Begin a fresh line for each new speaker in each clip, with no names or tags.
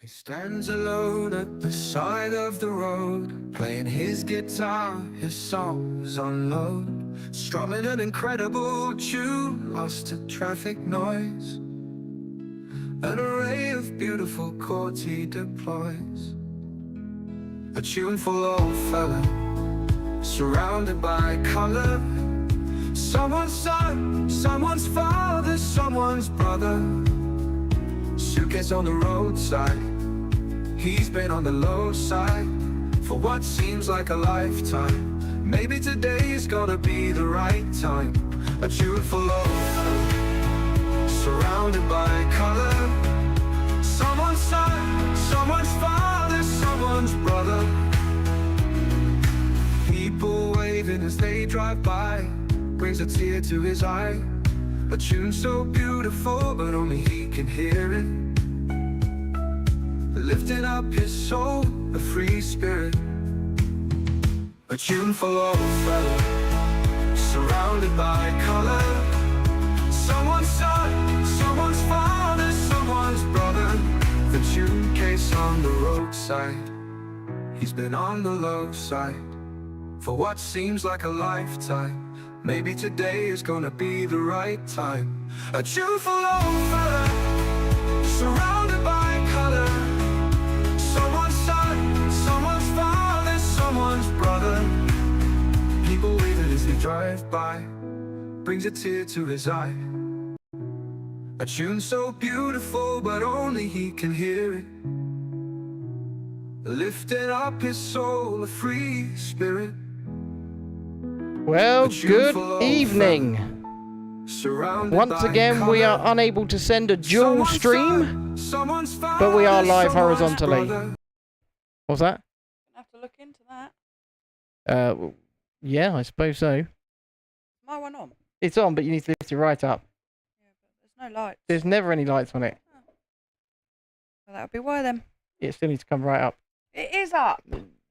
He stands alone at the side of the road, playing his guitar, his songs unload, strumming an incredible tune, lost to traffic noise. An array of beautiful chords he deploys. A tuneful old fella, surrounded by color. Someone's son, someone's father, someone's brother. Suitcase on the roadside, he's been on the low side for what seems like a lifetime. Maybe today is gonna be the right time. A tuneful old, surrounded by color. Someone's son, someone's father, someone's brother. People waving as they drive by, brings a tear to his eye. A tune so beautiful, but only he can hear it, lifting up his soul, a free spirit. A tuneful old fella, surrounded by color. Someone's son, someone's father, someone's brother. The tune case on the roadside, he's been on the low side for what seems like a lifetime. Maybe today is gonna be the right time. A tuneful old fella, surrounded by color. Someone's son, someone's father, someone's brother. People waving as they drive by, brings a tear to his eye. A tune so beautiful, but only he can hear it, lifting up his soul, a free spirit.
Well, good evening. Once again, we are unable to send a dual stream, but we are live horizontally. What's that?
I have to look into that.
Yeah, I suppose so.
My one on?
It's on, but you need to lift it right up.
Yeah, but there's no lights.
There's never any lights on it.
Oh. Well, that'll be why then.
It still needs to come right up.
It is up.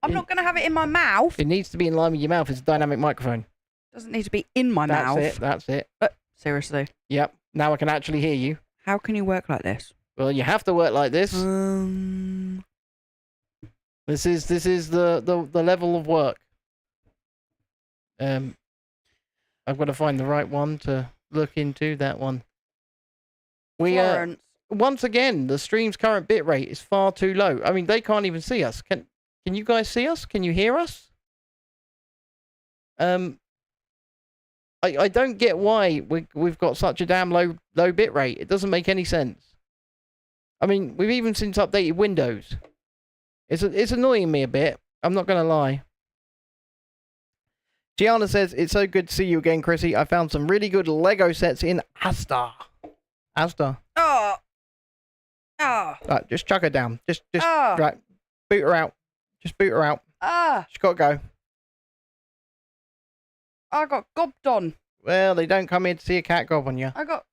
I'm not going to have it in my mouth.
It needs to be in line with your mouth. It's a dynamic microphone.
Doesn't need to be in my mouth.
That's it.
Seriously.
Yep. Now I can actually hear you.
How can you work like this?
Well, you have to work like this. This is the level of work. I've got to find the right one to look into. That one.
Florence.
Once again, the stream's current bitrate is far too low. I mean, they can't even see us. Can you guys see us? Can you hear us? I don't get why we've got such a damn low bitrate. It doesn't make any sense. I mean, we've even since updated Windows. It's annoying me a bit. I'm not gonna lie. Gianna says, it's so good to see you again, Chrissy. I found some really good Lego sets in Asda. Asda.
Oh. Oh.
Right, just chuck her down. Just
Oh.
right. Boot her out. Just boot her out.
Ah.
She's got to go.
I got gobbed on.
Well, they don't come here to see a cat gob on you.
I got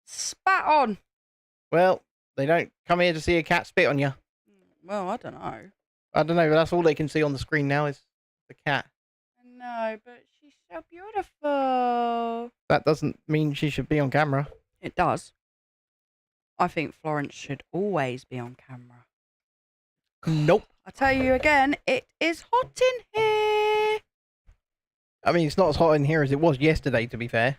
spat on.
Well, they don't come here to see a cat spit on you.
Well, I don't know.
I don't know, but that's all they can see on the screen now is the cat.
No, but she's so beautiful.
That doesn't mean she should be on camera.
It does. I think Florence should always be on camera.
Nope.
I tell you again, it is hot in here.
I mean, it's not as hot in here as it was yesterday, to be fair.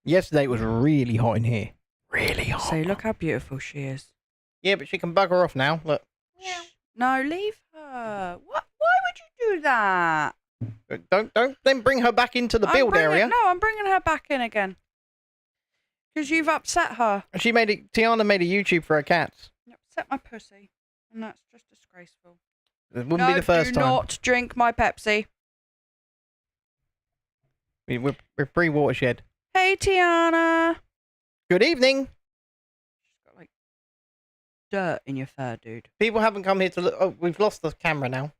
Yesterday it was really hot in here. Really hot.
So look how beautiful she is.
Yeah, but she can bugger off now. Look.
Yeah. No, leave her. What? Why would you do that?
Don't then bring her back into the build area.
No, I'm bringing her back in again. Because you've upset her.
Tiana made a YouTube for her cats.
You upset my pussy. And that's just disgraceful.
It wouldn't be the first time.
Do not drink my Pepsi.
We're pre-watershed.
Hey, Tiana.
Good evening.
She's got like dirt in your fur, dude.
People haven't come here to look. Oh, we've lost the camera now.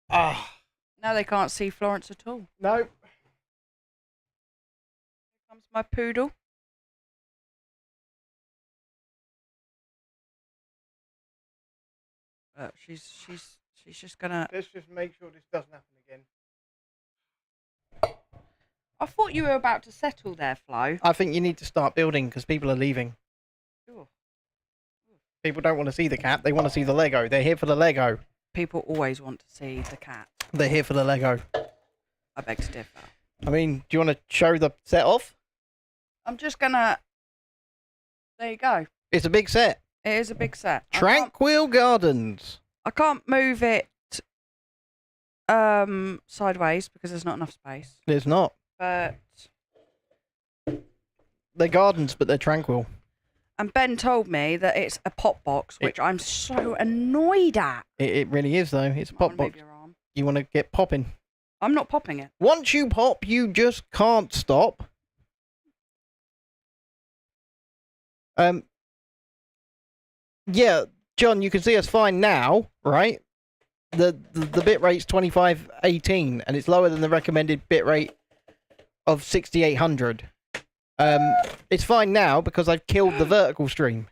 Ah.
Now they can't see Florence at all.
No.
Here comes my poodle. She's just gonna.
Let's just make sure this doesn't happen again.
I thought you were about to settle there, Flo.
I think you need to start building because people are leaving.
Ooh.
People don't want to see the cat. They want to see the Lego. They're here for the Lego.
People always want to see the cat.
They're here for the Lego.
I beg to differ.
I mean, do you want to show the set off?
I'm just gonna. There you go.
It's a big set.
It is a big set.
Tranquil Gardens.
I can't move it sideways because there's not enough space.
There's not.
But
They're gardens, but they're tranquil.
and Ben told me that it's a pop box, which I'm so annoyed at.
It really is, though. It's a pop box. You want to get popping.
I'm not popping it.
Once you pop, you just can't stop. Yeah, John, you can see us fine now, right? The bit rate's 2518, and it's lower than the recommended bit rate of 6800. It's fine now because I've killed the vertical stream.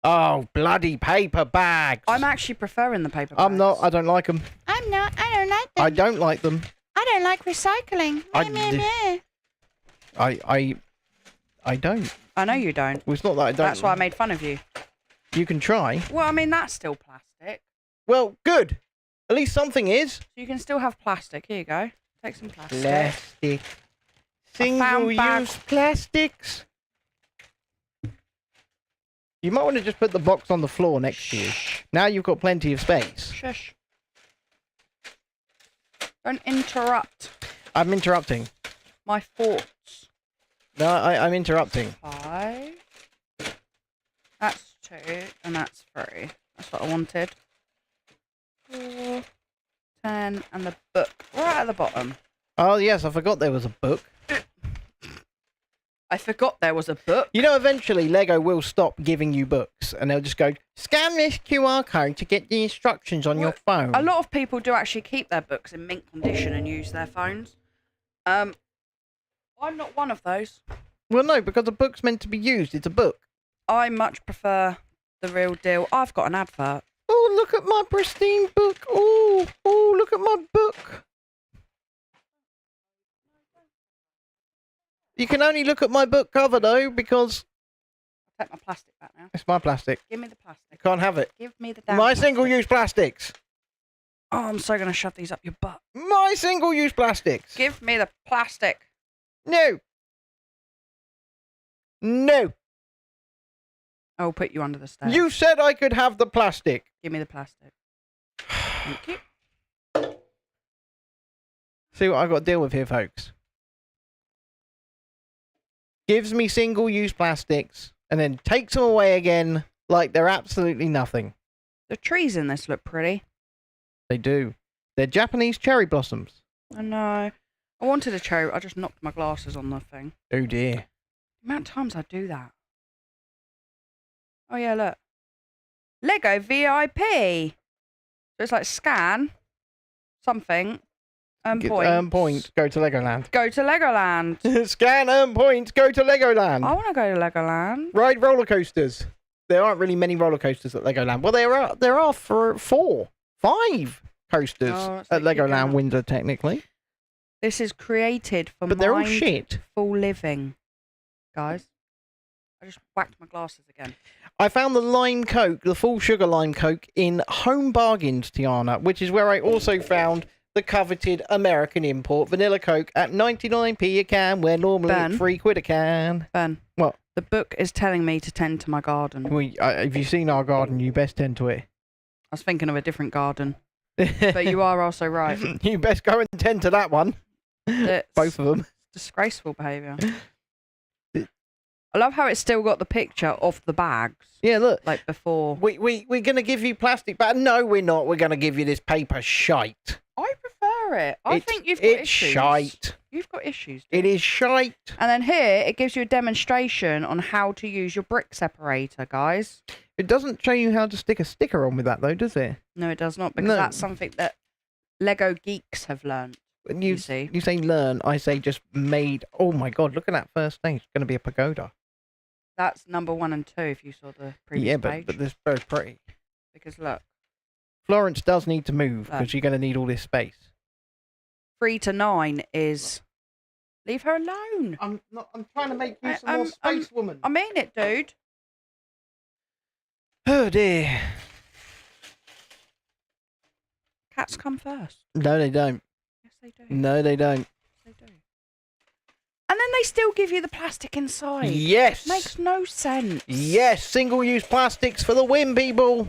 Oh, bloody paper bags!
I'm actually preferring the paper bags.
I'm not. I don't like them.
I'm not. I don't like them.
I don't like them.
I don't like recycling.
I don't.
I know you don't.
Well, it's not that I don't.
That's why I made fun of you.
You can try.
Well, I mean, that's still plastic.
Well, good. At least something is.
So you can still have plastic. Here you go. Take some plastic.
Plastic.
I found
Single-use plastics. You might want to just put the box on the floor next to you. Now you've got plenty of space.
Shush. Don't interrupt
I'm interrupting.
my thoughts.
No, I'm interrupting.
5. That's 2, and that's 3. That's what I wanted. 4, 10, and the book right at the bottom.
Oh, yes, I forgot there was a book.
I forgot there was a book.
You know, eventually Lego will stop giving you books, and they'll just go, scan this QR code to get the instructions on your phone.
A lot of people do actually keep their books in mint condition and use their phones. I'm not one of those.
Well, no, because a book's meant to be used. It's a book.
I much prefer the real deal. I've got an advert.
Oh, look at my pristine book. Oh, look at my book. You can only look at my book cover, though, because
I'll take my plastic back now.
it's my plastic.
Give me the plastic.
You can't have it.
Give me the damn
My
plastic.
single-use plastics.
Oh, I'm so going to shove these up your butt.
My single-use plastics.
Give me the plastic.
No. No.
I will put you under the stairs.
You said I could have the plastic.
Give me the plastic. Thank you.
See what I've got to deal with here, folks. Gives me single-use plastics and then takes them away again like they're absolutely nothing.
The trees in this look pretty.
They do. They're Japanese cherry blossoms.
I know. I wanted a cherry. I just knocked my glasses on the thing.
Oh, dear.
The amount of times I do that. Oh, yeah, look. Lego VIP. So it's like scan something, point.
Point. Go to Legoland.
Go to Legoland.
Scan, earn points, go to Legoland.
I want to go to Legoland.
Ride roller coasters. There aren't really many roller coasters at Legoland. Well, there are for 5 coasters
Oh,
at
so keep
Legoland
going.
Windsor, technically.
This is created for
But they're all shit.
mindful living. Guys, I just whacked my glasses again.
I found the lime coke, the full sugar lime coke, in Home Bargains, Tiana, which is where I also found the coveted American import vanilla coke at 99p a can, where normally
Ben?
it's £3 a can.
Ben.
What?
The book is telling me to tend to my garden.
Well, if you've seen our garden, you best tend to it.
I was thinking of a different garden. But you are also right.
You best go and tend to that one.
It's
Both of them.
disgraceful behaviour. I love how it's still got the picture of the bags.
Yeah, look.
Like before.
We're going to give you plastic bags. No, we're not. We're going to give you this paper shite.
I prefer it. I think you've got
It's
issues.
shite.
You've got issues.
It is shite.
And then here, it gives you a demonstration on how to use your brick separator, guys.
It doesn't show you how to stick a sticker on with that, though, does it?
No, it does not, because
No.
that's something that Lego geeks have learned.
When
You see.
You say learn, I say just made. Oh my god, look at that first stage. It's going to be a pagoda.
That's number 1 and 2, if you saw the previous
Yeah,
page.
but this is very pretty.
Because look,
Florence does need to move
Look.
because you're going to need all this space.
3 to 9 is... Leave her alone.
I'm trying to make you some
I-
more
I'm-
space, woman.
I mean it, dude.
Oh dear.
Cats come first.
No, they don't.
Yes, they do.
No, they don't.
Yes, they do. And then they still give you the plastic inside.
Yes.
Makes no sense.
Yes. Single-use plastics for the win, people.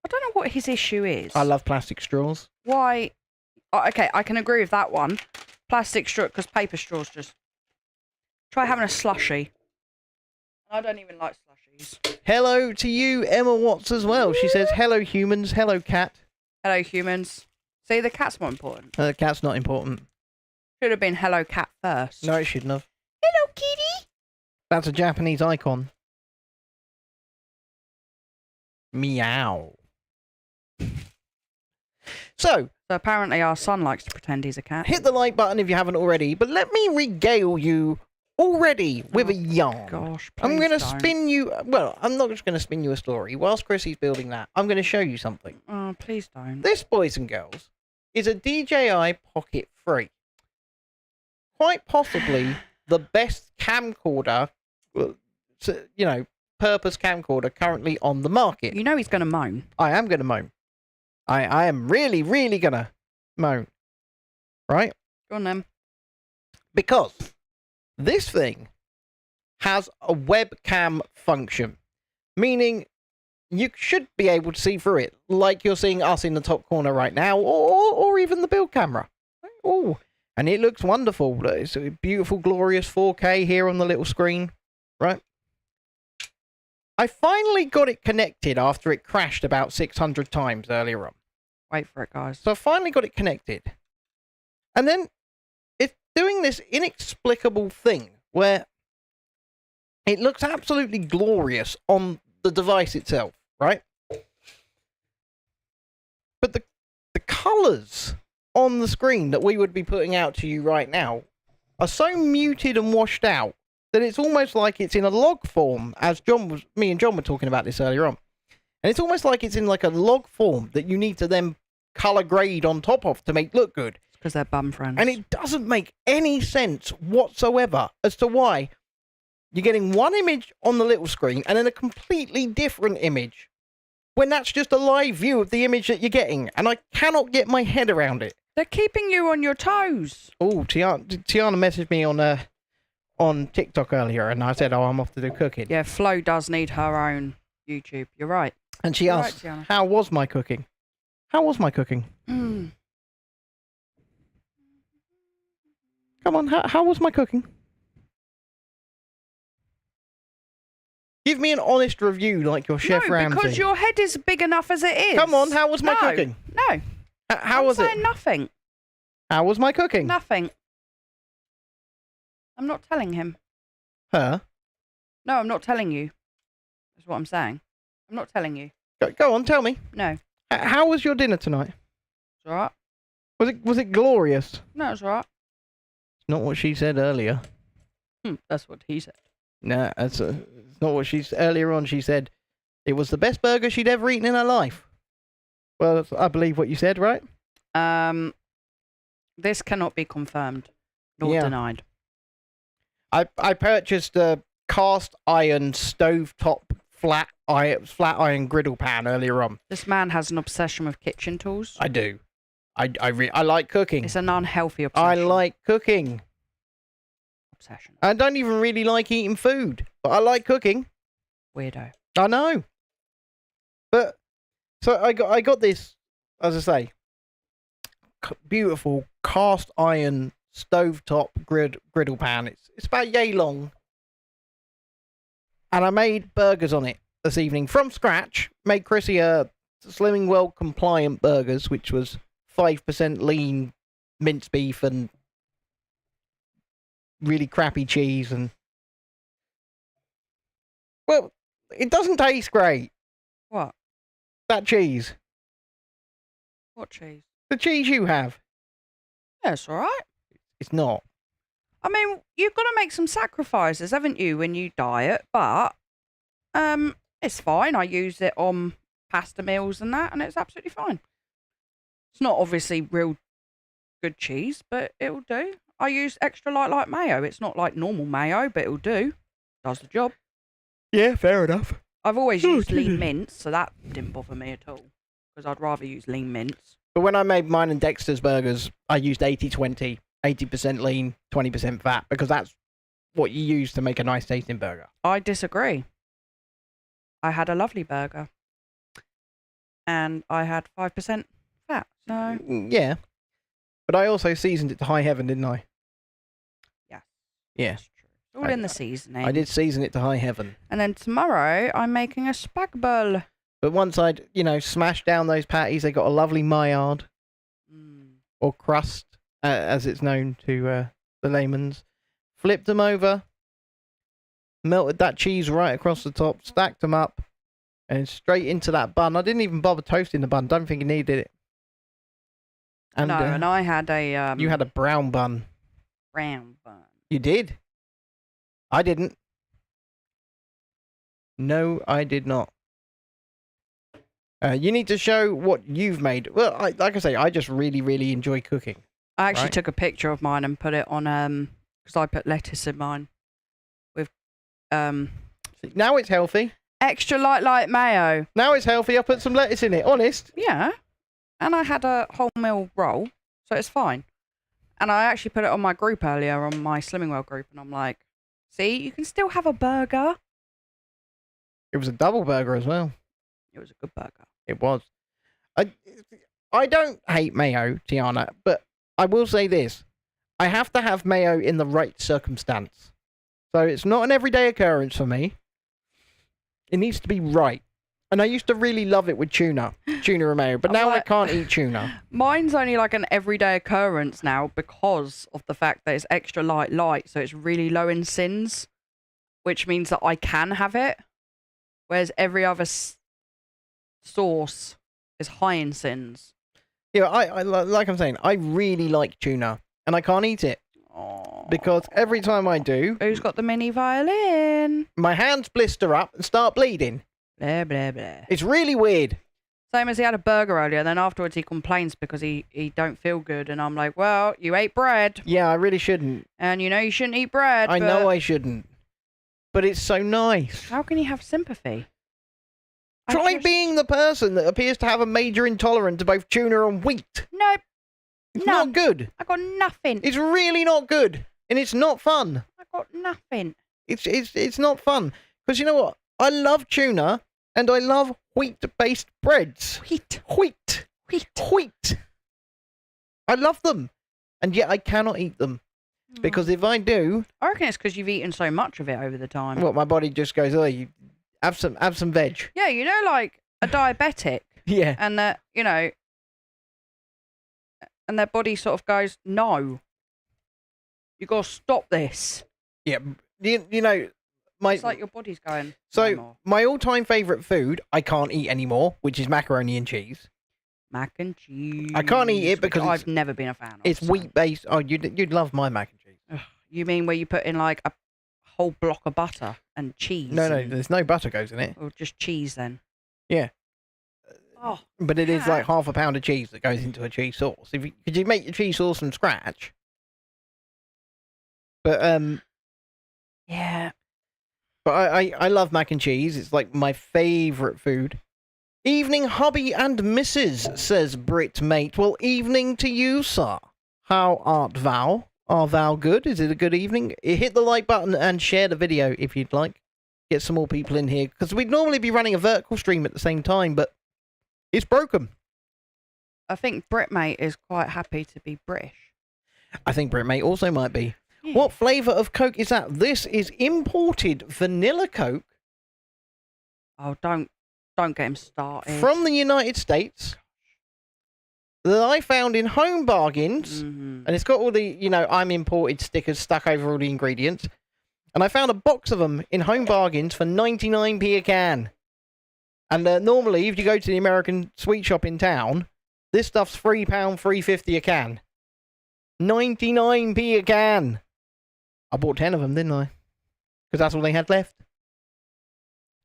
I don't know what his issue is.
I love plastic straws.
Why? Oh, okay, I can agree with that one. Plastic straw, because paper straws just... Try having a slushie. I don't even like slushies.
Hello to you, Emma Watts, as well. She says, hello, humans. Hello, cat.
Hello, humans. See, the cat's more important.
Cat's not important.
Should have been hello, cat first.
No, it shouldn't have.
Hello, kitty.
That's a Japanese icon. Meow. So,
apparently our son likes to pretend he's a cat.
hit the like button if you haven't already, but let me regale you already with a yarn.
Gosh,
I'm going to
don't.
spin you... Well, I'm not just going to spin you a story. Whilst Chrissy's building that, I'm going to show you something.
Oh, please don't.
This, boys and girls, is a DJI Pocket 3. Quite possibly the best camcorder, purpose camcorder currently on the market.
You know he's going to moan.
I am going to moan. I am really, really going to moan. Right?
Go on then.
Because this thing has a webcam function, meaning you should be able to see through it, like you're seeing us in the top corner right now, or even the build camera. Oh, and it looks wonderful. It's a beautiful, glorious 4K here on the little screen, right? I finally got it connected after it crashed about 600 times earlier on.
Wait for it, guys.
So I finally got it connected. And then it's doing this inexplicable thing where it looks absolutely glorious on the device itself, right? But the colours on the screen that we would be putting out to you right now are so muted and washed out that it's almost like it's in a log form, as me and John were talking about this earlier on. And it's almost like it's in like a log form that you need to then colour grade on top of to make look good.
Because they're bum friends.
And it doesn't make any sense whatsoever as to why you're getting one image on the little screen and then a completely different image when that's just a live view of the image that you're getting. And I cannot get my head around it.
They're keeping you on your toes.
Oh, Tiana messaged me on TikTok earlier and I said, I'm off to do cooking.
Yeah, Flo does need her own YouTube. You're right.
And she
You're
asked,
right, Tiana.
how was my cooking? How was my cooking?
Mm.
Come on, how was my cooking? Give me an honest review like your Chef Ramsay.
Because your head is big enough as it is.
Come on, how was my cooking?
No.
How was it?
I'm saying nothing.
How was my cooking?
Nothing. I'm not telling him.
Her?
No, I'm not telling you. That's what I'm saying. I'm not telling you.
Go on, tell me.
No.
How was your dinner tonight?
It's alright.
Was it glorious?
No, it's alright.
It's not what she said earlier.
That's what he said.
No, it's not what she's earlier on. She said it was the best burger she'd ever eaten in her life. Well, I believe what you said, right?
This cannot be confirmed nor denied.
I purchased a cast iron stovetop flat iron griddle pan earlier on.
This man has an obsession with kitchen tools.
I do. I like cooking.
It's an unhealthy obsession.
I like cooking.
Obsession.
I don't even really like eating food, but I like cooking.
Weirdo.
I know. But so I got this, as I say, beautiful cast iron stovetop griddle pan. It's about yay long. And I made burgers on it this evening from scratch. Made Chrissy a Slimming World compliant burgers, which was 5% lean minced beef and really crappy cheese. And well, it doesn't taste great.
What?
That cheese.
What cheese?
The cheese you have.
Yeah, it's alright.
It's not.
I mean, you've got to make some sacrifices, haven't you, when you diet? But it's fine. I use it on pasta meals and that, and it's absolutely fine. It's not obviously real good cheese, but it'll do. I use extra light mayo. It's not like normal mayo, but it'll do. Does the job.
Yeah, fair enough.
I've always used lean mince, so that didn't bother me at all. Because I'd rather use lean mince.
But when I made mine and Dexter's burgers, I used 80-20, 80% lean, 20% fat, because that's what you use to make a nice tasting burger.
I disagree. I had a lovely burger. And I had 5% fat, so...
Yeah. But I also seasoned it to high heaven, didn't I?
Yeah.
Yeah.
That's true. It's all in the seasoning.
I did season it to high heaven.
And then tomorrow, I'm making a spag bol.
But once I'd, smashed down those patties, they got a lovely maillard, or crust, as it's known to the layman's. Flipped them over, melted that cheese right across the top, stacked them up, and straight into that bun. I didn't even bother toasting the bun. Don't think you needed it. And,
no, and I had a...
you had a brown bun.
brown bun.
You did? I didn't. No, I did not. You need to show what you've made. Well, like I say, I just really, really enjoy cooking.
I actually
Right.
took a picture of mine and put it on... because I put lettuce in mine. With...
Now it's healthy.
extra light mayo.
Now it's healthy. I put some lettuce in it. Honest.
Yeah. And I had a wholemeal roll, so it's fine. And I actually put it on my group earlier, on my Slimming World group, and I'm like, see, you can still have a burger.
It was a double burger as well.
It was a good burger.
It was. I don't hate mayo, Tiana, but I will say this. I have to have mayo in the right circumstance. So it's not an everyday occurrence for me. It needs to be right. And I used to really love it with tuna and mayo, but now I can't eat tuna.
Mine's only like an everyday occurrence now because of the fact that it's extra light, so it's really low in sins, which means that I can have it, whereas every other sauce is high in sins.
Yeah, I like I'm saying, I really like tuna, and I can't eat it.
Aww.
Because every time I do...
Who's got the mini violin?
My hands blister up and start bleeding.
Blah, blah, blah.
It's really weird.
Same as he had a burger earlier, and then afterwards he complains because he don't feel good, and I'm like, well, you ate bread.
Yeah, I really shouldn't.
And you know you shouldn't eat bread.
I know I shouldn't. But it's so nice.
How can you have sympathy?
Try being the person that appears to have a major intolerance to both tuna and wheat.
Nope.
It's
None.
not good.
I got nothing.
It's really not good. And it's not fun.
I got nothing.
It's not fun. Because you know what? I love tuna and I love wheat-based breads. Wheat. I love them. And yet I cannot eat them. Because if I do...
I reckon it's because you've eaten so much of it over the time.
Well, my body just goes, oh, you have some veg.
Yeah, you know, like a diabetic.
Yeah.
And that, you know, and their body sort of goes, no. You got to stop this.
Yeah. You know,
It's like your body's going, no
so
more.
my all-time favourite food I can't eat anymore, which is macaroni and cheese.
Mac and cheese.
I can't eat it
which
because
I've never been a fan of.
It's
so.
wheat-based. Oh, you'd love my mac and cheese.
Ugh, you mean where you put in like a whole block of butter and cheese?
No,
and-
there's no butter goes in it.
Or just cheese then?
Yeah.
Oh,
But it is
Yeah.
like half a pound of cheese that goes into a cheese sauce. Could you make your cheese sauce from scratch? But
yeah.
But I love mac and cheese. It's like my favourite food. Evening, hubby and Mrs., says Brit mate. Well, evening to you, sir. How art thou? Are thou good? Is it a good evening? Hit the like button and share the video if you'd like. Get some more people in here. Because we'd normally be running a vertical stream at the same time, but it's broken.
I think Britmate is quite happy to be British.
I think Brit mate also might be.
Yeah.
What flavour of Coke is that? This is imported vanilla Coke
Oh, don't get him started.
from the United States that I found in Home Bargains.
Mhm.
And it's got all the, I'm imported stickers stuck over all the ingredients. And I found a box of them in Home Bargains for 99p a can. And normally, if you go to the American sweet shop in town, this stuff's £3, $3.50 a can. 99p a can. I bought 10 of them, didn't I? Because that's all they had left.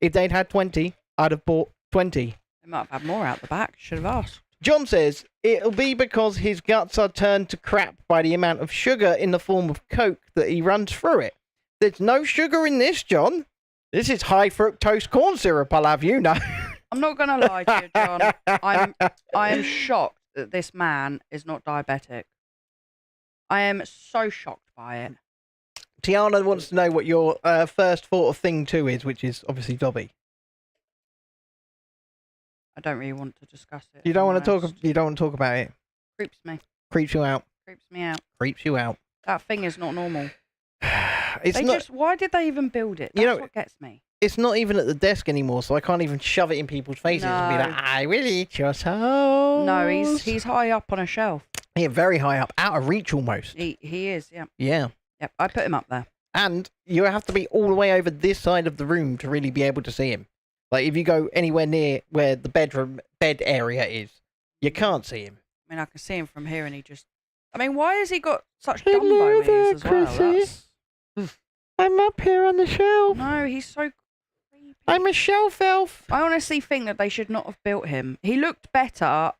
If they'd had 20, I'd have bought 20.
They might have had more out the back. Should have asked.
John says, it'll be because his guts are turned to crap by the amount of sugar in the form of Coke that he runs through it. There's no sugar in this, John. This is high fructose corn syrup, I'll have you know.
I'm not going to lie to you, John. I am shocked that this man is not diabetic. I am so shocked by it.
Tiana wants to know what your first thought of thing 2 is, which is obviously Dobby.
I don't really want to discuss it.
You don't want to talk. You don't want to talk about it.
Creeps me.
Creeps you out.
Creeps me out.
Creeps you out.
That thing is not normal.
It's not.
Why did they even build it? That's what gets me.
It's not even at the desk anymore, so I can't even shove it in people's faces and be like, "I will eat your soul."
No, he's high up on a shelf.
Yeah, very high up, out of reach almost.
He is. Yeah.
Yeah.
Yep. I put him up there.
And you have to be all the way over this side of the room to really be able to see him. Like, if you go anywhere near where the bed area is, you can't see him.
I mean, I can see him from here, and he just... I mean, why has he got such Dumbo ears as well?
I'm up here on the shelf.
No, he's so creepy.
I'm a shelf elf.
I honestly think that they should not have built him. He looked better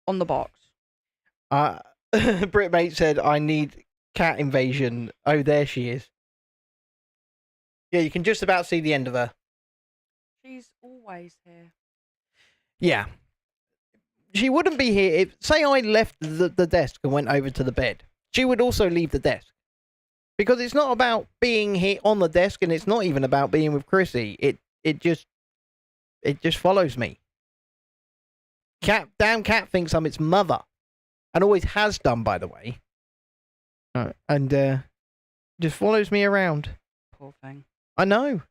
on the box.
Britmate said, I need cat invasion. Oh, there she is. Yeah, you can just about see the end of her.
She's always here.
Yeah. She wouldn't be here if, say I left the desk and went over to the bed. She would also leave the desk. Because it's not about being here on the desk, and it's not even about being with Chrissy. It just follows me. Damn cat thinks I'm its mother. And always has done, by the way. And just follows me around.
Poor thing.
I know.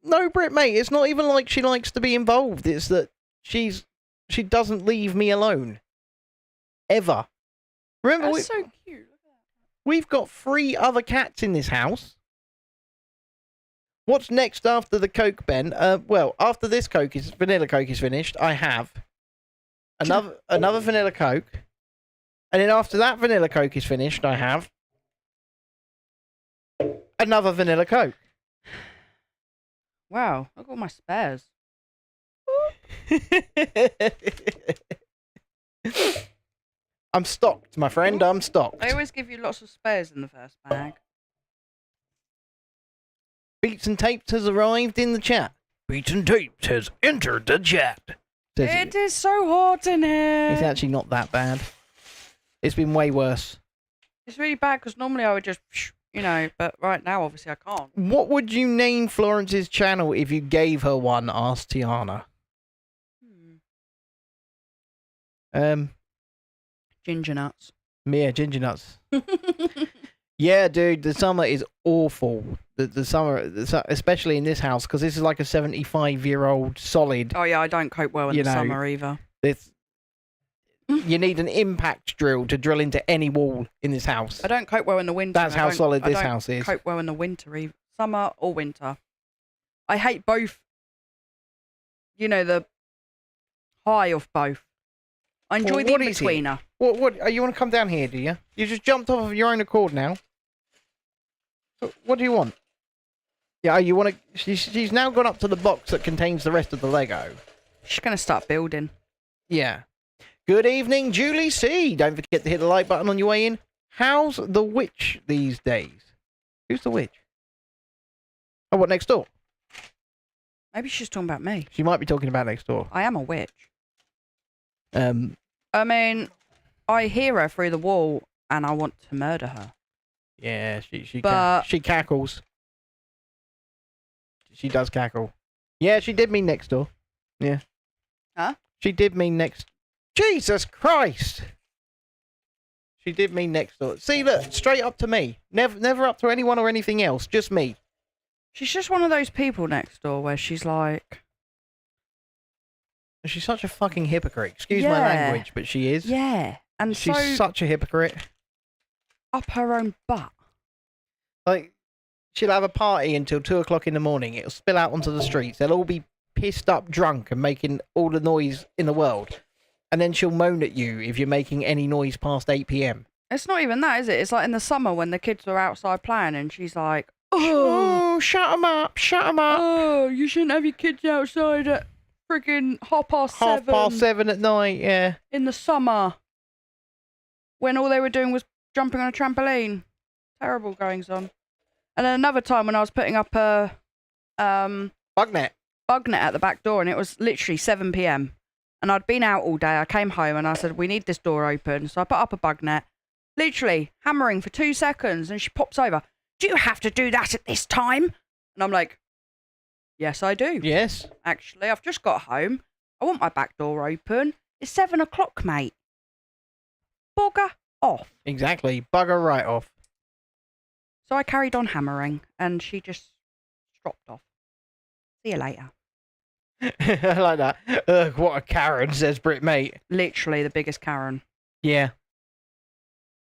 No, Brit, mate, it's not even like she likes to be involved. It's that she doesn't leave me alone. Ever. Remember,
That's so cute. Look at that.
We've got 3 other cats in this house. What's next after the Coke, Ben? Well, after this vanilla Coke is finished, I have another vanilla Coke. And then after that vanilla Coke is finished, I have another vanilla Coke.
Wow, look at all my spares.
I'm stocked, my friend. I'm stocked.
They always give you lots of spares in the first bag.
Beats and Tapes has arrived in the chat. Beats and Tapes has entered the chat.
It is so hot in here.
It's actually not that bad. It's been way worse.
It's really bad because normally I would just, but right now obviously I can't.
What would you name Florence's channel if you gave her one? Asked Tiana.
Ginger nuts.
Yeah, ginger nuts. Yeah, dude, the summer is awful. The summer, especially in this house, because this is like a 75-year-old solid.
Oh yeah, I don't cope well in the summer either.
You need an impact drill to drill into any wall in this house.
I don't cope well in the winter.
That's how solid this house is.
I don't cope well in the winter either. Summer or winter. I hate both. The high of both. I enjoy the in-betweener.
What? You want to come down here, do you? You just jumped off of your own accord now. What do you want? Yeah, you want to... She's now gone up to the box that contains the rest of the Lego.
She's going to start building.
Yeah. Good evening, Julie C. Don't forget to hit the like button on your way in. How's the witch these days? Who's the witch? Oh, what, next door?
Maybe she's talking about me.
She might be talking about next door.
I am a witch. I mean, I hear her through the wall and I want to murder her.
Yeah, she cackles. She does cackle. Yeah, she did mean next door. Yeah.
Huh?
She did mean next... Jesus Christ! She did mean next door. See, look, straight up to me. Never up to anyone or anything else, just me.
She's just one of those people next door where she's like...
She's such a fucking hypocrite. Excuse my language, but she is.
Yeah. And
she's such a hypocrite.
Up her own butt.
Like, she'll have a party until 2 o'clock in the morning. It'll spill out onto the streets. They'll all be pissed up drunk and making all the noise in the world. And then she'll moan at you if you're making any noise past 8 p.m.
It's not even that, is it? It's like in the summer when the kids are outside playing and she's like,
oh, shut them up, shut them up.
Oh, you shouldn't have your kids outside at friggin' 7:30.
7:30 at night, yeah.
In the summer. When all they were doing was jumping on a trampoline. Terrible goings on. And then another time when I was putting up a
Bug net.
bug net at the back door, and it was literally 7 p.m. And I'd been out all day. I came home and I said, we need this door open. So I put up a bug net, literally hammering for 2 seconds, and she pops over. Do you have to do that at this time? And I'm like, yes, I do.
Yes.
Actually, I've just got home. I want my back door open. It's 7 o'clock, mate. Bugger off.
Exactly. Bugger right off.
So I carried on hammering, and she just dropped off. See you later.
I like that. Ugh, what a Karen, says Brit Mate.
Literally the biggest Karen.
Yeah.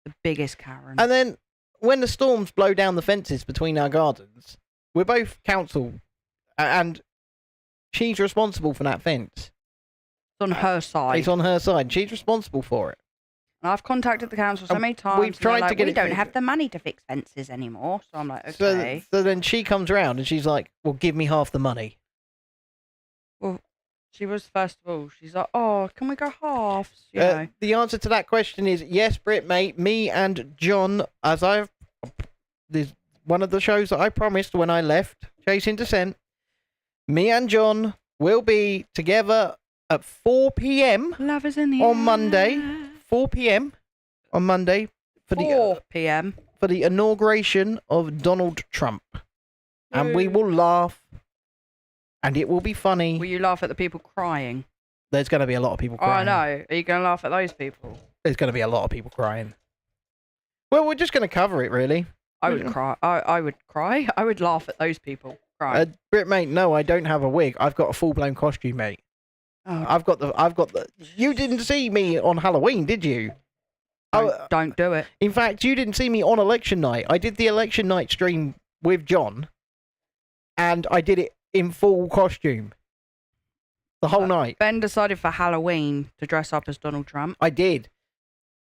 The biggest Karen.
And then when the storms blow down the fences between our gardens, we're both council, and she's responsible for that fence.
It's on her side.
It's on her side. She's responsible for it.
And I've contacted the council so many times.
We've tried to get
we
it
don't
fixed.
have the money to fix fences anymore. So I'm like, okay.
So then she comes around and she's like, well, give me half the money.
Well, she was, first of all, she's like, oh, can we go halves? You know.
The answer to that question is yes, Brit, mate. Me and John, there's one of the shows that I promised when I left Chasing Descent. Me and John will be together at 4 p.m.
Love is in the
on
air.
Monday. 4 p.m. on Monday for
4 p.m.
for the inauguration of Donald Trump, and we will laugh, and it will be funny.
Will you laugh at the people crying?
There's going to be a lot of people
Oh, I
crying.
know. Are you going to laugh at those people?
There's going to be a lot of people crying. Well, we're just going to cover it, really.
I would cry. I would cry. I would laugh at those people crying.
Brit, mate, no, I don't have a wig. I've got a full-blown costume, mate.
Oh,
I've got the. You didn't see me on Halloween, did you?
don't do it.
In fact, you didn't see me on election night. I did the election night stream with John, and I did it in full costume. The whole night.
Ben decided for Halloween to dress up as Donald Trump
I did.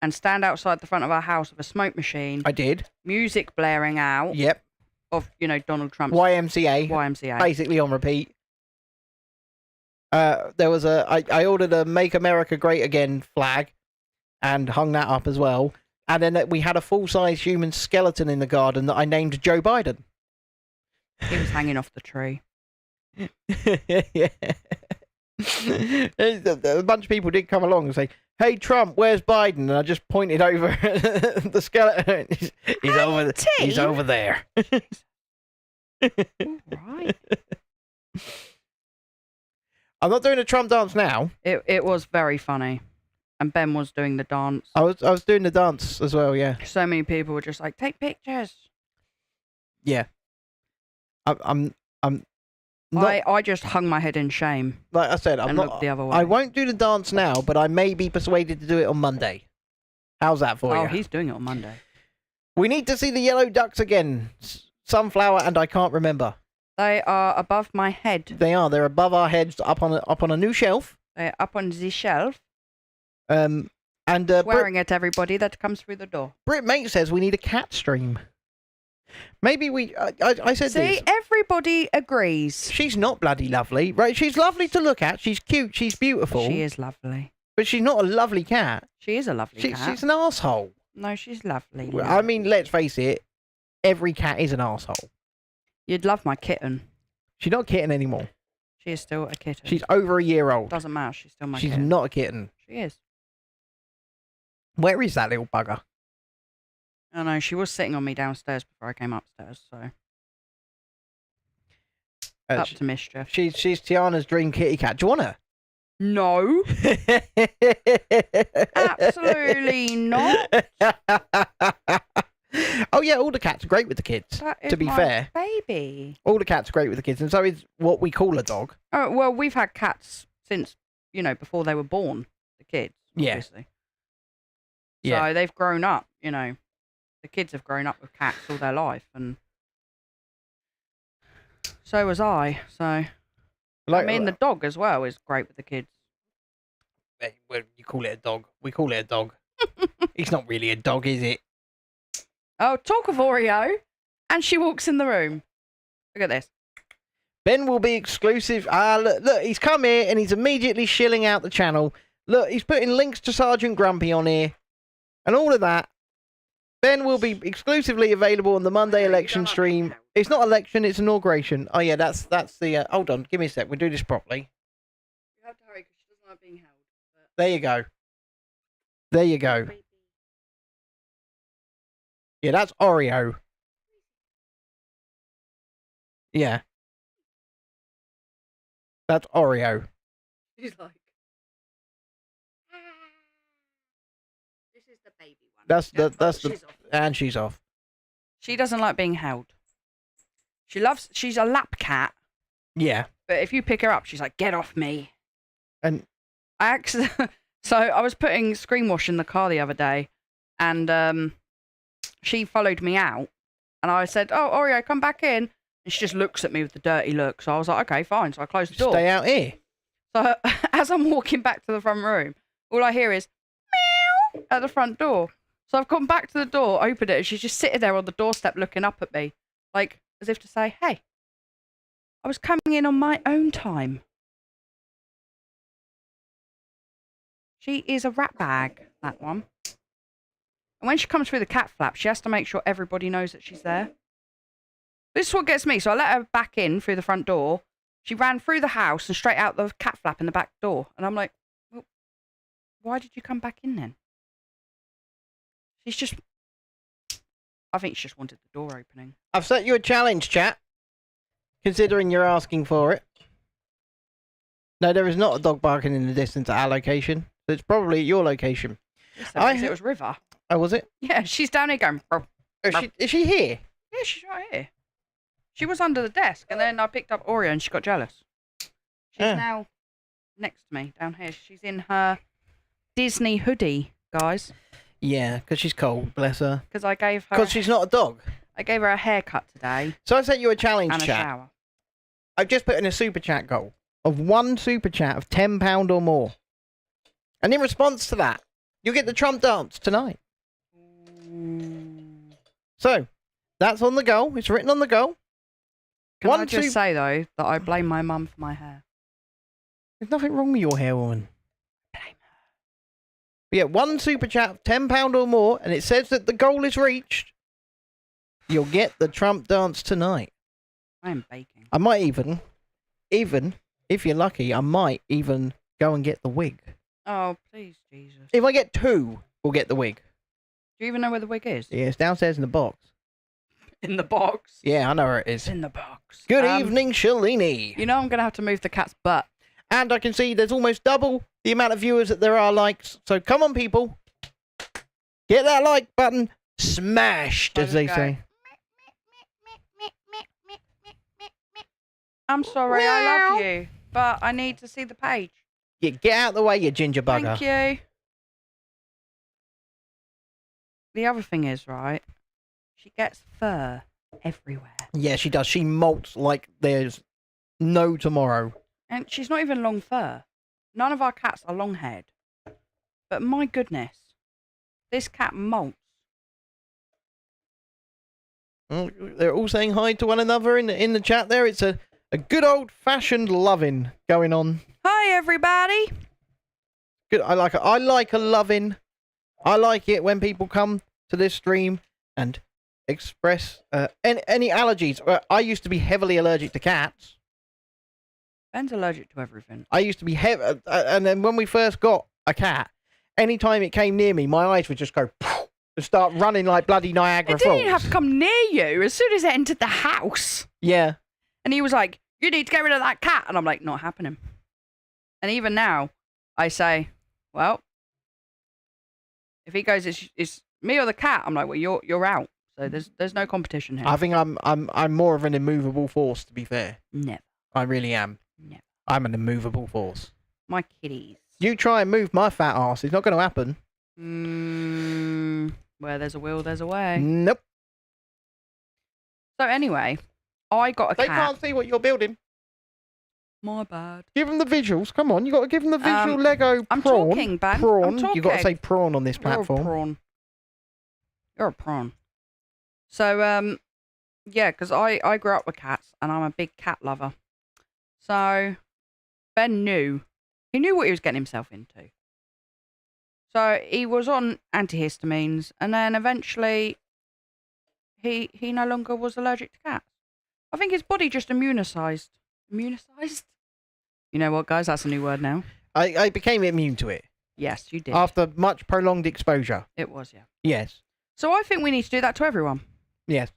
and stand outside the front of our house with a smoke machine,
I did.
music blaring out
Yep.
of, Donald Trump's
YMCA.
YMCA.
Basically on repeat. There was I ordered a Make America Great Again flag and hung that up as well. And then we had a full-size human skeleton in the garden that I named Joe Biden.
He was hanging off the tree.
Yeah. A bunch of people did come along and say, hey, Trump, where's Biden? And I just pointed over at the skeleton. He's over there.
Right.
I'm not doing a Trump dance now.
It was very funny. And Ben was doing the dance.
I was doing the dance as well, yeah.
So many people were just like, take pictures.
Yeah. I'm not,
I just hung my head in shame
like I said, I'm
and
not,
looked the other way.
I won't do the dance now, but I may be persuaded to do it on Monday. How's that for you?
Oh, he's doing it on Monday.
We need to see the yellow ducks again. Sunflower and I can't remember.
They are above my head.
They are. They're above our heads, up on a new shelf.
They're up on the shelf,
And
swearing at everybody that comes through the door.
Brit Mate says we need a cat stream. Maybe I said
See,
this.
everybody agrees.
She's not bloody lovely, right? She's lovely to look at. She's cute. She's beautiful.
She is lovely.
But she's not a lovely cat.
She is a lovely cat.
She's an arsehole.
No, she's lovely.
I mean, let's face it. Every cat is an arsehole.
You'd love my kitten.
She's not a kitten anymore.
She is still a kitten.
She's over a year old.
Doesn't matter. She's still my
She's
kitten.
not a kitten.
She is.
Where is that little bugger?
I know. She was sitting on me downstairs before I came upstairs, so up to mischief.
She's Tiana's dream kitty cat. Do you want her?
No, absolutely not.
Oh yeah, all the cats are great with the kids.
That is
To be
my
fair.
baby.
All the cats are great with the kids, and so is what we call a dog.
Oh well, we've had cats since before they were born. The kids,
Yeah.
obviously.
Yeah.
So they've grown up. The kids have grown up with cats all their life, and so was I. So
Like,
I mean, the dog as well is great with the kids.
well, you call it a dog. We call it a dog. It's not really a dog, is it?
Oh, talk of Oreo, and she walks in the room. Look at this.
Ben will be exclusive. Look, he's come here and he's immediately shilling out the channel. Look, he's putting links to Sergeant Grumpy on here and all of that. Ben will be exclusively available on the Monday election stream. It's not election, it's inauguration. Oh yeah, that's the. Hold on, give me a sec. We'll do this properly.
You have to hurry because she doesn't like being held.
There you go. There you go. Yeah, that's Oreo. Yeah. That's Oreo.
She's like, this is the baby one.
That's
Yeah,
the
she's off.
and she's off.
She doesn't like being held. She's a lap cat,
Yeah.
but if you pick her up, she's like, get off me.
And
So I was putting screen wash in the car the other day, and she followed me out, and I said, "Oh, Oreo, come back in." And she just looks at me with the dirty look. So I was like, "Okay, fine." So I closed the door.
stay out here.
So as I'm walking back to the front room, all I hear is meow at the front door. So I've gone back to the door, opened it, and she's just sitting there on the doorstep looking up at me, like as if to say, "Hey, I was coming in on my own time." She is a rat bag, that one. And when she comes through the cat flap, she has to make sure everybody knows that she's there. This is what gets me. So I let her back in through the front door. She ran through the house and straight out the cat flap in the back door. And I'm like, well, why did you come back in then? I think she just wanted the door opening.
I've set you a challenge, chat. Considering you're asking for it. No, there is not a dog barking in the distance at our location. So it's probably at your location.
Yes, it was River.
Oh, was it?
Yeah, she's down here going.
Is she here?
Yeah, she's right here. She was under the desk, and then I picked up Oreo, and she got jealous. She's now next to me down here. She's in her Disney hoodie, guys.
Yeah, because she's cold, bless her.
Because I gave her.
Because she's not a dog.
I gave her a haircut today.
So I set you a challenge,
And a
chat.
shower.
I've just put in a super chat goal of one super chat of £10 or more. And in response to that, you'll get the Trump dance tonight. So, that's on the goal. It's written on the goal.
Can I just say, though, that I blame my mum for my hair?
There's nothing wrong with your hair, woman.
Blame her.
But yeah, one super chat of £10 or more, and it says that the goal is reached. You'll get the Trump dance tonight.
I am baking.
I might even, if you're lucky, I might even go and get the wig.
Oh, please, Jesus.
If I get two, we'll get the wig.
Do you even know where the wig is?
Yeah, it's downstairs in the box.
In the box.
Yeah, I know where it
It's
is.
in the box.
Good evening, Shalini.
You know I'm going to have to move the cat's butt.
And I can see there's almost double the amount of viewers that there are likes. So come on, people. Get that like button smashed, as they say.
I'm sorry, I love you, but I need to see the page.
Yeah, get out of the way, you ginger bugger.
Thank you. The other thing is, right, she gets fur everywhere.
Yeah, she does. She molts like there's no tomorrow.
And she's not even long fur. None of our cats are long haired. But my goodness, this cat molts.
Well, they're all saying hi to one another in the chat there. It's a good old-fashioned loving going on.
Hi, everybody.
Good. I like it. I like a loving. I like it when people come to this stream and express any allergies. I used to be heavily allergic to cats.
Ben's allergic to everything.
I used to be and then when we first got a cat, anytime it came near me, my eyes would just go and start running like bloody Niagara
It didn't
Falls.
even have to come near you. As soon as it entered the house,
Yeah.
and he was like, "You need to get rid of that cat," and I'm like, "Not happening." And even now, I say, "Well, if he goes, it's me or the cat," I'm like, "Well, you're out." So there's no competition here.
I think I'm more of an immovable force, to be fair.
Never.
I really am.
Never.
I'm an immovable force.
My kitties.
You try and move my fat ass, it's not going to happen.
Where there's a will, there's a way.
Nope.
So anyway, I got a
They
cat.
can't see what you're building.
My bad.
Give them the visuals. Come on, you got to give them the visual Lego
I'm
prawn.
talking, Ben.
Prawn.
I'm
You got to
talking.
say prawn on this platform.
You're a prawn. You're a prawn. So, yeah, because I grew up with cats and I'm a big cat lover. So, Ben knew. He knew what he was getting himself into. So, he was on antihistamines and then eventually he no longer was allergic to cats. I think his body just immunised. Immunised? You know what, guys? That's a new word now.
I became immune to it
Yes, you did.
after much prolonged exposure.
It was, yeah.
Yes.
So I think we need to do that to everyone.
Yes.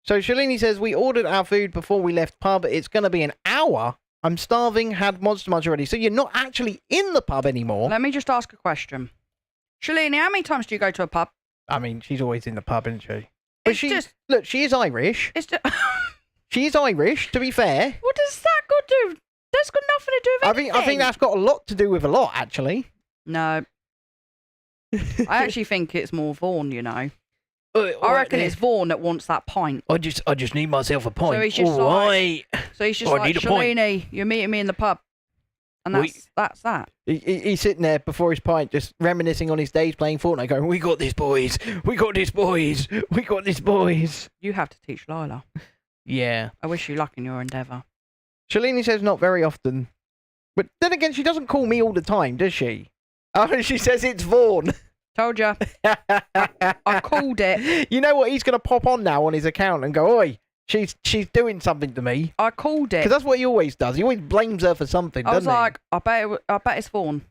So Shalini says, we ordered our food before we left pub. It's going to be an hour. I'm starving, had Monster Munch already. So you're not actually in the pub anymore.
Let me just ask a question. Shalini, how many times do you go to a pub?
I mean, she's always in the pub, isn't she? But
It's
she is Irish.
It's just...
She is Irish, to be fair.
What does that got to do? That's got nothing to do with anything.
I think that's got a lot to do with a lot, actually.
No. I actually think it's more Vaughan, you know. I reckon it's Vaughan that wants that pint.
I just need myself a pint.
So he's just like, Shalini, you're meeting me in the pub. And that's that.
He's sitting there before his pint, just reminiscing on his days playing Fortnite, going, we got this, boys. We got this, boys. We got this, boys.
You have to teach Lila.
Yeah.
I wish you luck in your endeavour.
Shalini says not very often. But then again, she doesn't call me all the time, does she? Oh, she says it's Vaughan.
Told ya. I called it.
You know what? He's going to pop on now on his account and go, oi, she's doing something to me.
I called it.
Because that's what he always does. He always blames her for something,
I was
doesn't he?
like, I bet it's Vaughan.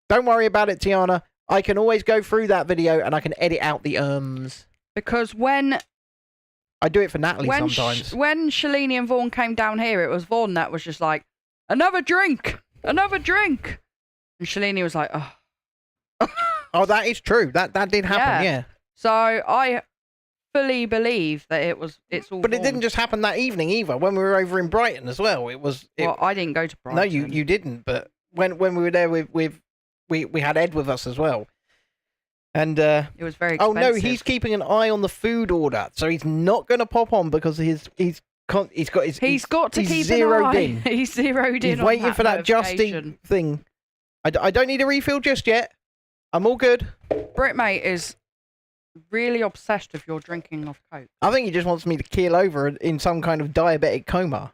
Don't worry about it, Tiana. I can always go through that video and I can edit out the ums.
Because when
I do it for Natalie sometimes.
When Shalini and Vaughan came down here, it was Vaughan that was just like, another drink. And Shalini was like, oh.
Oh, that is true. That did happen, yeah.
So I fully believe that it's all
But
Vaughan.
it didn't just happen that evening either. When we were over in Brighton as well,
Well, I didn't go to Brighton.
No, you didn't. But when we were there we had Ed with us as well. And
it was very expensive.
Oh no, he's keeping an eye on the food order, so he's not going to pop on because he's got to keep
zeroed
in.
He's zeroed in.
He's waiting for that Just Eat thing. I don't need a refill just yet. I'm all good.
Britmate is really obsessed with your drinking of Coke.
I think he just wants me to keel over in some kind of diabetic coma.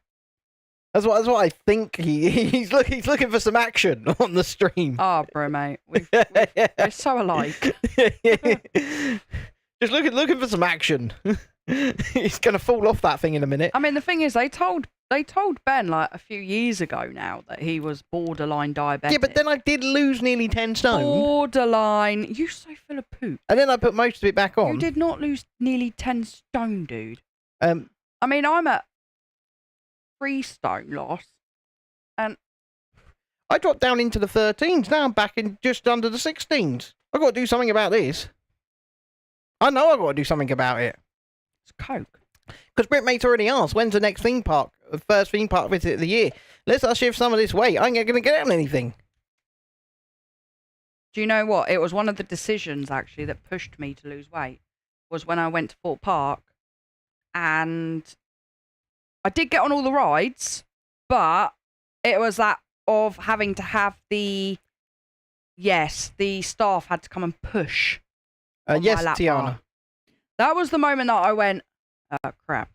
That's what I think. He's looking for some action on the stream.
Oh, Britmate, we're so alike.
Just looking for some action. He's gonna fall off that thing in a minute.
I mean, the thing is, they told Ben like a few years ago now that he was borderline diabetic.
Yeah, but then I did lose nearly 10 stone.
Borderline. You're so full of poop.
And then I put most of it back on.
You did not lose nearly 10 stone, dude.
I
mean, I'm at 3 stone loss, and
I dropped down into the 13s. Now I'm back in just under the 16s. I've got to do something about this. I know I've got to do something about it.
It's Coke.
Because Britmate's already asked, when's the next theme park? The first theme park visit of the year. Let's shift some of this weight. I ain't going to get on anything.
Do you know what? It was one of the decisions, actually, that pushed me to lose weight. Was when I went to Fort Park. And I did get on all the rides. But it was that of having to have the staff had to come and push.
Yes,
my lap
Tiana.
bar. That was the moment that I went, oh, crap.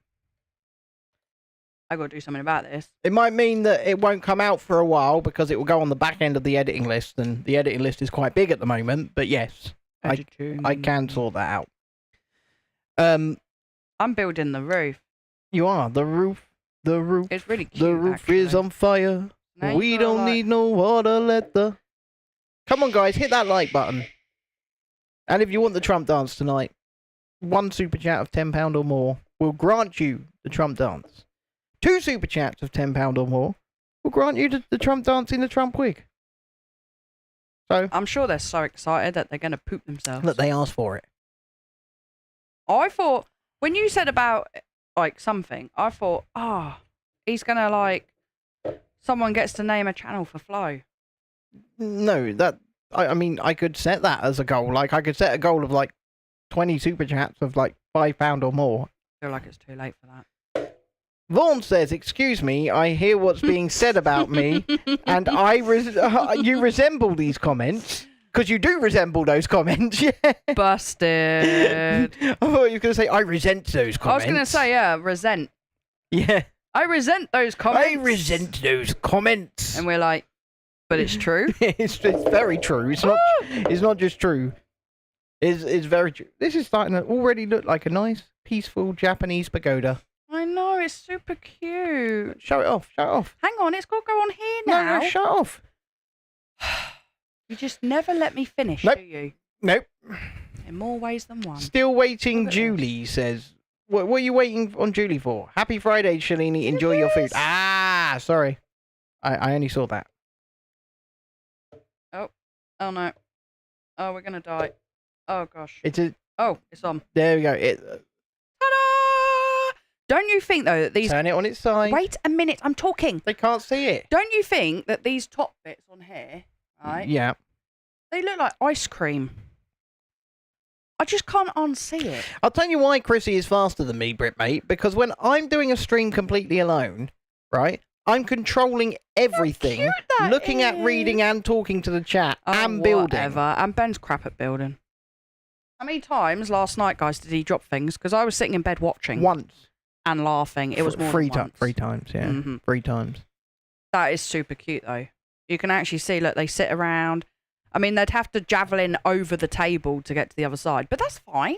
I got to do something about this.
It might mean that it won't come out for a while because it will go on the back end of the editing list, and the editing list is quite big at the moment. But yes, I can sort that out.
I'm building the roof.
You are the roof.
It's really cute.
The roof is on fire.
Now
We don't need no water. Come on, guys, hit that like button. And if you want the Trump dance tonight, 1 super chat of £10 or more will grant you the Trump dance. 2 super chats of £10 or more will grant you the Trump dance in the Trump wig. So
I'm sure they're so excited that they're going to poop themselves.
that they asked for it.
I thought, when you said about, like, something, I thought, he's going to, like, someone gets to name a channel for Flo.
No, I mean, I could set that as a goal. Like, I could set a goal of, like, 20 super chats of, like, £5 or more.
I feel like it's too late for that.
Vaughan says, excuse me, I hear what's being said about me, and you resemble these comments. Because you do resemble those comments, yeah.
Busted.
I thought you were going to say, I resent those comments.
I was going to say, yeah, resent.
Yeah.
I resent those comments.
I resent those comments.
And we're like, but it's true.
It's very true. It's not just true. Is very true. This is starting to already look like a nice, peaceful Japanese pagoda.
I know, it's super cute.
Show it off. Show it off.
Hang on, it's got to go on here now.
No, show it off.
You just never let me finish,
Nope.
do you?
Nope.
In more ways than one.
Still waiting,
Look at
Julie says. What are you waiting on Julie for? Happy Friday, Shalini. Enjoy your food.
Yes.
Ah, sorry. I only saw that.
Oh no. Oh, we're gonna die. Oh gosh.
It's a.
Oh, it's on.
There we go.
Ta-da! Don't you think though that these?
Turn it on its side.
Wait a minute, I'm talking.
They can't see it.
Don't you think that these top bits on here, right?
Yeah.
They look like ice cream. I just can't unsee it.
I'll tell you why Chrissy is faster than me, Brit, mate. Because when I'm doing a stream completely alone, right, I'm controlling everything,
cute that
looking at
is.
reading and talking to the chat
Oh,
and building.
Whatever. And Ben's crap at building. How many times last night, guys, did he drop things? Because I was sitting in bed watching
Once.
and laughing. It was more
three
than
times.
once.
3 times, yeah.
Mhm.
3 times.
That is super cute, though. You can actually see, look, they sit around. I mean, they'd have to javelin over the table to get to the other side, but that's fine.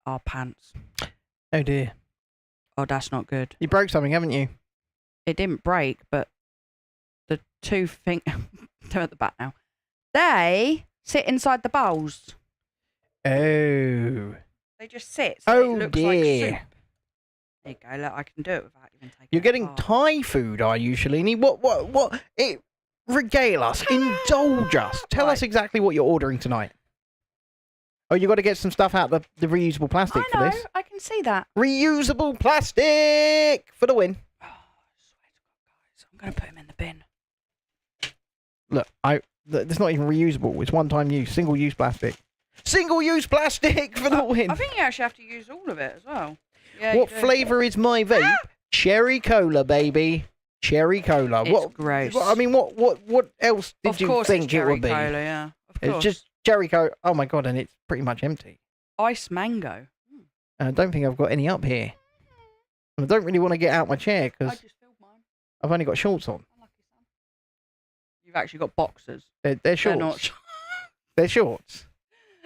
Oh, pants.
Oh dear.
Oh, that's not good.
You broke something, haven't you?
It didn't break, but the two things... They're at the back now. They sit inside the bowls.
Oh.
They just sit. So
Oh
it looks
dear.
like soup. There you go. Look, I can do it without even taking
You're
it
getting
apart.
Thai food, are you, Shalini? What? Regale us. Indulge us. Tell us
Right.
exactly what you're ordering tonight. Oh, you got to get some stuff out of the reusable plastic
I
for
know.
this.
I can see that.
Reusable plastic for the win.
Oh, I swear to God, guys. I'm going to put him in the bin.
Look, it's not even reusable. It's one-time use. Single-use plastic. Single-use plastic for the win.
I think you actually have to use all of it as well. Yeah,
What
you do.
flavour is my vape? Cherry cola, baby. Cherry cola.
It's
What?
gross.
I mean, what else did
of
you
course
think
it's
it
cherry
would be?
cola, yeah. Of
It's
course.
just cherry cola. Oh my god, and it's pretty much empty.
Ice mango.
And I don't think I've got any up here. And I don't really want to get out my chair
I
because
just filled mine.
I've only got shorts on.
Unlucky son. You've actually got boxers.
They're
They're
shorts.
not.
They're shorts.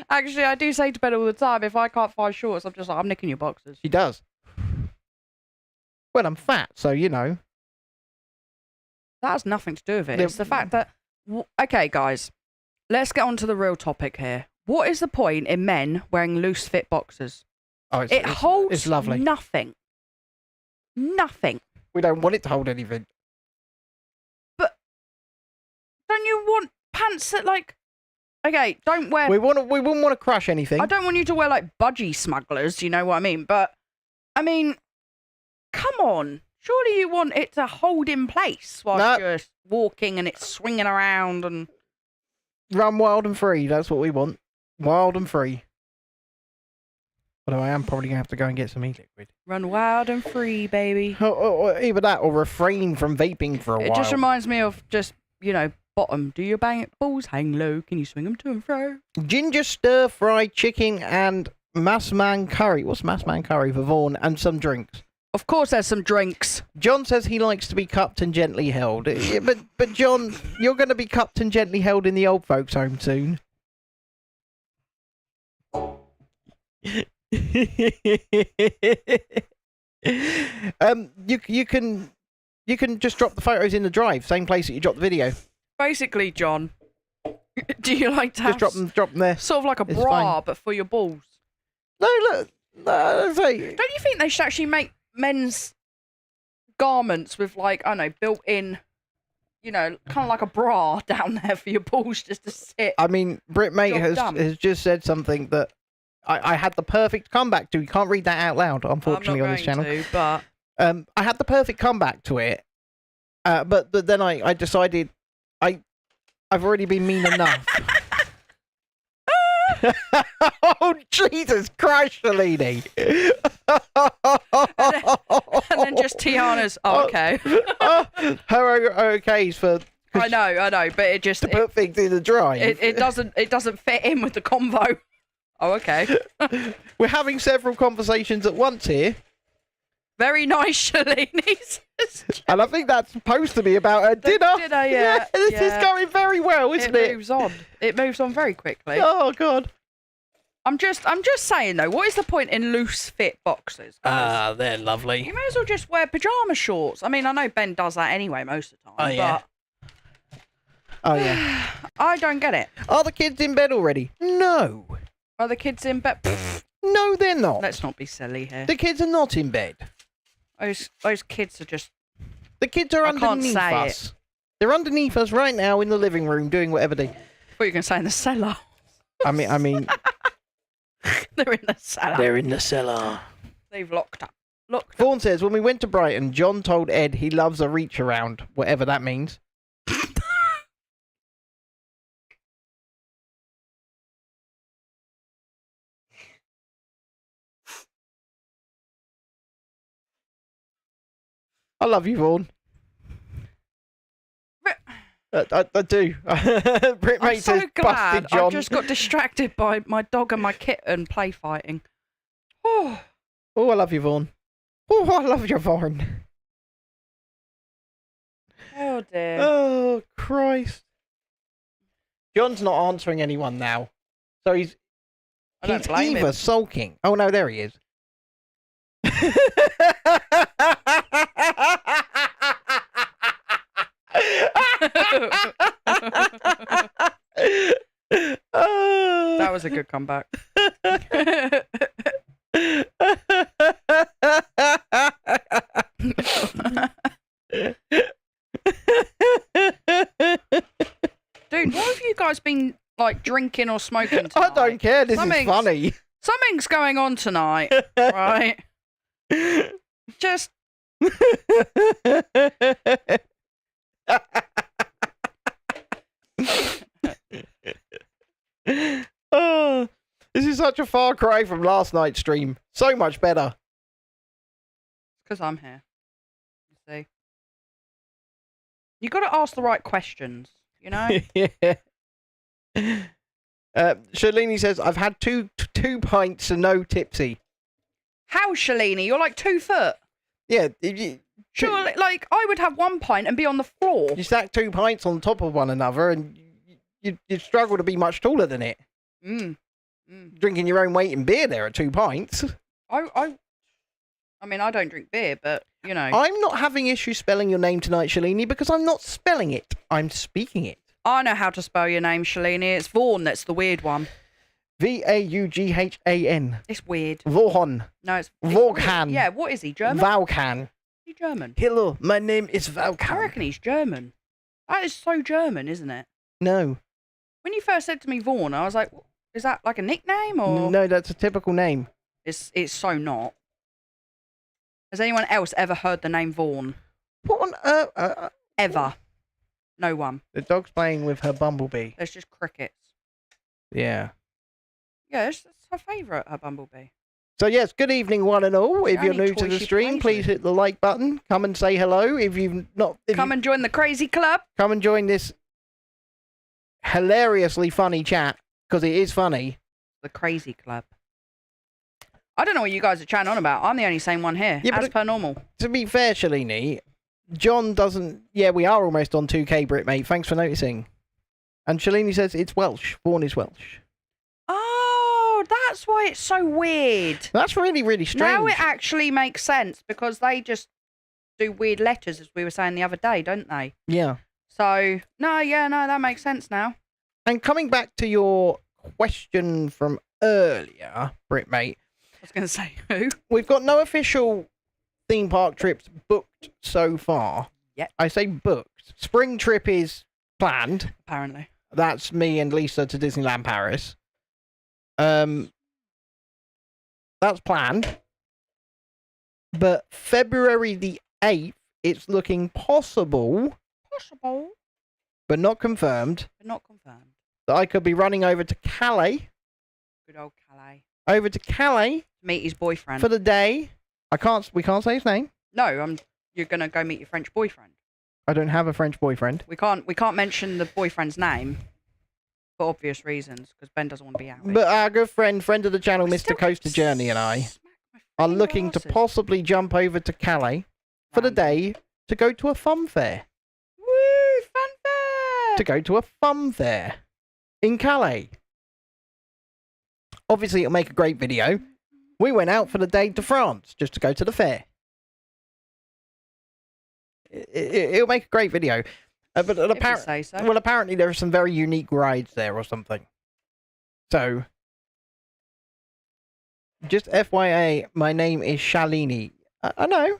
Actually, I do say to Ben all the time, if I can't find shorts, I'm just like, I'm nicking your boxers.
She does. Well, I'm fat, so you know.
That has nothing to do with it.
The-
It's the fact that... Okay, guys. Let's get on to the real topic here. What is the point in men wearing loose fit boxers?
Oh,
It holds
it's lovely.
nothing. Nothing.
We don't want it to hold anything.
Don't you want pants that like... Okay, don't wear...
We wouldn't want to crush anything.
I don't want you to wear like budgie smugglers, you know what I mean? But, I mean, come on. Surely you want it to hold in place whilst
No.
you're walking and it's swinging around and...
Run wild and free. That's what we want. Wild and free. Although I am probably going to have to go and get some e-liquid.
Run wild and free, baby.
Or either that or refrain from vaping for a while.
It just reminds me of just, you know, bottom. Do your balls hang low? Can you swing them to and fro?
Ginger stir-fried chicken and masman curry. What's masman curry for Vaughan? And some drinks.
Of course there's some drinks.
John says he likes to be cupped and gently held. Yeah, but John, you're going to be cupped and gently held in the old folks' home soon. You can just drop the photos in the drive, same place that you dropped the video.
Basically, John, do you like to have
Just drop them there.
sort of like a
It's
bra,
fine.
but for your balls?
No, look, no, say,
Don't you think they should actually make men's garments with like, I don't know, built-in, you know, kind of like a bra down there for your balls just to sit?
I mean, Brit Mate
Job done.
has just said something that I had the perfect comeback to. You can't read that out loud, unfortunately,
I'm
on
not
this
going
channel.
to, but
I had the perfect comeback to it, but then I decided I've already been mean enough. Oh, Jesus Christ, Shalini.
and then just Tiana's. Oh, okay.
Her okays for
I know, but it just
to put things in the drive.
it doesn't fit in with the convo. Oh, okay.
We're having several conversations at once here.
Very nice, Shalini.
And I think that's supposed to be about her dinner.
Dinner, yeah.
This is going very well, isn't it?
It moves on. It moves on very quickly.
Oh, God.
I'm just saying though, what is the point in loose fit boxers?
They're lovely.
You may as well just wear pajama shorts. I mean, I know Ben does that anyway most of the time.
Oh, yeah. Oh, yeah.
I don't get it.
Are the kids in bed already? No.
Are the kids in bed?
No, they're not.
Let's not be silly here.
The kids are not in bed.
Those kids are just...
The kids are
I can't
underneath
say
us.
it.
They're underneath us right now in the living room doing whatever they...
What are you going to say in the cellar?
I mean...
They're in the cellar.
They're in the cellar.
They've locked up.
Vaughan says, when we went to Brighton, John told Ed he loves a reach around, whatever that means. I love you, Vaughan. I do. Brit
I'm
Mate
so
says,
glad
busted John.
I just got distracted by my dog and my kitten play fighting. Oh,
Oh, I love you, Vaughan. Oh, I love you, Vaughan.
oh dear.
Oh, Christ. John's not answering anyone now. So he's
I don't blame
either
him.
sulking. Oh, no, there he is.
That was a good comeback. Dude, what have you guys been like drinking or smoking tonight?
I don't care. This is
Something's-
funny.
Something's going on tonight, right? Just
Oh, this is such a far cry from last night's stream. So much better.
because I'm here. You see, you got to ask the right questions. You know.
Yeah. Shalini says, I've had two pints and no tipsy.
How, Shalini? You're like 2 foot.
Yeah,
Surely, like I would have 1 pint and be on the floor.
you stack 2 pints on top of one another and you'd struggle to be much taller than it.
Mm.
Drinking your own weight in beer there at 2 pints.
I mean, I don't drink beer, but you know.
I'm not having issues spelling your name tonight, Shalini, because I'm not spelling it. I'm speaking it.
I know how to spell your name, Shalini. It's Vaughan that's the weird one.
Vaughan.
It's weird.
Vaughan.
No, it's
Vaughan.
weird. Yeah, what is he? German?
Valkan.
Is he German?
Hello, my name is
I
Valkan.
reckon he's German. That is so German, isn't it?
No.
When you first said to me Vaughan, I was like, is that like a nickname or?
No, that's a typical name.
It's so not. Has anyone else ever heard the name Vaughan?
What on earth?
Ever? No one.
The dog's playing with her bumblebee.
There's just crickets.
Yeah.
Yeah, it's her favourite, her bumblebee.
So yes, good evening one and all.
It's
If
the
you're
only
new to
toy
the
she
stream,
plays
please
with.
hit the like button. Come and say hello. If you've not,
Come and join the crazy club.
come and join this hilariously funny chat, because it is funny.
The crazy club. I don't know what you guys are chatting on about. I'm the only sane one here,
Yeah, but
as per normal.
To be fair, Shalini, John doesn't... Yeah, we are almost on 2K, Brit, mate. Thanks for noticing. And Shalini says it's Welsh. Vaughan is Welsh.
Oh, that's why it's so weird.
That's really, really strange.
Now it actually makes sense because they just do weird letters, as we were saying the other day, don't they?
Yeah.
So, no, that makes sense now.
And coming back to your question from earlier, Brit, mate,
I was going to say who?
we've got no official theme park trips booked so far.
Yep.
I say booked. Spring trip is planned.
Apparently.
That's me and Lisa to Disneyland Paris. That's planned. But February the 8th, it's looking possible,
Possible,
but not confirmed,
but not confirmed.
that I could be running over to Calais.
Good old Calais.
Over to Calais
Meet his boyfriend.
for the day. We can't say his name.
No, you're going to go meet your French boyfriend.
I don't have a French boyfriend.
We can't mention the boyfriend's name for obvious reasons because Ben doesn't want to be out.
But our good friend of the channel, Mr. Coaster Journey, and I are looking to
glasses.
possibly jump over to Calais for the day to go to a fun fair.
Woo! Fun fair!
To go to a fun fair in Calais. Obviously, it'll make a great video. We went out for the day to France just to go to the fair. It'll make a great video. But
If you say so.
well, apparently there are some very unique rides there or something. So, just FYI, my name is Shalini. I know.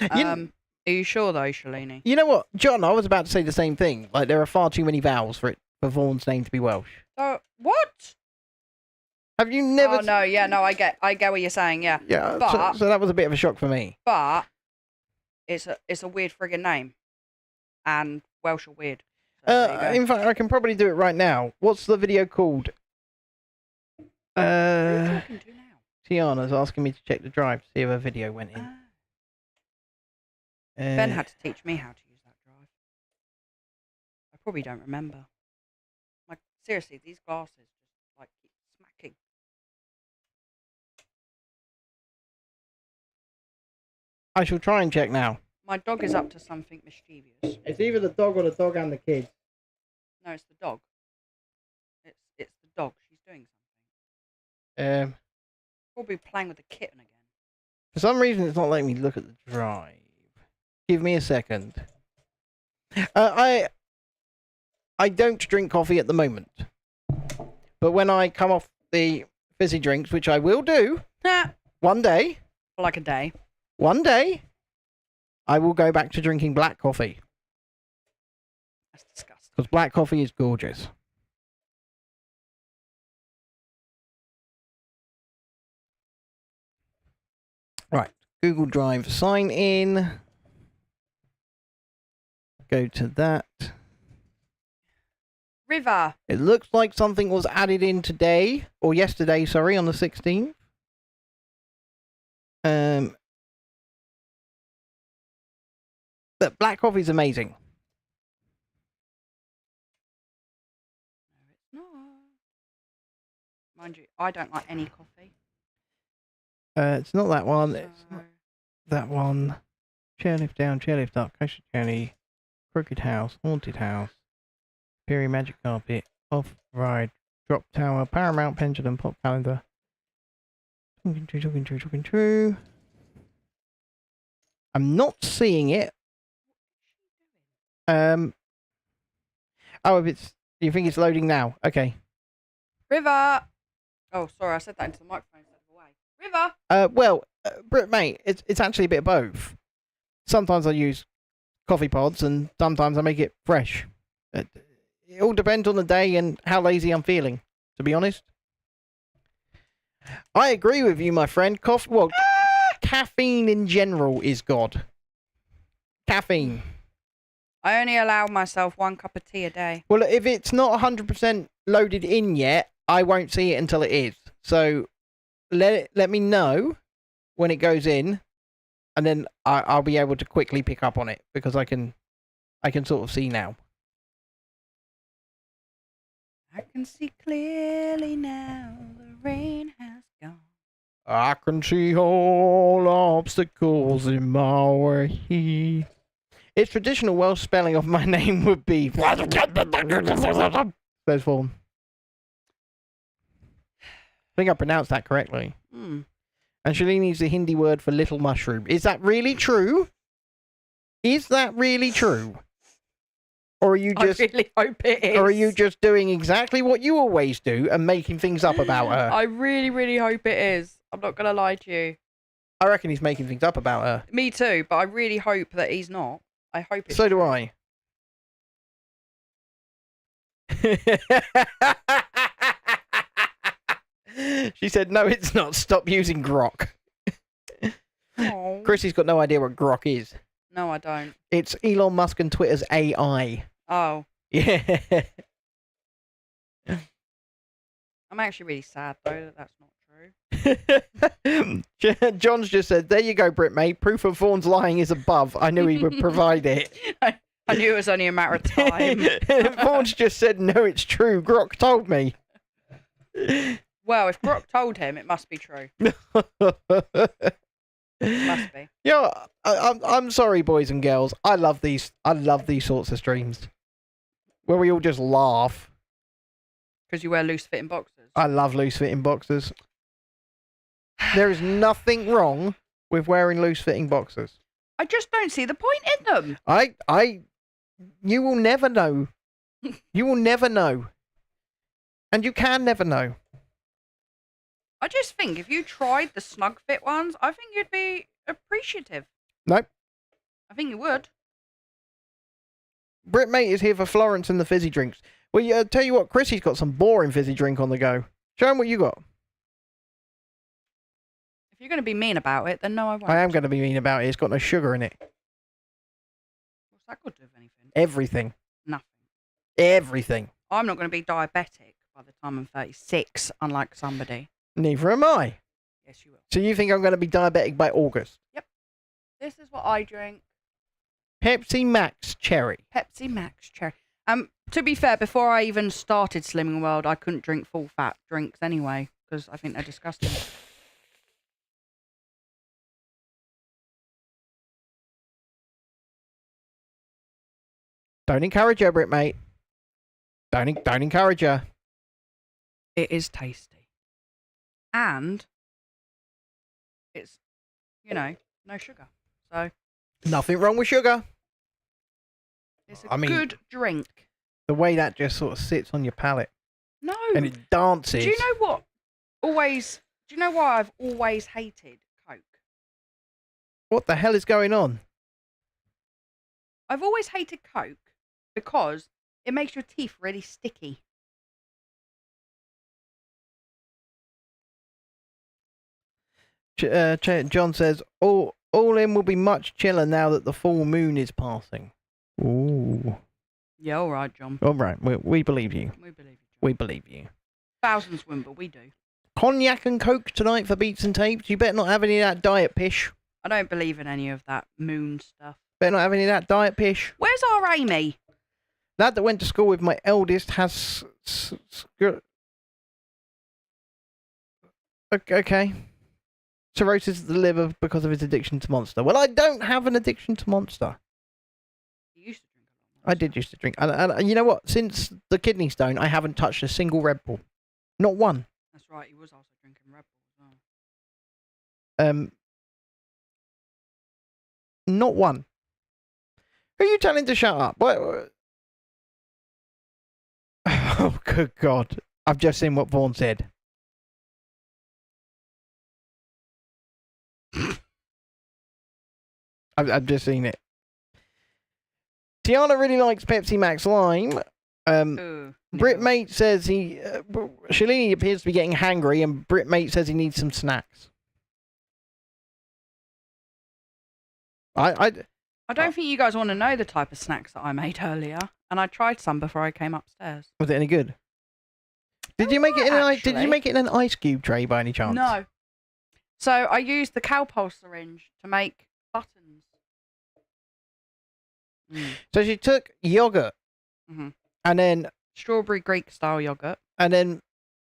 Are you sure though, Shalini?
You know what, John? I was about to say the same thing. Like, there are far too many vowels for Vaughan's name to be Welsh.
What?
Have you never?
Oh no, yeah, no, I get what you're saying, yeah.
Yeah,
But
so that was a bit of a shock for me.
but it's a weird friggin' name, and Welsh are weird. So there you go.
In fact, I can probably do it right now. What's the video called?
Who are you talking to now?
Tiana's asking me to check the drive to see if her video went in.
Ah. Ben had to teach me how to use that drive. I probably don't remember. Like seriously, these glasses just like keep smacking.
I shall try and check now.
My dog is up to something mischievous.
It's either the dog or the dog and the kids.
No, it's the dog. It's the dog. She's doing something. Probably playing with the kitten again.
For some reason, it's not letting me look at the drive. Give me a second. I don't drink coffee at the moment, but when I come off the fizzy drinks, which I will do one day,
For like a day.
one day, I will go back to drinking black coffee
That's disgusting.
because black coffee is gorgeous. Right, Google Drive sign in. Go to that.
River.
It looks like something was added in today, or yesterday, sorry, on the 16th. But black coffee is amazing.
No, it's not. Mind you, I don't like any coffee.
It's not that one. It's
so-
not that one. Chairlift down, chairlift up, coaster journey, crooked house, haunted house, Perry magic carpet, off ride, drop tower, paramount pendulum, pop calendar. Talking true. I'm not seeing it. Oh, if it's, you think it's loading now? Okay.
River. Oh, sorry, I said that into the microphone instead of away. River.
Well, mate, it's actually a bit of both. Sometimes I use coffee pods, and sometimes I make it fresh. It all depends on the day and how lazy I'm feeling, to be honest. I agree with you, my friend. Caffeine in general is God. Caffeine.
I only allow myself 1 cup of tea a day.
Well, if it's not 100% loaded in yet, I won't see it until it is. So let me know when it goes in, and then I'll be able to quickly pick up on it because I can sort of see now.
I can see clearly now. The rain has gone.
I can see all obstacles in my way. Its traditional Welsh spelling of my name would be says Vaughan. I think I pronounced that correctly.
Hmm.
And Shalini is the Hindi word for little mushroom. Is that really true? Is that really true? Or are you just
I really hope it is.
or are you just doing exactly what you always do and making things up about her?
I really, really hope it is. I'm not going to lie to you.
I reckon he's making things up about her.
Me too, but I really hope that he's not. I hope it's
So do
true.
I. She said, no, it's not. Stop using grok.
Aw.
Chrissy's got no idea what grok is.
No, I don't.
It's Elon Musk and Twitter's AI.
Oh,
Yeah.
I'm actually really sad though that that's not true.
John's just said, there you go, Brit, mate. Proof of Vaughan's lying is above. I knew he would provide it.
I knew it was only a matter of time.
Vaughan's just said, no, it's true. Grok told me.
Well, if Brock told him, it must be true. Must be.
Yeah, I'm sorry, boys and girls. I love these sorts of streams where we all just laugh.
Because you wear loose-fitting boxers.
I love loose-fitting boxers. There is nothing wrong with wearing loose-fitting boxers.
I just don't see the point in them.
You will never know. You will never know. And you can never know.
I just think if you tried the snug fit ones, I think you'd be appreciative.
Nope.
I think you would.
Britmate is here for Florence and the fizzy drinks. Well, yeah, tell you what, Chrissy's got some boring fizzy drink on the go. Show him what you got.
If you're going to be mean about it, then no, I won't.
I am going to be mean about it. It's got no sugar in it.
What's that good to anything?
Everything.
Nothing.
Everything.
I'm not going to be diabetic by the time I'm 36, unlike somebody.
Neither am I.
Yes, you will.
So you think I'm going to be diabetic by August?
Yep. This is what I drink.
Pepsi Max Cherry.
Pepsi Max Cherry. To be fair, before I even started Slimming World, I couldn't drink full fat drinks anyway, because I think they're disgusting.
Don't encourage her, Britmate. Don't encourage her.
It is tasty. And it's, no sugar. So
Nothing wrong with sugar.
it's
I mean,
good drink.
The way that just sort of sits on your palate
No.
and it dances.
Do you know what? Do you know why I've always hated Coke?
What the hell is going on?
I've always hated Coke because it makes your teeth really sticky.
John says, all in will be much chiller now that the full moon is passing. Ooh.
Yeah, all right, John.
All right, we believe you.
We believe you, John.
We believe you.
Thousands win, but we do.
Cognac and Coke tonight for beats and tapes. You better not have any of that diet pish.
I don't believe in any of that moon stuff.
Better not have any of that diet pish.
Where's our Amy?
Lad that went to school with my eldest has... Okay. Cirrhosis of the liver because of his addiction to Monster. Well, I don't have an addiction to Monster.
You used to drink a lot.
I did used to drink. And you know what? Since the kidney stone, I haven't touched a single Red Bull. Not one.
That's right, he was also drinking Red Bull as well.
Not one. Who are you telling to shut up? What? Oh, good God. I've just seen what Vaughn said. I've just seen it. Tiana really likes Pepsi Max Lime. Britmate says Shalini appears to be getting hangry, and Britmate says he needs some snacks.
I don't think you guys want to know the type of snacks that I made earlier, and I tried some before I came upstairs.
Was it any good? Did you make it in an ice cube tray by any chance?
No. So I used the Cowpole syringe to make buttons.
So she took yogurt and then
Strawberry Greek style yogurt.
And then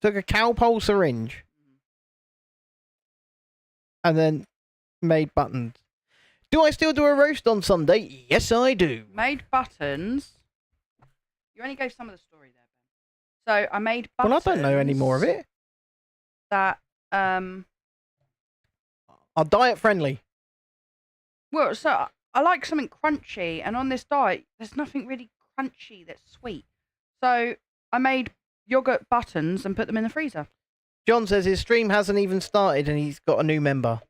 took a Cowpole syringe and then made buttons. Do I still do a roast on Sunday? Yes, I do.
Made buttons. You only gave some of the story there, Ben. So I made buttons.
Well, I don't know any more of it.
That
are diet friendly.
Well, so I like something crunchy, and on this diet, there's nothing really crunchy that's sweet. So I made yogurt buttons and put them in the freezer.
John says his stream hasn't even started and he's got a new member.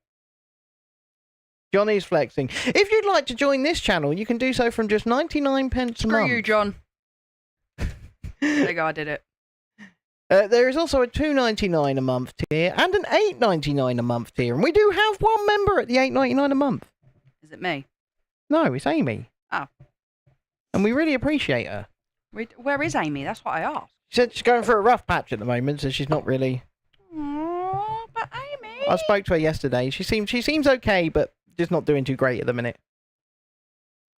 Johnny's flexing. If you'd like to join this channel, you can do so from just 99 pence a month.
Screw you, John. There you go, I did it.
There is also a $2.99 a month tier and an $8.99 a month tier, and we do have one member at the $8.99 a month.
Is it me?
No, it's Amy.
Oh.
And we really appreciate her.
Where is Amy? That's what I asked.
She said she's going through a rough patch at the moment, so she's not really...
Aww, but Amy...
I spoke to her yesterday. She seems okay, but just not doing too great at the minute.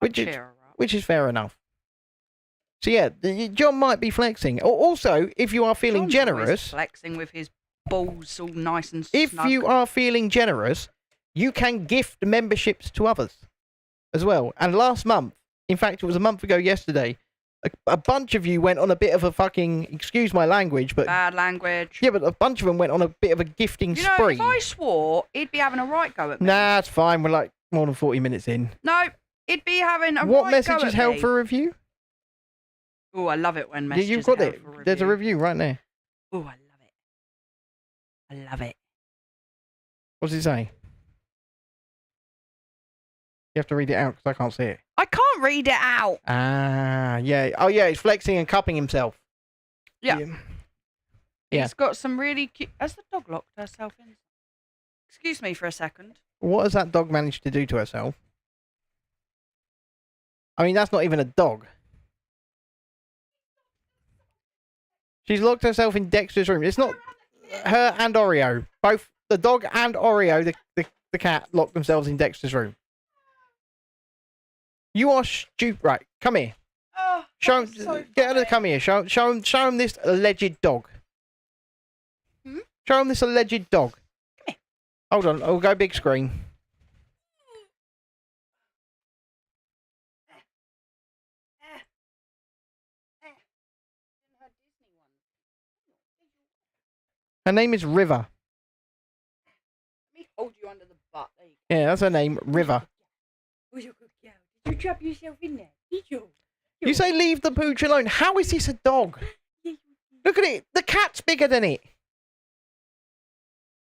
Which is fair enough. So yeah, John might be flexing. Also, if you are feeling
John's
generous...
always flexing with his balls all nice and
If
snug.
you are feeling generous, you can gift memberships to others as well. And last month, in fact, it was a month ago yesterday, a bunch of you went on a bit of a fucking, excuse my language, but
Bad language.
yeah, but a bunch of them went on a bit of a gifting
You know,
spree.
if I swore, he'd be having a right go at me.
Nah, it's fine. We're like more than 40 minutes in.
No, he'd be having a
What
right
message
go
is
at
held
me.
for review?
Oh, I love it when
Yeah,
messages
you've got
are held
it.
for review.
There's a review right there.
Oh, I love it. I love it.
What's it say? You have to read it out because I can't see it.
I can't read it out.
Ah, yeah. Oh, yeah, he's flexing and cupping himself.
Yeah.
Yeah.
He's got some really cute... Has the dog locked herself in? Excuse me for a second.
What has that dog managed to do to herself? I mean, that's not even a dog. She's locked herself in Dexter's room. It's not her and Oreo. Both the dog and Oreo, the cat, locked themselves in Dexter's room. You are stupid. Right, come here.
Oh,
Show
that's
him.
so
Get her to
funny.
come here. Show him this alleged dog.
Hmm?
Show him this alleged dog.
Come here.
Hold on. I'll go big screen. Her name is River.
Let me hold you under the butt. There you
Yeah, that's her name, River.
go. You're a good girl. Did you trap yourself in there? Did you?
You say leave the pooch alone. How is this a dog? Look at it. The cat's bigger than it.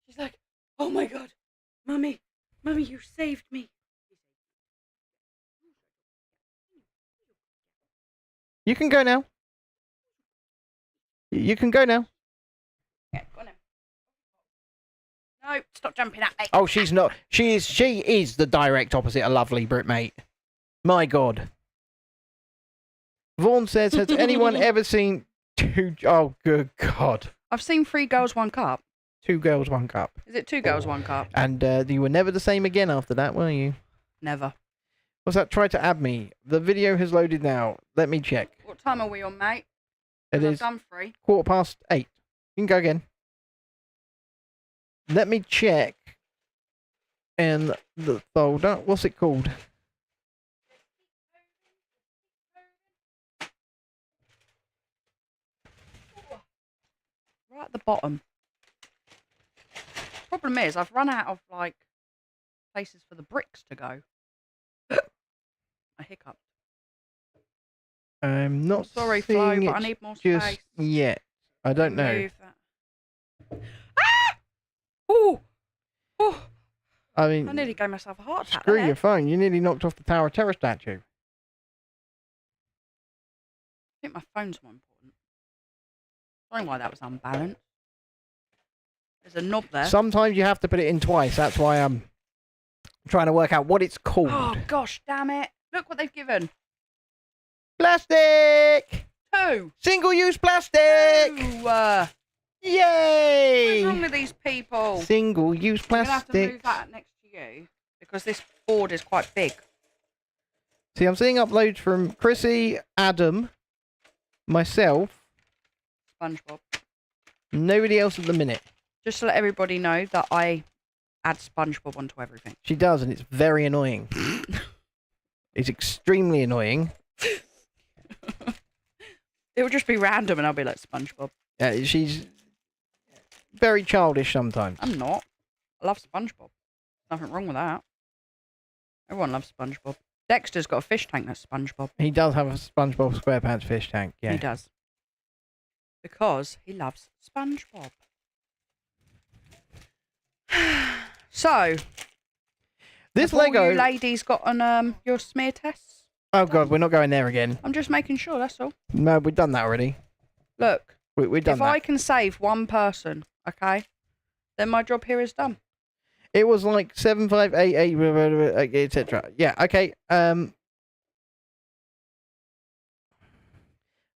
She's like, oh my god, Mummy, you saved me.
You can go now. You can go now.
Yeah, go on then. No, stop jumping at me.
Oh, she's not. She is the direct opposite of lovely, Brit, mate. My God. Vaughan says, has anyone ever seen two... Oh, good God.
I've seen 3 girls, 1 cup.
2 girls, 1 cup.
Is it 2 girls, 1 cup?
And you were never the same again after that, were you?
Never.
What's that? Try to add me. The video has loaded now. Let me check.
What time are we on, mate?
It
'Cause I've
is
done 3.
8:15. You can go again. Let me check in the folder. What's it called?
Right at the bottom. Problem is, I've run out of, like, places for the bricks to go. I hiccup.
I'm not
Sorry, Flo,
seeing
but I
it
need more
just
space.
yet. I don't know.
Move that. Ah! Oh! Oh!
I
I
mean,
nearly gave myself a heart attack
screw
there.
your phone. You nearly knocked off the Tower of Terror statue.
I think my phone's more important. I don't know why that was unbalanced. There's a knob there.
Sometimes you have to put it in twice. That's why I'm trying to work out what it's called.
Oh, gosh, damn it. Look what they've given.
Plastic!
2.
Single-use plastic!
Ooh, what
Yay!
is wrong with these people?
Single-use
I'm going to have to
plastic.
move that next to you because this board is quite big.
See, I'm seeing uploads from Chrissy, Adam, myself,
SpongeBob.
nobody else at the minute.
Just to let everybody know that I add SpongeBob onto everything.
She does, and it's very annoying. It's extremely annoying.
It will just be random and I'll be like, SpongeBob.
She's very childish sometimes.
I'm not. I love SpongeBob. Nothing wrong with that. Everyone loves SpongeBob. Dexter's got a fish tank that's SpongeBob.
He does have a SpongeBob SquarePants fish tank, yeah.
He does. Because he loves SpongeBob. So,
This
have all
Lego...
you ladies got on your smear tests?
Oh, God, we're not going there again.
I'm just making sure, that's all.
No, we've done that already.
Look,
We've done
if
that.
I can save one person, okay, then my job here is done.
It was like 7588, etc. Yeah, okay.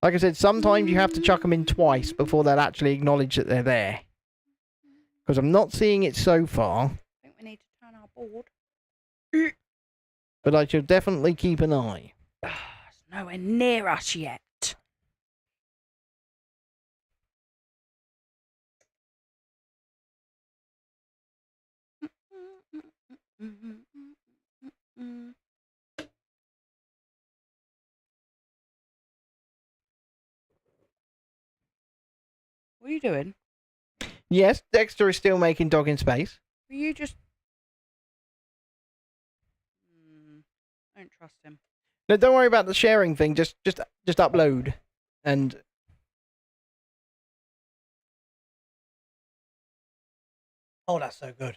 Like I said, sometimes you have to chuck them in twice before they'll actually acknowledge that they're there. Because I'm not seeing it so far,
I think we need to turn our board.
but I shall definitely keep an eye.
It's nowhere near us yet. What are you doing?
Yes, Dexter is still making Dog in Space.
Are you just... I don't trust him.
No, don't worry about the sharing thing. Just upload. And... Oh, that's so good.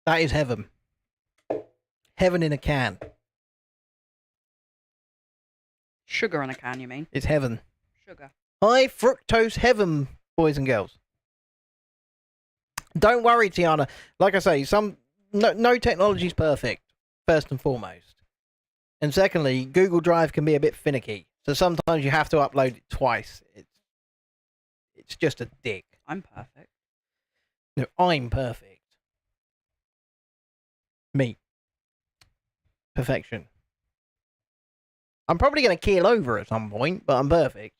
That is heaven. Heaven in a can.
Sugar in a can, you mean?
It's heaven.
Sugar.
High fructose heaven, boys and girls. Don't worry, Tiana. Like I say, no technology's perfect, first and foremost. And secondly, Google Drive can be a bit finicky. So sometimes you have to upload it twice. It's just a dick.
I'm perfect.
No, I'm perfect. Me. Perfection. I'm probably going to keel over at some point, but I'm perfect.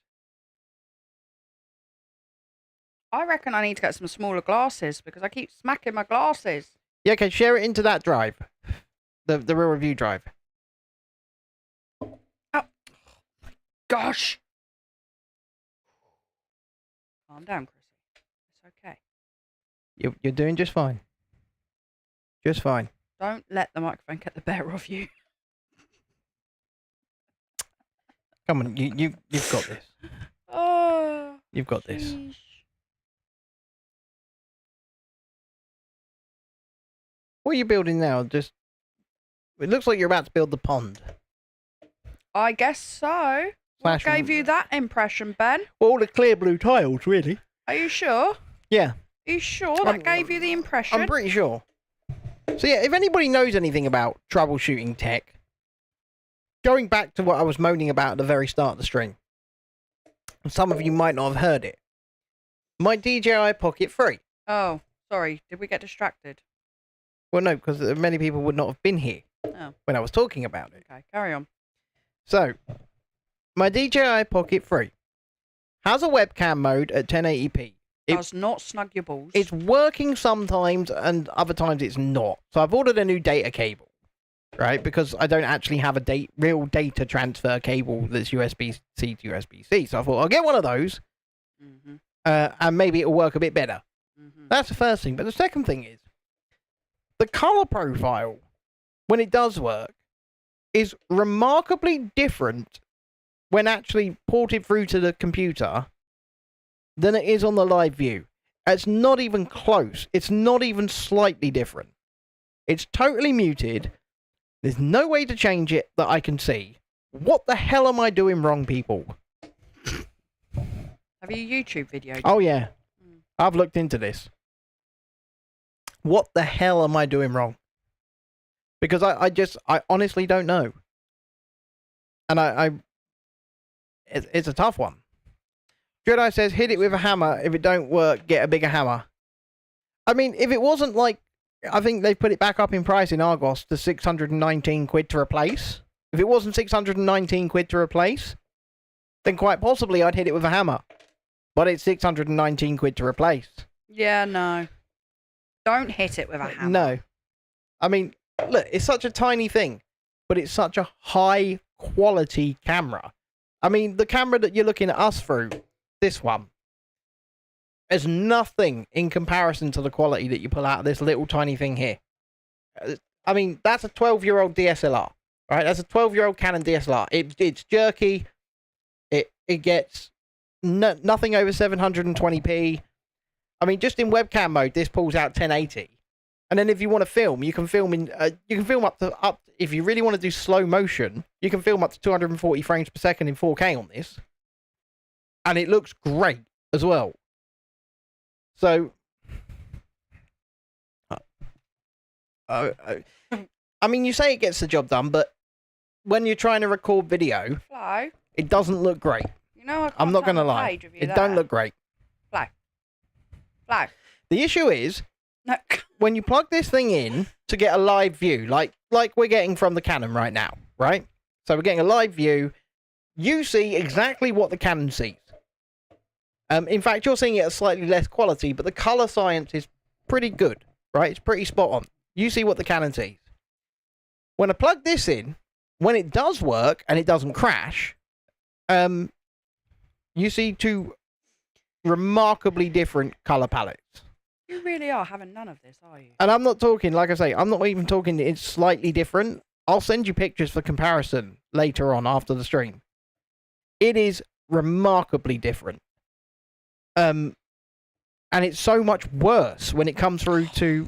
I reckon I need to get some smaller glasses because I keep smacking my glasses.
Yeah, okay, share it into that drive. The real review drive.
Oh my gosh. Calm down, Chrissy. It's okay.
You're doing just fine. Just fine.
Don't let the microphone get the better of you.
Come on, you've got this.
Oh,
You've got this.
sheesh.
What are you building now? Just it looks like you're about to build the pond.
I guess so. What
Slash-
gave you that impression, Ben?
All the clear blue tiles, really.
Are you sure?
Yeah,
Are you sure that gave you the impression?
I'm pretty sure. So yeah, if anybody knows anything about troubleshooting tech, going back to what I was moaning about at the very start of the stream, some of you might not have heard it. My DJI Pocket 3.
Oh, sorry. Did we get distracted?
Well, no, because many people would not have been here
Oh,
when I was talking about it.
okay. Carry on.
So, my DJI Pocket 3 has a webcam mode at 1080p.
Does not snug your balls.
It's working sometimes, and other times it's not. So I've ordered a new data cable, right? Because I don't actually have a real data transfer cable that's USB-C to USB-C. So I thought I'll get one of those,
Mm-hmm.
and maybe it'll work a bit better.
Mm-hmm.
That's the first thing. But the second thing is, the color profile, when it does work, is remarkably different when actually ported through to the computer than it is on the live view. It's not even close. It's not even slightly different. It's totally muted. There's no way to change it that I can see. What the hell am I doing wrong, people?
Have you YouTube videoed?
Oh, yeah.
Mm.
I've looked into this. What the hell am I doing wrong? Because I honestly don't know. And it's a tough one. Jedi says, hit it with a hammer. If it don't work, get a bigger hammer. I mean, if it wasn't like, I think they put it back up in price in Argos to 619 quid to replace. If it wasn't 619 quid to replace, then quite possibly I'd hit it with a hammer. But it's 619 quid to replace.
Yeah, no. Don't hit it with a hammer.
No. I mean, look, it's such a tiny thing, but it's such a high quality camera. I mean, the camera that you're looking at us through, this one, is nothing in comparison to the quality that you pull out of this little tiny thing here. I mean, that's a 12-year-old DSLR, right? That's a 12-year-old Canon DSLR. It's jerky. It gets nothing over 720p. I mean, just in webcam mode, this pulls out 1080. And then if you want to film, you can film in up if you really want to do slow motion, you can film up to 240 frames per second in 4K on this. And it looks great as well. So I mean, you say it gets the job done, but when you're trying to record video,
Flo,
it doesn't look great.
you know I can't
I'm not
turn
going to
the
lie.
page with you
It
there.
don't look great.
Flo.
The issue is,
No.
when you plug this thing in to get a live view, like we're getting from the Canon right now, right? So we're getting a live view. You see exactly what the Canon sees. In fact, you're seeing it at slightly less quality, but the color science is pretty good, right? It's pretty spot on. You see what the Canon sees. When I plug this in, when it does work and it doesn't crash, you see two remarkably different color palettes.
You really are having none of this, are you?
And I'm not talking, like I say, I'm not even talking it's slightly different. I'll send you pictures for comparison later on after the stream. It is remarkably different. And it's so much worse when it comes through to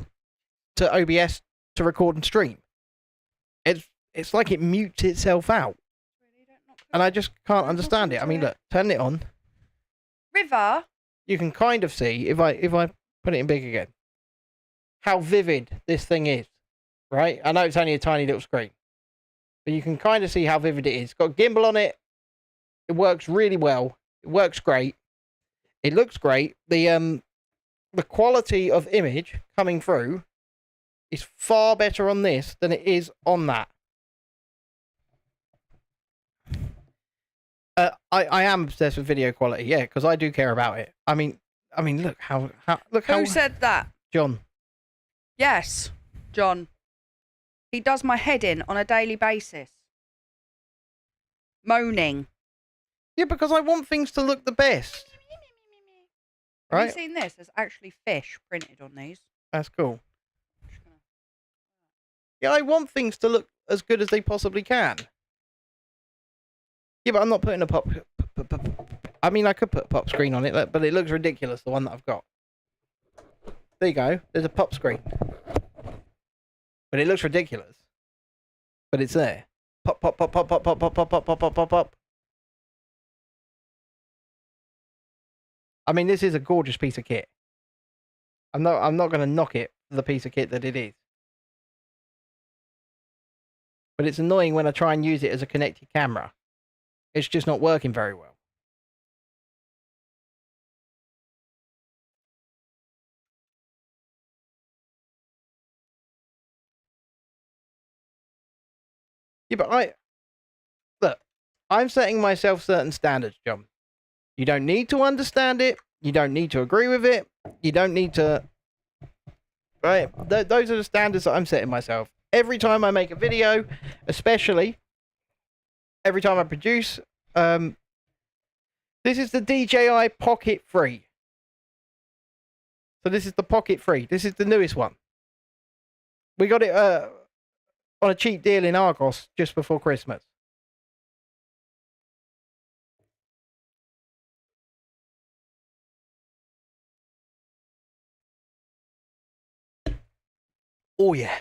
OBS to record and stream. It's like it mutes itself out. And I just can't understand it. I mean, look, turn it on.
River.
You can kind of see, if I put it in big again, how vivid this thing is, right? I know it's only a tiny little screen, but you can kind of see how vivid it is. It's got a gimbal on it. It works really well. It works great. It looks great. The quality of image coming through is far better on this than it is on that. I am obsessed with video quality, yeah, because I do care about it. I mean, look how
Who said that?
John.
Yes, John. He does my head in on a daily basis. Moaning.
Yeah, because I want things to look the best.
Have
Right?
you seen this? There's actually fish printed on these.
That's cool. Yeah, I want things to look as good as they possibly can. Yeah, but I'm not putting a pop. I mean, I could put a pop screen on it, but it looks ridiculous, the one that I've got. There you go. There's a pop screen. But it looks ridiculous. But it's there. Pop, pop, pop, pop, pop, pop, pop, pop, pop, pop, pop, pop, pop. I mean, this is a gorgeous piece of kit. I'm not going to knock it for the piece of kit that it is. But it's annoying when I try and use it as a connected camera. It's just not working very well. Yeah, but look, I'm setting myself certain standards, John. You don't need to understand it. You don't need to agree with it. You don't need to... Right? Those are the standards that I'm setting myself. Every time I make a video, especially every time I produce, this is the DJI Pocket 3. So this is the Pocket 3. This is the newest one. We got it on a cheap deal in Argos just before Christmas. Oh yeah.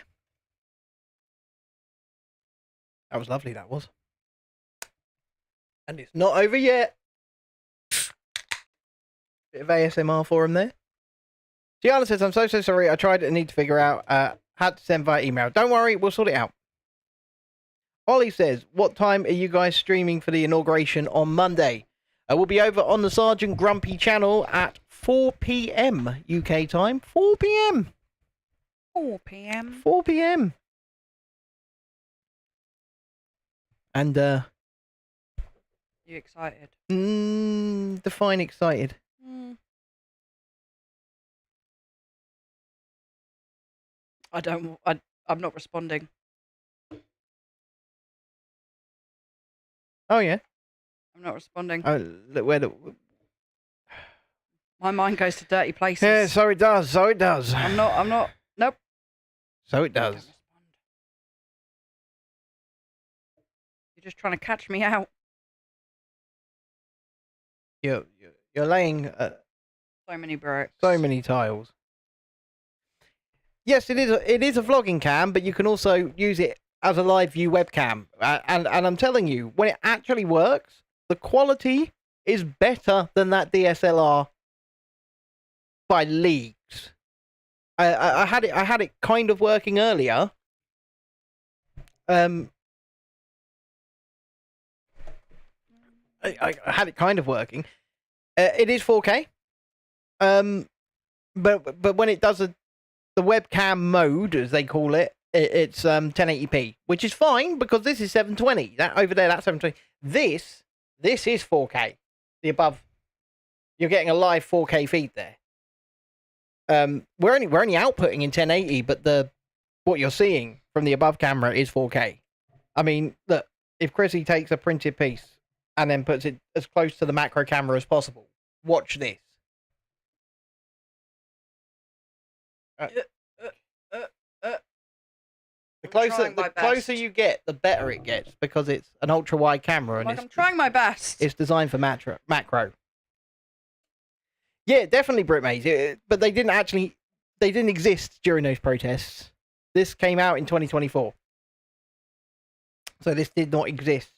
That was lovely, that was. And it's not over yet. Bit of ASMR for him there. Gianna says, I'm so sorry. I tried and need to figure out. Had to send via email. Don't worry, we'll sort it out. Ollie says, what time are you guys streaming for the inauguration on Monday? We'll be over on the Sergeant Grumpy channel at 4 p.m. UK time. 4 p.m.
4 p.m.
4 p.m. And,
You excited?
Define excited.
I'm not responding.
Oh, yeah.
I'm not responding.
Oh, look where the...
My mind goes to dirty places.
Yeah, so it does. So it does.
I'm not. Nope.
So it
I don't
does.
respond. You're just trying to catch me out.
You're laying
So many bricks.
so many tiles. Yes, it is a vlogging cam, but you can also use it as a live view webcam. And I'm telling you, when it actually works, the quality is better than that DSLR by leagues. I had it kind of working earlier. I had it kind of working. It is 4K. But when it does the webcam mode, as they call it, it's 1080p, which is fine because this is 720. That over there, that's 720. This is 4K. The above, you're getting a live 4K feed there. We're only outputting in 1080, but what you're seeing from the above camera is 4K. I mean, look, if Chrissy takes a printed piece and then puts it as close to the macro camera as possible, watch this. The
trying
closer,
my
the closer
best.
you get, the better it gets because it's an ultra wide camera and
Like, I'm trying my best.
it's designed for macro. Yeah, definitely Brit Maze. But they didn't exist during those protests. This came out in 2024. So this did not exist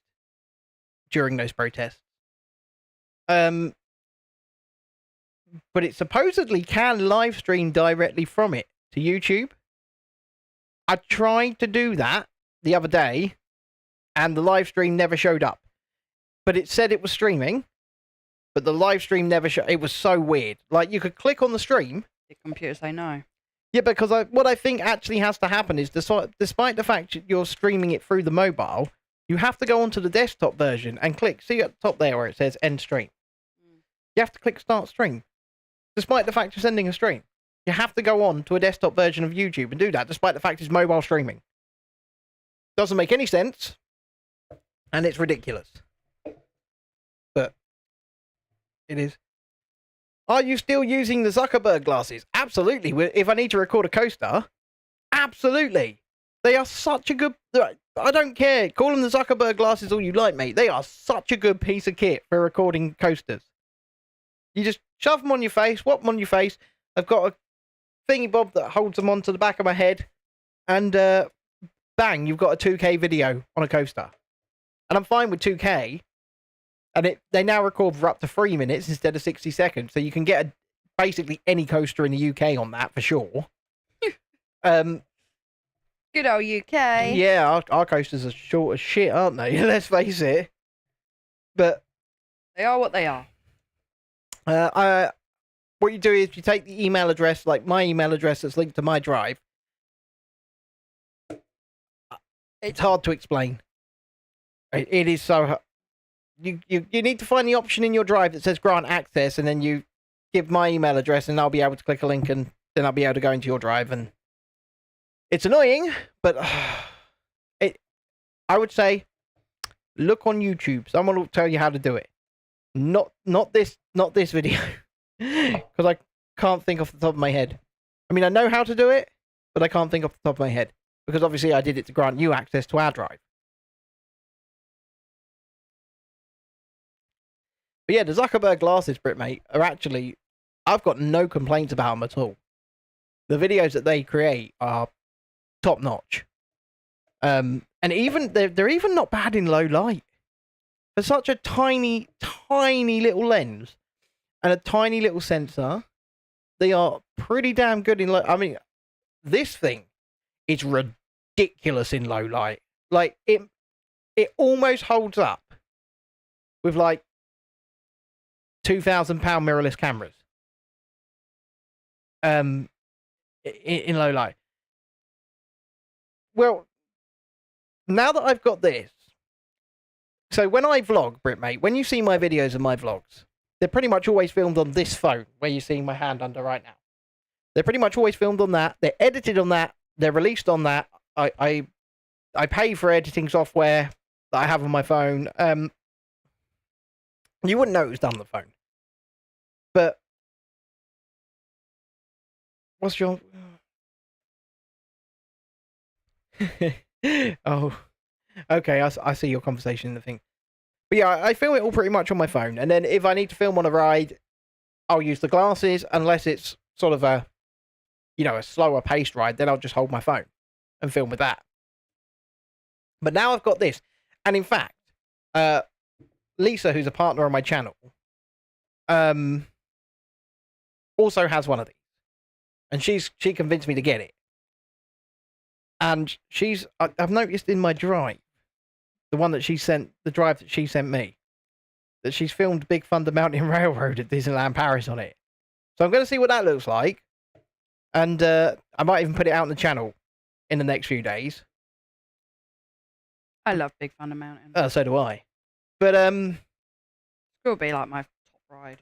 during those protests. But it supposedly can live stream directly from it to YouTube. I tried to do that the other day, and the live stream never showed up. But it said it was streaming, but the live stream never showed. It was so weird. Like, you could click on the stream.
The computers say no.
Yeah, because what I think actually has to happen is, despite the fact that you're streaming it through the mobile, you have to go onto the desktop version and click. See at the top there where it says end stream. You have to click start stream. Despite the fact you're sending a stream. You have to go on to a desktop version of YouTube and do that, despite the fact it's mobile streaming. Doesn't make any sense. And it's ridiculous. But it is. Are you still using the Zuckerberg glasses? Absolutely. If I need to record a coaster, absolutely. They are such a good... I don't care. Call them the Zuckerberg glasses all you like, mate. They are such a good piece of kit for recording coasters. You just shove them on your face, whop them on your face. I've got a thingy bob that holds them onto the back of my head. And bang, you've got a 2K video on a coaster. And I'm fine with 2K. And they now record for up to 3 minutes instead of 60 seconds. So you can get basically any coaster in the UK on that for sure.
Good old UK.
Yeah, our coasters are short as shit, aren't they? Let's face it. But
They are what they are.
what you do is you take the email address, like my email address that's linked to my drive. It's hard to explain. It is so... You need to find the option in your drive that says grant access, and then you give my email address, and I'll be able to click a link, and then I'll be able to go into your drive. And it's annoying, but I would say look on YouTube. Someone will tell you how to do it. Not this video, because I can't think off the top of my head. I mean, I know how to do it, but I can't think off the top of my head because obviously I did it to grant you access to our drive. But yeah, the Zuckerberg glasses, Britmate, are actually... I've got no complaints about them at all. The videos that they create are top-notch. And even they're even not bad in low light. For such a tiny, tiny little lens and a tiny little sensor, they are pretty damn good in low... I mean, this thing is ridiculous in low light. Like, it almost holds up with, like, £2,000 mirrorless cameras. In low light. Well, now that I've got this, so when I vlog, Britmate, when you see my videos and my vlogs, they're pretty much always filmed on this phone where you're seeing my hand under right now. They're pretty much always filmed on that. They're edited on that. They're released on that. I pay for editing software that I have on my phone. You wouldn't know it was done on the phone. But what's your... Oh, okay, I see your conversation in the thing. But yeah, I film it all pretty much on my phone. And then if I need to film on a ride, I'll use the glasses, unless it's sort of a, a slower paced ride, then I'll just hold my phone and film with that. But now I've got this. And in fact, Lisa, who's a partner on my channel, also has one of these. And she convinced me to get it. And I've noticed in my drive, the one that she sent, the drive that she sent me, that she's filmed Big Thunder Mountain Railroad at Disneyland Paris on it. So I'm going to see what that looks like. And I might even put it out on the channel in the next few days.
I love Big Thunder Mountain.
So do I. But
It'll be like my top ride.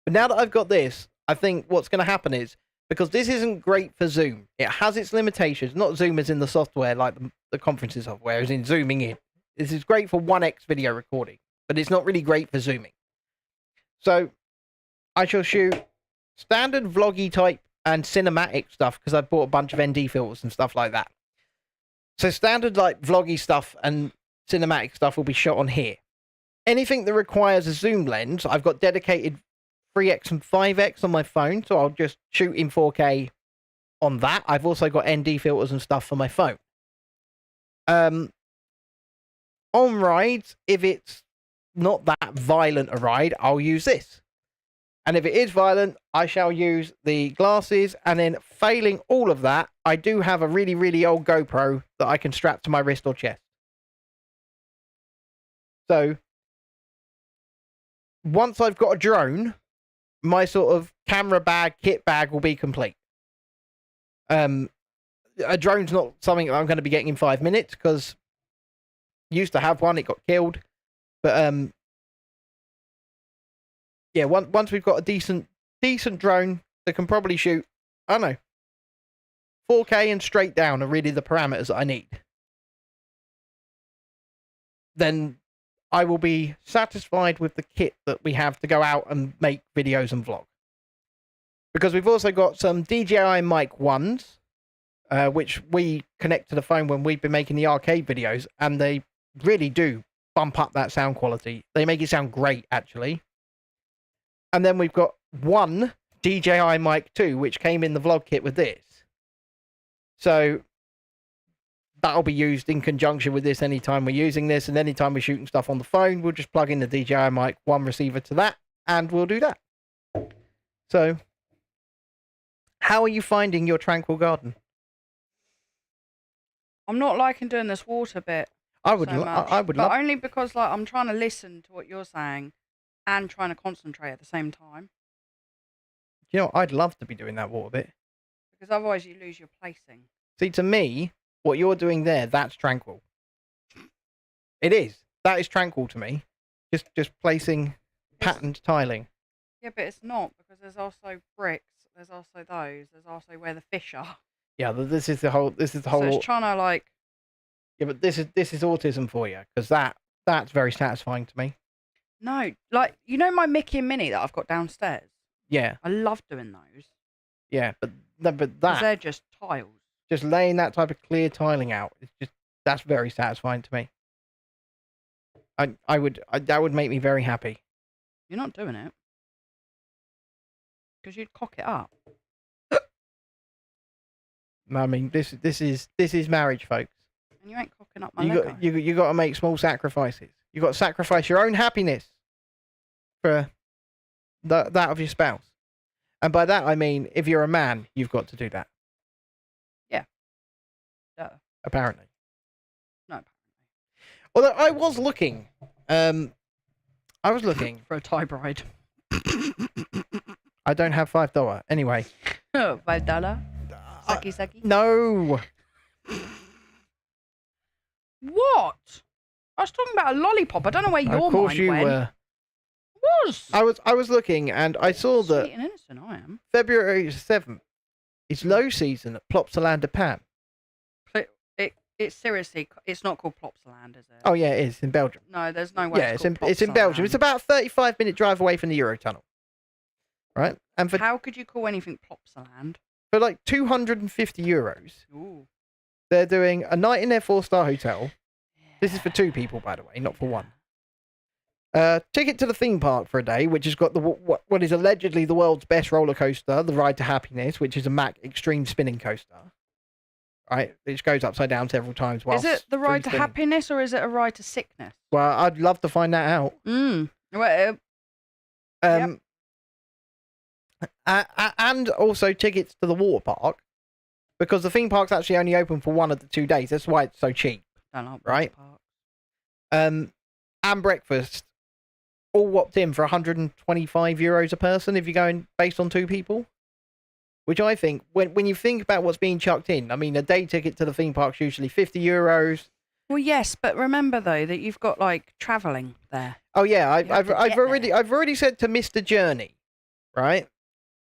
But now that I've got this, I think what's going to happen is, because this isn't great for Zoom, it has its limitations. Not Zoom as in the software, like the conferencing software, as in zooming in. This is great for 1x video recording, but it's not really great for zooming. So I shall shoot standard vloggy type and cinematic stuff because I bought a bunch of ND filters and stuff like that. So standard like vloggy stuff and cinematic stuff will be shot on here. Anything that requires a zoom lens, I've got dedicated 3x and 5x on my phone, so I'll just shoot in 4K on that. I've also got ND filters and stuff for my phone. On rides, if it's not that violent a ride, I'll use this. And if it is violent, I shall use the glasses. And then failing all of that, I do have a really, really old GoPro that I can strap to my wrist or chest. So once I've got a drone, my sort of camera bag, kit bag will be complete. A drone's not something I'm going to be getting in 5 minutes because used to have one, it got killed. But yeah, once we've got a decent drone that can probably shoot, I don't know, 4K and straight down are really the parameters that I need. Then I will be satisfied with the kit that we have to go out and make videos and vlog. Because we've also got some DJI Mic 1s, which we connect to the phone when we've been making the arcade videos, and they really do bump up that sound quality. They make it sound great, actually. And then we've got one DJI Mic 2, which came in the vlog kit with this. So that'll be used in conjunction with this anytime we're using this, and anytime we're shooting stuff on the phone, we'll just plug in the DJI Mic 1 receiver to that, and we'll do that. So, how are you finding your Tranquil Garden?
I'm not liking doing this water bit.
I would
but
love.
only because like I'm trying to listen to what you're saying and trying to concentrate at the same time.
You know, I'd love to be doing that water bit.
Because otherwise you lose your placing.
See, to me, what you're doing there, that's tranquil. It is. That is tranquil to me. Just placing patterned tiling.
Yeah, but it's not, because there's also bricks. There's also those. There's also where the fish are.
Yeah, this is the whole.
So it's trying to like.
Yeah, but this is autism for you, because that's very satisfying to me.
No, like you know my Mickey and Minnie that I've got downstairs.
Yeah.
I love doing those.
Yeah, but
Because they're just tiles.
Just laying that type of clear tiling out, that's very satisfying to me. That would make me very happy.
You're not doing it. Because you'd cock it up.
I mean, this is marriage, folks.
And you ain't cocking up my Lego.
You got to make small sacrifices. You got to sacrifice your own happiness for that of your spouse. And by that I mean, if you're a man, you've got to do that.
Yeah. Duh.
Apparently.
No.
Although I was looking, for
a tie bride.
I don't have $5 anyway.
$5. Sucky.
No.
What? I was talking about a lollipop. I don't know where your
Of course
mind
you
went.
were.
Was.
I was looking, and I saw that
Sweet and innocent I am.
February 7th is low season at Plopsaland Pan.
It's seriously, it's not called Plopsaland, is it?
Oh yeah, it is in Belgium.
No, there's no way.
Yeah, it's in Belgium. It's about a 35-minute drive away from the Eurotunnel. Right? And
How could you call anything Plopsaland?
for like €250,
Ooh.
they're doing a night in their 4-star hotel. This is for 2 people, by the way, not for 1. Ticket to the theme park for a day, which has got what is allegedly the world's best roller coaster, the Ride to Happiness, which is a Mack Extreme spinning coaster. Right, which goes upside down several times.
Is it the Ride to Happiness or is it a Ride to Sickness?
Well, I'd love to find that out.
Well,
yep. And also tickets to the water park, because the theme park's actually only open for 1 of the 2 days. That's why it's so cheap.
Don't like
right?
water
And breakfast, all whopped in for €125 a person if you're going based on 2 people. Which I think, when you think about what's being chucked in, I mean, a day ticket to the theme park's usually €50.
Well, yes, but remember though that you've got like travelling there.
Oh yeah, I've
have to get
already said to Mr. Journey, right?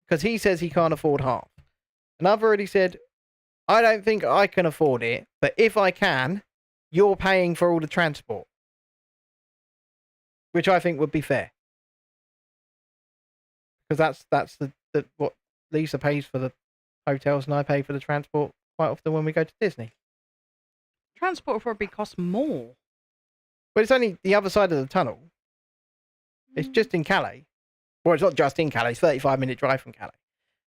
Because he says he can't afford half, and I've already said I don't think I can afford it, but if I can, you're paying for all the transport, which I think would be fair, because that's the what Lisa pays for the hotels, and I pay for the transport quite often when we go to Disney.
Transport will probably cost more.
But it's only the other side of the tunnel. It's just in Calais. Well, it's not just in Calais. It's a 35-minute drive from Calais.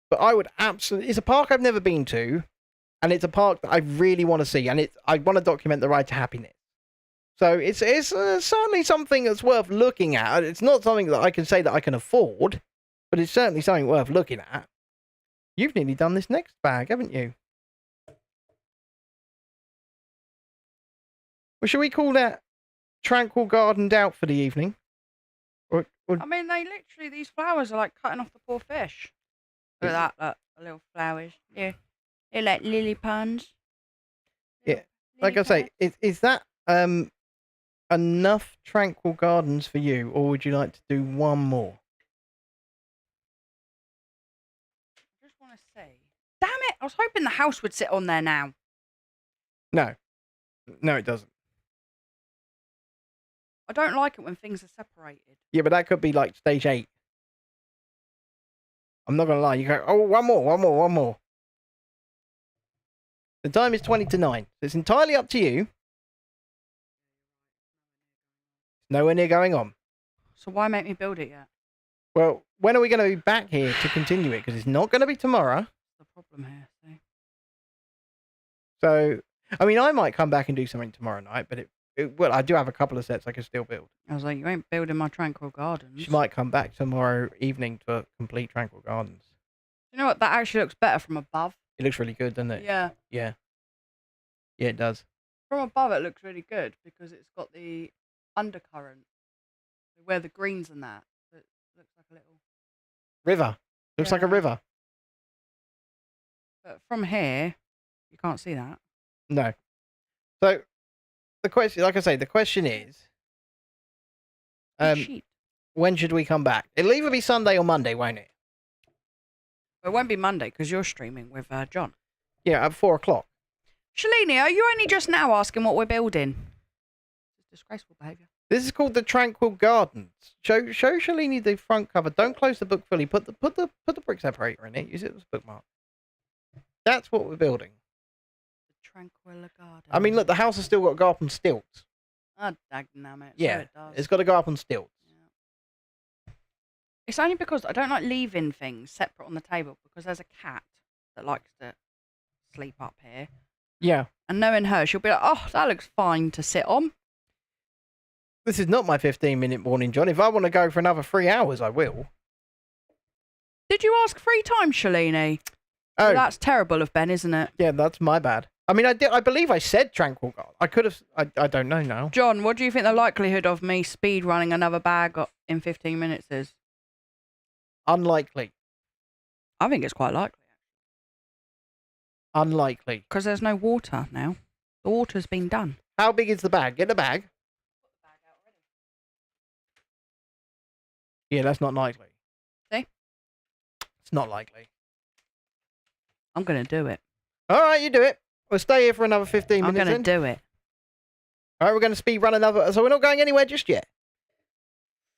But I would absolutely... It's a park I've never been to, and it's a park that I really want to see, and I want to document the ride to happiness. So it's certainly something that's worth looking at. It's not something that I can say that I can afford, but it's certainly something worth looking at. You've nearly done this next bag, haven't you? Well, should we call that Tranquil Gardens out for the evening? Or
I mean, these flowers are like cutting off the poor fish. Look at that, look, the little flowers. They're like lily ponds.
Yeah, like I say, is that enough Tranquil Gardens for you, or would you like to do one more?
I just want to say, damn it! I was hoping the house would sit on there now.
No, it doesn't.
I don't like it when things are separated.
Yeah, but that could be like stage 8. I'm not gonna lie. You go, oh, one more. The time is 20 to 9. So it's entirely up to you. It's nowhere near going on.
So why make me build it yet?
Well, when are we going to be back here to continue it? Because it's not going to be tomorrow.
That's the problem here. See?
So, I mean, I might come back and do something tomorrow night, but well, I do have a couple of sets I can still build.
I was like, you ain't building my Tranquil Gardens.
She might come back tomorrow evening to complete Tranquil Gardens.
You know what? That actually looks better from above.
It looks really good, doesn't it?
Yeah.
Yeah. Yeah, it does.
From above, it looks really good because it's got the undercurrent where the greens and that. So it looks like a little
River. Looks like a
Yeah.
river.
But from here, you can't see that.
No. So, the question, like I say, the question is,
Sheet.
when should we come back? It'll either be Sunday or Monday, won't it?
It won't be Monday because you're streaming with John.
Yeah, at 4 o'clock.
Shalini, are you only just now asking what we're building? It's disgraceful behaviour.
This is called the Tranquil Gardens. Show Shalini the front cover. Don't close the book fully. Put the brick separator in it. Use it as a bookmark. That's what we're building.
The Tranquil Garden.
I mean, look, the house has still got to go up on stilts.
Oh, dagnam it.
Yeah,
So it does.
it's got to go up on stilts.
Yeah. It's only because I don't like leaving things separate on the table because there's a cat that likes to sleep up here.
Yeah.
And knowing her, she'll be like, oh, that looks fine to sit on.
This is not my 15-minute morning, John. If I want to go for another 3 hours, I will.
Did you ask 3 times, Shalini?
Oh,
That's terrible of Ben, isn't it?
yeah, that's my bad. I mean, I believe I said Tranquil Garden. I could have... I don't know now.
John, what do you think the likelihood of me speed running another bag in 15 minutes is?
Unlikely.
I think it's quite likely.
Unlikely.
Because there's no water now. The water's been done.
How big is the bag? Get the bag. Yeah, that's not likely.
See?
It's not likely.
I'm going to do it.
All right, you do it. We'll stay here for another 15
I'm
minutes
going to
then.
do it.
All right, we're going to speed run another... So we're not going anywhere just yet.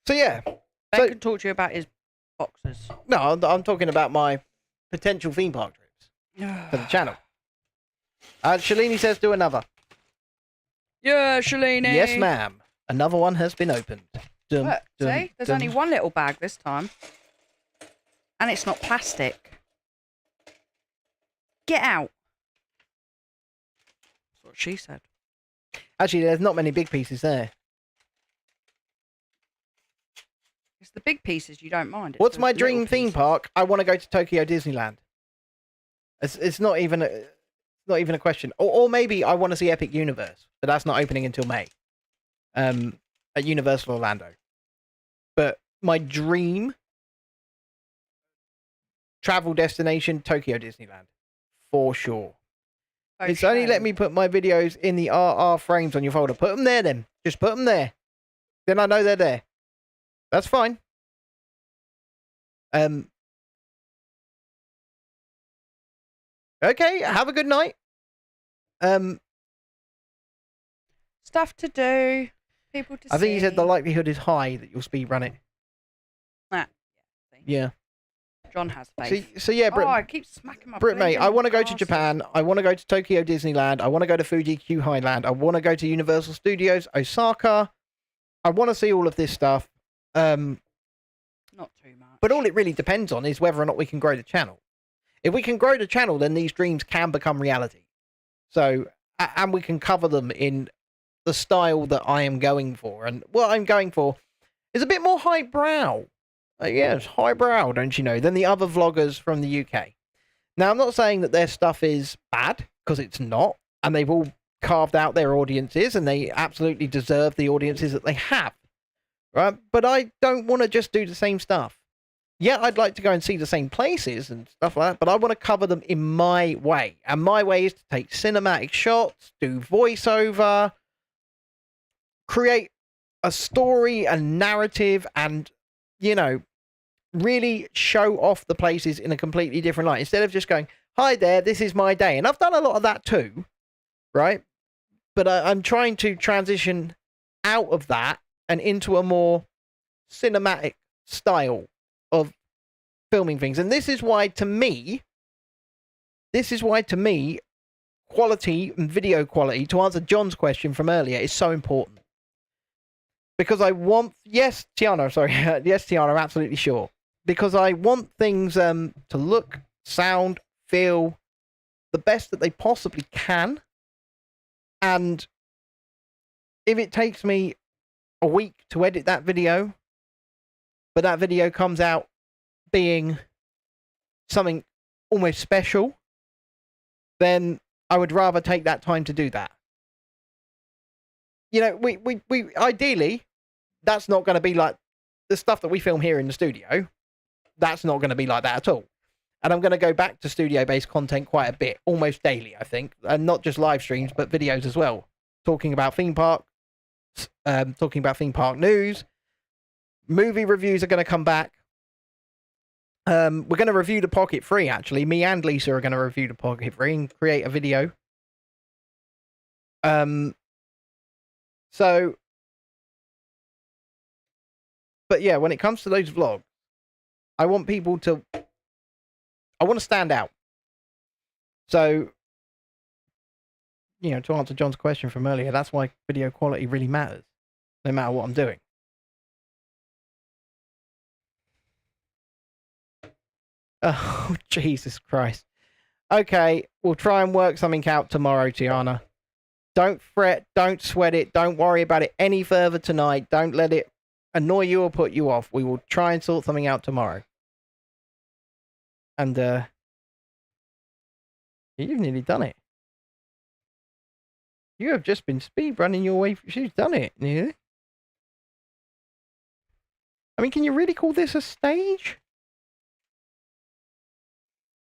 So, yeah.
Ben
So-
can talk to you about his boxes.
No, I'm talking about my potential theme park trips for the channel. Shalini says do another.
Yeah, Shalini.
Yes, ma'am. Another one has been opened. Dum,
Look,
dum,
see? There's
dum.
only one little bag this time. And it's not plastic. Get out. That's what she said.
Actually, there's not many big pieces there.
It's the big pieces you don't mind. It's
What's
the
my
little
dream theme
pieces.
park? I want to go to Tokyo Disneyland. It's not even a question. Or maybe I want to see Epic Universe, but that's not opening until May. At Universal Orlando. But my dream travel destination, Tokyo Disneyland, for sure. It's only let me put my videos in the RR frames on your folder. Put them there then. Just put them there. Then I know they're there. That's fine. Okay, have a good night.
Stuff to do. People to see.
I think you said the likelihood is high that you'll speed run it.
Ah, see.
Yeah.
John has faith.
So yeah,
Oh,
Brit,
I keep smacking my
Brit mate, I
blinking
want to go to
glasses.
Japan. I want to go to Tokyo Disneyland. I want to go to Fuji Q Highland. I want to go to Universal Studios, Osaka. I want to see all of this stuff.
Not too much.
But all it really depends on is whether or not we can grow the channel. If we can grow the channel, then these dreams can become reality. So, and we can cover them in the style that I am going for. And what I'm going for is a bit more highbrow. Yes, highbrow, don't you know, than the other vloggers from the UK. Now, I'm not saying that their stuff is bad, because it's not. And they've all carved out their audiences, and they absolutely deserve the audiences that they have. Right? But I don't want to just do the same stuff. Yeah, I'd like to go and see the same places and stuff like that, but I want to cover them in my way. And my way is to take cinematic shots, do voiceover, create a story, a narrative, and, you know, really show off the places in a completely different light. Instead of just going, hi there, this is my day. And I've done a lot of that too, right? But I'm trying to transition out of that and into a more cinematic style of filming things. And this is why to me, quality and video quality, to answer John's question from earlier, is so important. Because I want, yes, Tiana, sorry, yes, Tiana, absolutely sure. Because I want things to look, sound, feel the best that they possibly can. And if it takes me a week to edit that video, but that video comes out being something almost special, then I would rather take that time to do that. You know, we ideally, that's not going to be like the stuff that we film here in the studio. That's not going to be like that at all. And I'm going to go back to studio-based content quite a bit, almost daily, I think. And not just live streams, but videos as well. Talking about theme park news. Movie reviews are going to come back. We're going to review the Pocket 3, actually. Me and Lisa are going to review the Pocket 3 and create a video. So, but yeah, when it comes to those vlogs, I want people to, I want to stand out. So, you know, to answer John's question from earlier, that's why video quality really matters, no matter what I'm doing. Oh, Jesus Christ. Okay, we'll try and work something out tomorrow, Tiana. Don't fret, don't sweat it, don't worry about it any further tonight. Don't let it annoy you or put you off. We will try and sort something out tomorrow. And, you've nearly done it. You have just been speed running your way. She's done it, nearly. I mean, can you really call this a stage?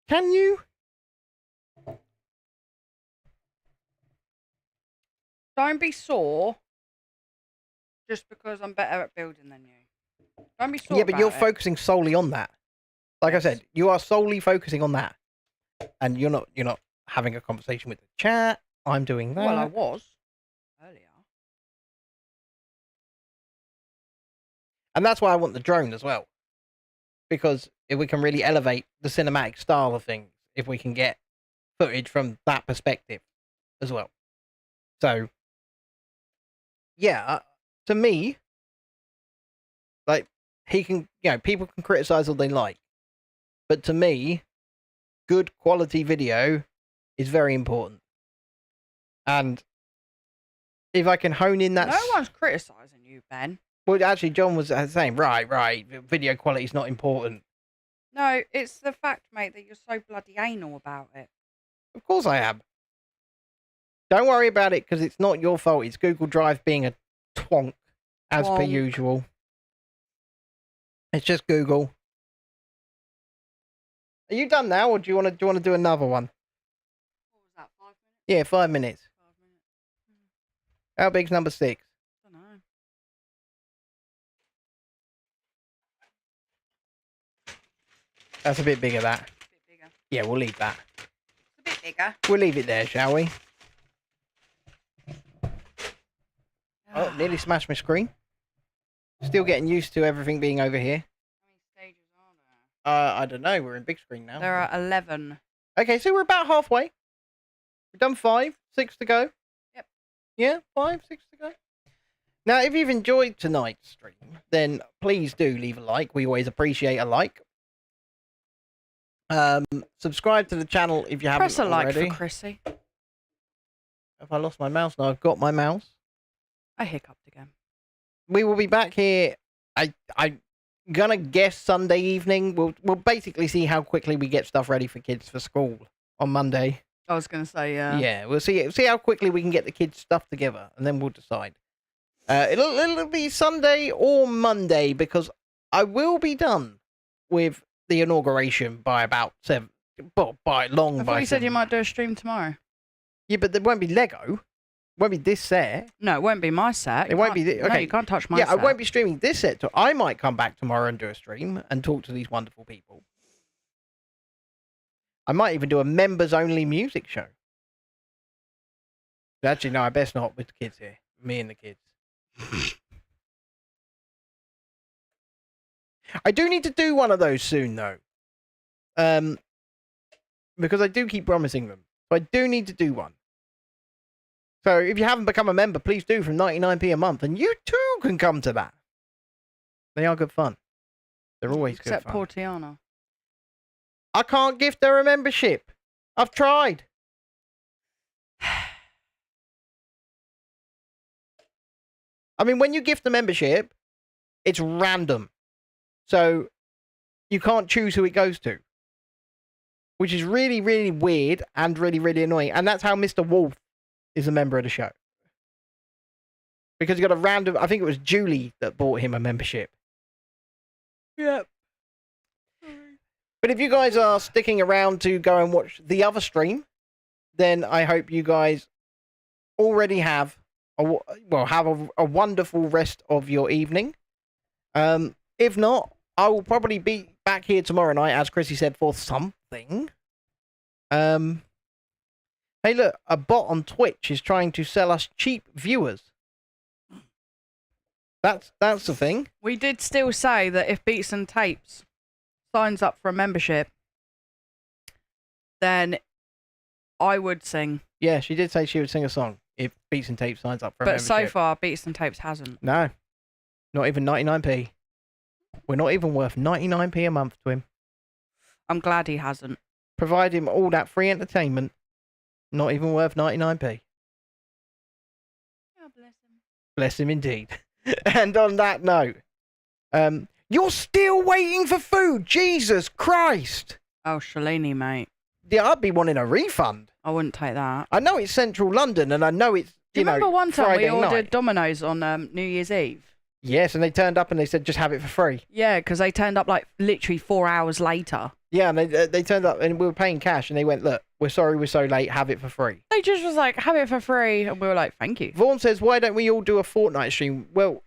Can you?
Don't be sore just because I'm better at building than you. Don't be sore.
Yeah, but you're
about it.
focusing solely on that. Like I said, you are solely focusing on that. And you're not having a conversation with the chat. I'm doing that.
Well, I was earlier.
And that's why I want the drone as well. Because if we can really elevate the cinematic style of things, if we can get footage from that perspective as well. So, yeah, to me, like, he can, you know, people can criticize all they like. But to me, good quality video is very important. And if I can hone in that...
No one's criticising you, Ben.
Well, actually, John was saying, right, video quality is not important.
No, it's the fact, mate, that you're so bloody anal about it.
Of course I am. Don't worry about it, because it's not your fault. It's Google Drive being a twonk, as per
Twonk.
usual. It's just Google. Are you done now, or do you want to do another one?
What was that, 5 minutes?
Yeah, 5 minutes.
5 minutes.
How big's number 6?
I don't know.
That's a bit bigger, that.
A bit bigger.
Yeah, we'll leave that.
It's a bit bigger.
We'll leave it there, shall we? Oh, nearly smashed my screen. Still getting used to everything being over here.
How many stages are
I don't know. We're in big screen now.
There are 11.
Okay, so we're about halfway. We've done 5, 6 to go.
Yep.
Yeah, 5, 6 to go. Now, if you've enjoyed tonight's stream, then please do leave a like. We always appreciate a like. Subscribe to the channel if you haven't
Press a like
already.
for Chrissy.
Have I lost my mouse? No, I've got my mouse.
I hiccuped again.
We will be back here. I'm gonna guess Sunday evening. We'll basically see how quickly we get stuff ready for kids for school on Monday.
I was going to say,
Yeah, we'll see how quickly we can get the kids' stuff together, and then we'll decide. It'll be Sunday or Monday because I will be done with the inauguration by about 7. Well, by long.
I
by
thought you said
7.
you might do a stream tomorrow.
Yeah, but there won't be Lego. Won't be this set.
No, it won't be my set.
It won't be.
No,
Okay,
you can't touch my
yeah,
set.
I won't be streaming this set. So I might come back tomorrow and do a stream and talk to these wonderful people. I might even do a members-only music show. Actually, no, I best not with the kids here. Me and the kids. I do need to do one of those soon, though. Because I do keep promising them. So I do need to do one. So if you haven't become a member, please do from 99p a month. And you too can come to that. They are good fun. They're always good
Except
fun.
poor Tiana.
I can't gift her a membership. I've tried. I mean, when you gift a membership, it's random. So you can't choose who it goes to. Which is really, really weird and really, really annoying. And that's how Mr. Wolf is a member of the show. Because he got a random... I think it was Julie that bought him a membership. Yep. But if you guys are sticking around to go and watch the other stream, then I hope you guys already have a wonderful rest of your evening. If not, I will probably be back here tomorrow night, as Chrissy said, for something. Hey, look, a bot on Twitch is trying to sell us cheap viewers. That's the thing.
We did still say that if Beats and Tapes signs up for a membership, then I would sing.
Yeah, she did say she would sing a song if Beats and Tapes signs up for a membership.
But so far, Beats and Tapes hasn't.
No. Not even 99p. We're not even worth 99p a month to him.
I'm glad he hasn't.
Provide him all that free entertainment. Not even worth 99p.
Oh, bless him.
Bless him indeed. And on that note, you're still waiting for food. Jesus Christ.
Oh, Shalini, mate.
Yeah, I'd be wanting a refund.
I wouldn't take that.
I know it's central London and I know it's,
Do you remember one time
Friday
we ordered
night.
Domino's on New Year's Eve?
Yes, and they turned up and they said just have it for free.
Yeah, because they turned up like literally 4 hours later.
Yeah, and they turned up and we were paying cash and they went, look, we're sorry we're so late, have it for free.
They just was like, have it for free. And we were like, thank you.
Vaughan says, why don't we all do a Fortnite stream? Well,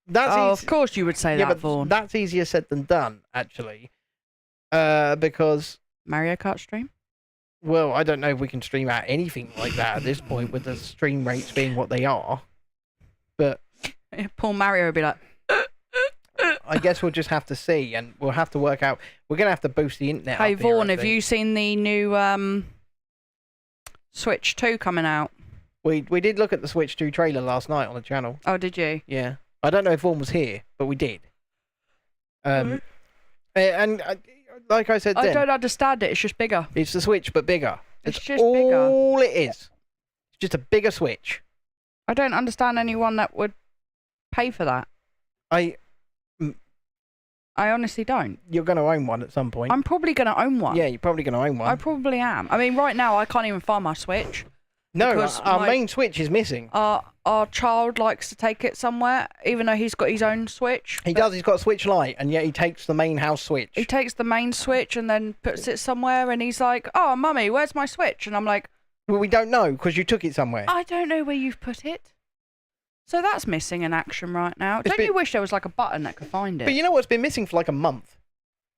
that's
Of course you would say
yeah,
that,
but
Vaughan.
that's easier said than done, actually. Because,
Mario Kart stream?
well, I don't know if we can stream out anything like that at this point with the stream rates being what they are. But
Poor Mario would be like,
I guess we'll just have to see and we'll have to work out. We're going to have to boost the internet.
hey,
up here,
Vaughan,
I
have
think.
you seen the new Switch 2 coming out?
We did look at the Switch 2 trailer last night on the channel.
Oh, did you?
Yeah. I don't know if Vaughan was here, but we did. And like I said
I
then,
don't understand it. It's just bigger.
it's the Switch, but bigger.
It's
That's
just bigger.
all it is. It's just a bigger Switch.
I don't understand anyone that would pay for that. I honestly don't.
You're going to own one at some point.
I'm probably going to own one.
Yeah, you're probably going to own one.
I probably am. I mean, right now, I can't even find my Switch.
No,
because
our
my-
main Switch is missing.
Our child likes to take it somewhere, even though he's got his own Switch.
He does, he's got a Switch Lite, and yet he takes the main house Switch.
He takes the main Switch and then puts it somewhere, and he's like, oh, Mummy, where's my Switch? And I'm like,
Well, we don't know, because you took it somewhere.
I don't know where you've put it. So that's missing in action right now.
It's
Don't
been-
you wish there was like a button that could find it?
But you know what's been missing for like a month?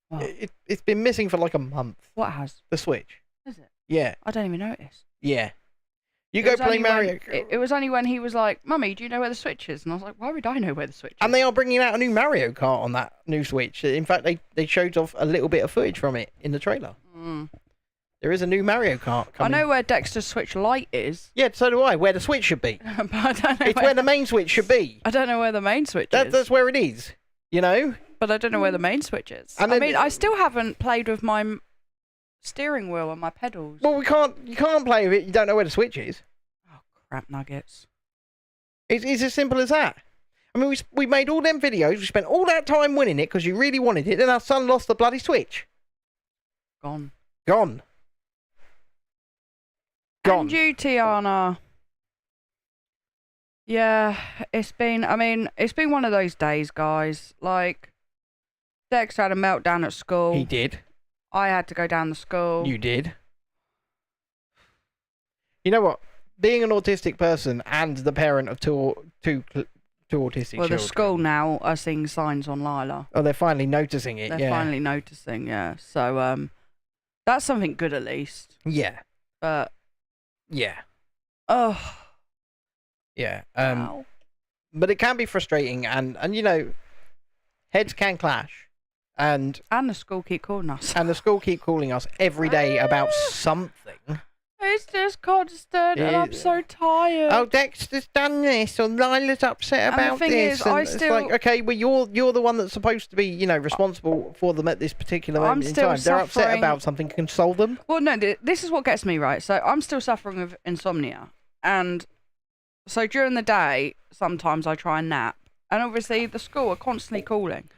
What?
It's been missing for like a month.
What has?
The Switch.
Is it?
Yeah,
I don't even notice.
yeah. You
It
go
was
play
only when-
Mario.
It was only when he was like, "Mummy, do you know where the Switch is?" And I was like, "Why would I know where the Switch is?"
And they are bringing out a new Mario Kart on that new Switch. In fact, they showed off a little bit of footage from it in the trailer. There is a new Mario Kart coming.
I know where Dexter's Switch Lite is,
Yeah, so do I. Where the Switch should be.
but I don't know.
It's where the main Switch should be.
I don't know where the main Switch is.
That's where it is. You know.
But I don't know where the main Switch is.
And
I
then-
mean, I still haven't played with my steering wheel and my pedals.
Well, you can't play with it. You don't know where the Switch is.
Oh, crap nuggets.
It's as simple as that. I mean, we made all them videos. We spent all that time winning it because you really wanted it. Then our son lost the bloody Switch.
Gone.
Gone.
And you, Tiana. Yeah, it's been one of those days, guys. Like, Dex had a meltdown at school.
He did.
I had to go down to school.
You did. You know what? Being an autistic person and the parent of two autistic
Well,
children.
the school now are seeing signs on Lila.
Oh, they're finally noticing it.
They're
yeah.
finally noticing, yeah. So, that's something good at least.
Yeah.
But,
Yeah.
oh,
Yeah.
wow.
But it can be frustrating, and you know, heads can clash, and
And the school keep calling us.
the school keep calling us every day about something.
It's just constant, and I'm so tired.
Oh, Dexter's done this, or Lila's upset
And the
about
thing
this.
is,
and
I
it's
still-
like, okay, well, you're the one that's supposed to be, you know, responsible for them at this particular
I'm
moment in
still
time. They're upset
suffering.
about something. Console them.
Well, no, this is what gets me, right? So I'm still suffering with insomnia. And so during the day, sometimes I try and nap. And obviously, the school are constantly calling.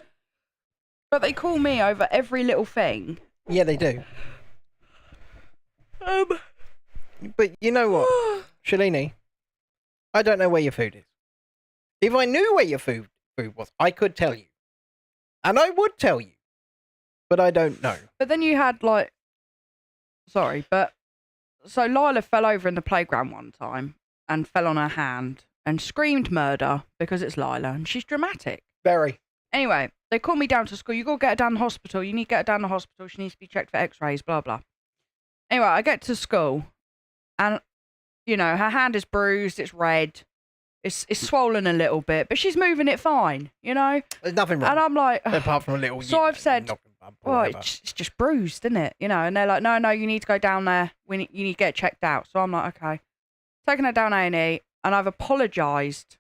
But they call me over every little thing.
Yeah, they do. But you know what, Shalini? I don't know where your food is. If I knew where your food was, I could tell you. And I would tell you. But I don't know.
But then you had, like... Sorry, but... So Lila fell over in the playground one time and fell on her hand and screamed murder because it's Lila and she's dramatic.
Very.
Anyway, they call me down to school. You got to get her down to the hospital. You need to get her down to the hospital. She needs to be checked for x-rays, blah, blah. Anyway, I get to school and, you know, her hand is bruised. It's red. It's swollen a little bit, but she's moving it fine, you know?
There's nothing wrong.
And I'm like...
Apart from a little...
So I've said, well, it's just bruised, isn't it? You know, and they're like, no, you need to go down there. You need to get checked out. So I'm like, okay. Taking her down A&E, and I've apologised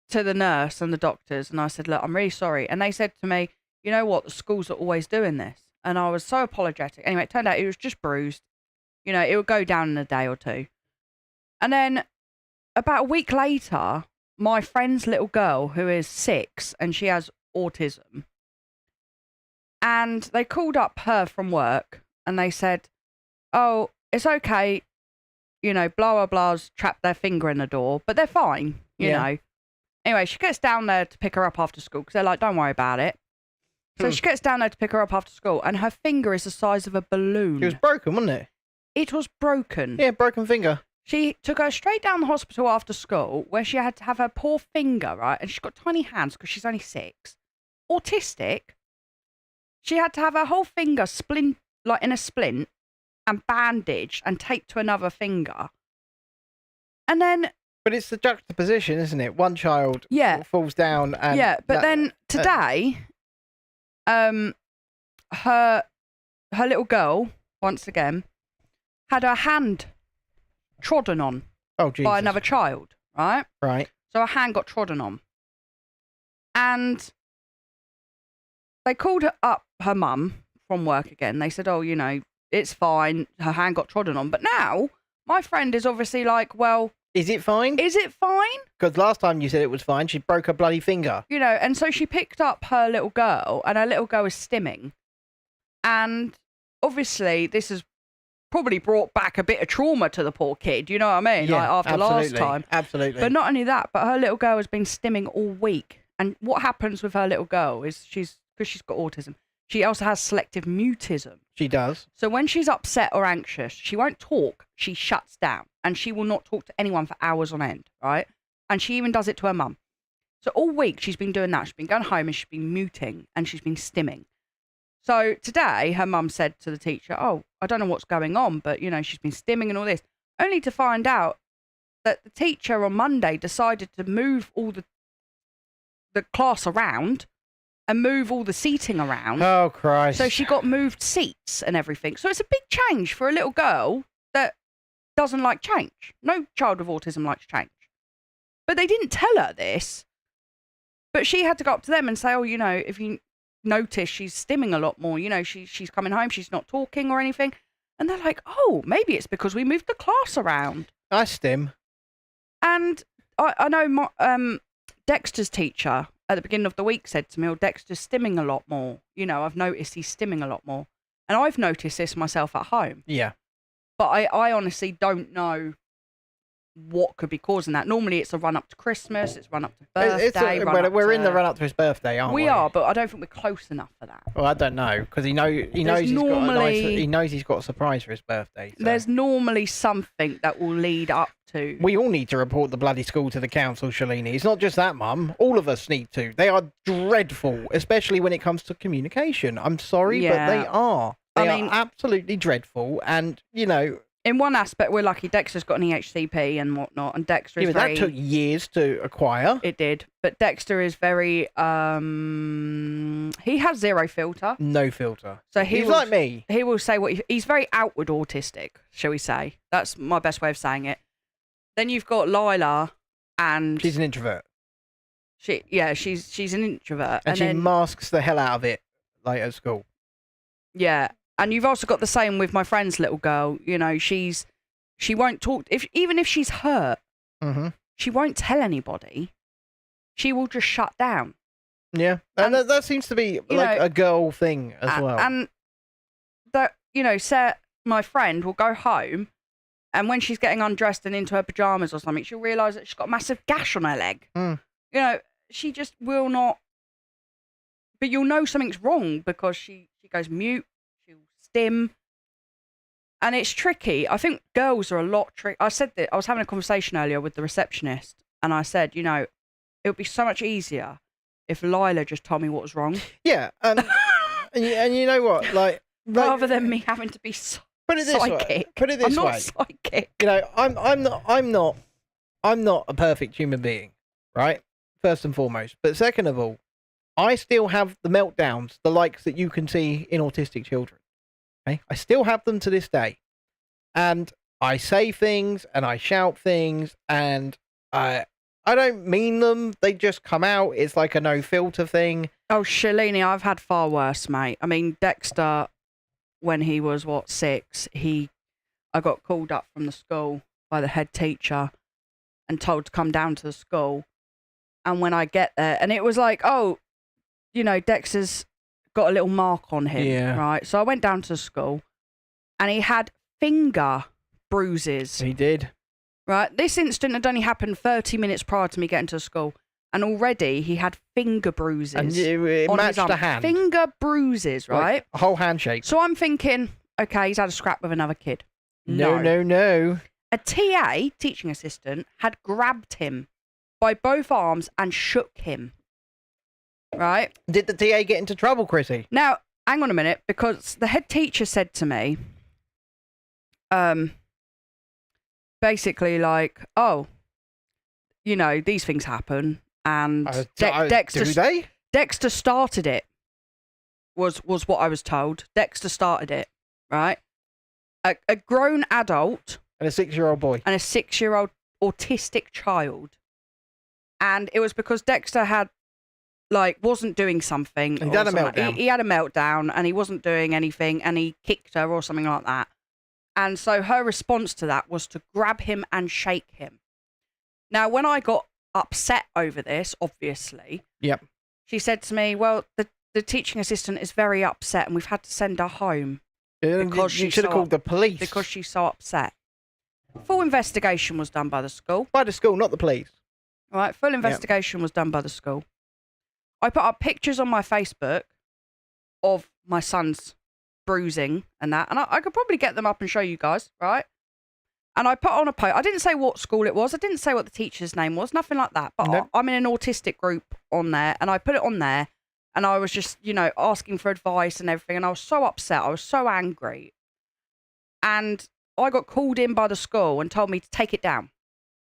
to the nurse and the doctors, and I said, look, I'm really sorry. And they said to me, you know what, the schools are always doing this. And I was so apologetic. Anyway, it turned out it was just bruised. You know, it would go down in a day or two. And then about a week later, my friend's little girl, who is 6, and she has autism, and they called up her from work, and they said, oh, it's okay, you know, blah, blah, blah's trapped their finger in the door, but they're fine, you know. Anyway, she gets down there to pick her up after school, because they're like, don't worry about it. So she gets down there to pick her up after school, and her finger is the size of a balloon.
It was broken, wasn't it?
It was broken.
Yeah, broken finger.
She took her straight down the hospital after school, where she had to have her poor finger, right? And she's got tiny hands because she's only 6. Autistic. She had to have her whole finger like in a splint and bandaged and taped to another finger. And then...
But it's the juxtaposition, isn't it? One child falls down and...
Yeah, but then today, her little girl, once again, had her hand trodden on by another child, right?
Right.
So her hand got trodden on. And they called her mum from work again. They said, oh, you know, it's fine. Her hand got trodden on. But now my friend is obviously like, well...
Is it fine?
Is it fine?
Because last time you said it was fine, she broke her bloody finger.
You know, and so she picked up her little girl, and her little girl is stimming. And obviously this has probably brought back a bit of trauma to the poor kid, you know what I mean?
Yeah,
like after last time.
Absolutely.
But not only that, but her little girl has been stimming all week. And what happens with her little girl is because she's got autism, she also has selective mutism.
She does.
So when she's upset or anxious, she won't talk. She shuts down and she will not talk to anyone for hours on end, right? And she even does it to her mum. So all week she's been doing that. She's been going home and she's been muting and she's been stimming. So today her mum said to the teacher, oh, I don't know what's going on, but, you know, she's been stimming and all this. only to find out that the teacher on Monday decided to move all the class around and move all the seating around.
Oh, Christ.
So she got moved seats and everything. So it's a big change for a little girl that doesn't like change. No child with autism likes change. But they didn't tell her this. But she had to go up to them and say, oh, you know, if you notice she's stimming a lot more, you know, she's coming home, she's not talking or anything. And they're like, oh, maybe it's because we moved the class around.
I stim.
And I know my, Dexter's teacher at the beginning of the week said to me, oh, Dexter's stimming a lot more. You know, I've noticed he's stimming a lot more. And I've noticed this myself at home.
Yeah.
But I honestly don't know what could be causing that. Normally it's a run up to Christmas, it's run up to birthday.
We're in the run up to his birthday, aren't we?
We are, but I don't think we're close enough for that.
Well, I don't know, because he knows he's got a surprise for his birthday. So.
There's normally something that will lead up to.
We all need to report the bloody school to the council, Shalini. It's not just that, Mum. All of us need to. They are dreadful, especially when it comes to communication. I'm sorry, but they are. They are absolutely dreadful, and, you know...
In one aspect, we're lucky. Dexter's got an EHCP and whatnot, and Dexter is
that took years to acquire.
It did, but Dexter is very. He has zero filter.
No filter.
So
he's like me.
He will say what he's very outward autistic, shall we say? That's my best way of saying it. Then you've got Lila, and
she's an introvert.
She's an introvert,
and she masks the hell out of it, like at school.
Yeah. And you've also got the same with my friend's little girl. You know, she won't talk. Even if she's hurt, she won't tell anybody. She will just shut down.
Yeah, and that seems to be like a girl thing as well.
And that, you know, my friend will go home, and when she's getting undressed and into her pajamas or something, she'll realise that she's got a massive gash on her leg. You know, she just will not. But you'll know something's wrong because she goes mute. Stim, and it's tricky. I think girls are a lot tricky. I said that I was having a conversation earlier with the receptionist, and I said, you know, it would be so much easier if Lila just told me what was wrong.
Yeah, and you know what, like
rather than me having to be psychic.
Put it this way.
I'm not psychic.
You know, I'm not a perfect human being, right? First and foremost, but second of all, I still have the meltdowns, the likes that you can see in autistic children. Okay? I still have them to this day. And I say things and I shout things and I don't mean them. They just come out. It's like a no filter thing.
Oh, Shalini, I've had far worse, mate. I mean, Dexter, when he was, 6, I got called up from the school by the head teacher and told to come down to the school. And when I get there, and it was like, oh, you know, Dexter's got a little mark on him, right? So I went down to the school, and he had finger bruises.
He did.
Right? This incident had only happened 30 minutes prior to me getting to the school, and already he had finger bruises. And
it matched the hand.
Finger bruises, right?
Like a whole handshake.
So I'm thinking, okay, he's had a scrap with another kid.
No.
A TA, teaching assistant, had grabbed him by both arms and shook him. Right?
Did the TA get into trouble, Chrissy?
Now, hang on a minute, because the head teacher said to me, basically like, oh, you know, these things happen, and Dexter,
do they?
Dexter started it, was what I was told. Dexter started it, right? A grown adult.
And a 6-year-old boy.
And a 6-year-old autistic child. And it was because Dexter wasn't doing something.
He had a meltdown.
He had a meltdown and he wasn't doing anything and he kicked her or something like that. And so her response to that was to grab him and shake him. Now, when I got upset over this, obviously, she said to me, well, the teaching assistant is very upset and we've had to send her home.
Because you should have called the police.
Because she's so upset. Full investigation was done by the school.
By the school, not the police.
Right, full investigation was done by the school. I put up pictures on my Facebook of my son's bruising and that, and I could probably get them up and show you guys, right? And I put on a post. I didn't say what school it was. I didn't say what the teacher's name was. Nothing like that. But I'm in an autistic group on there, and I put it on there, and I was just, you know, asking for advice and everything, and I was so upset. I was so angry. And I got called in by the school and told me to take it down.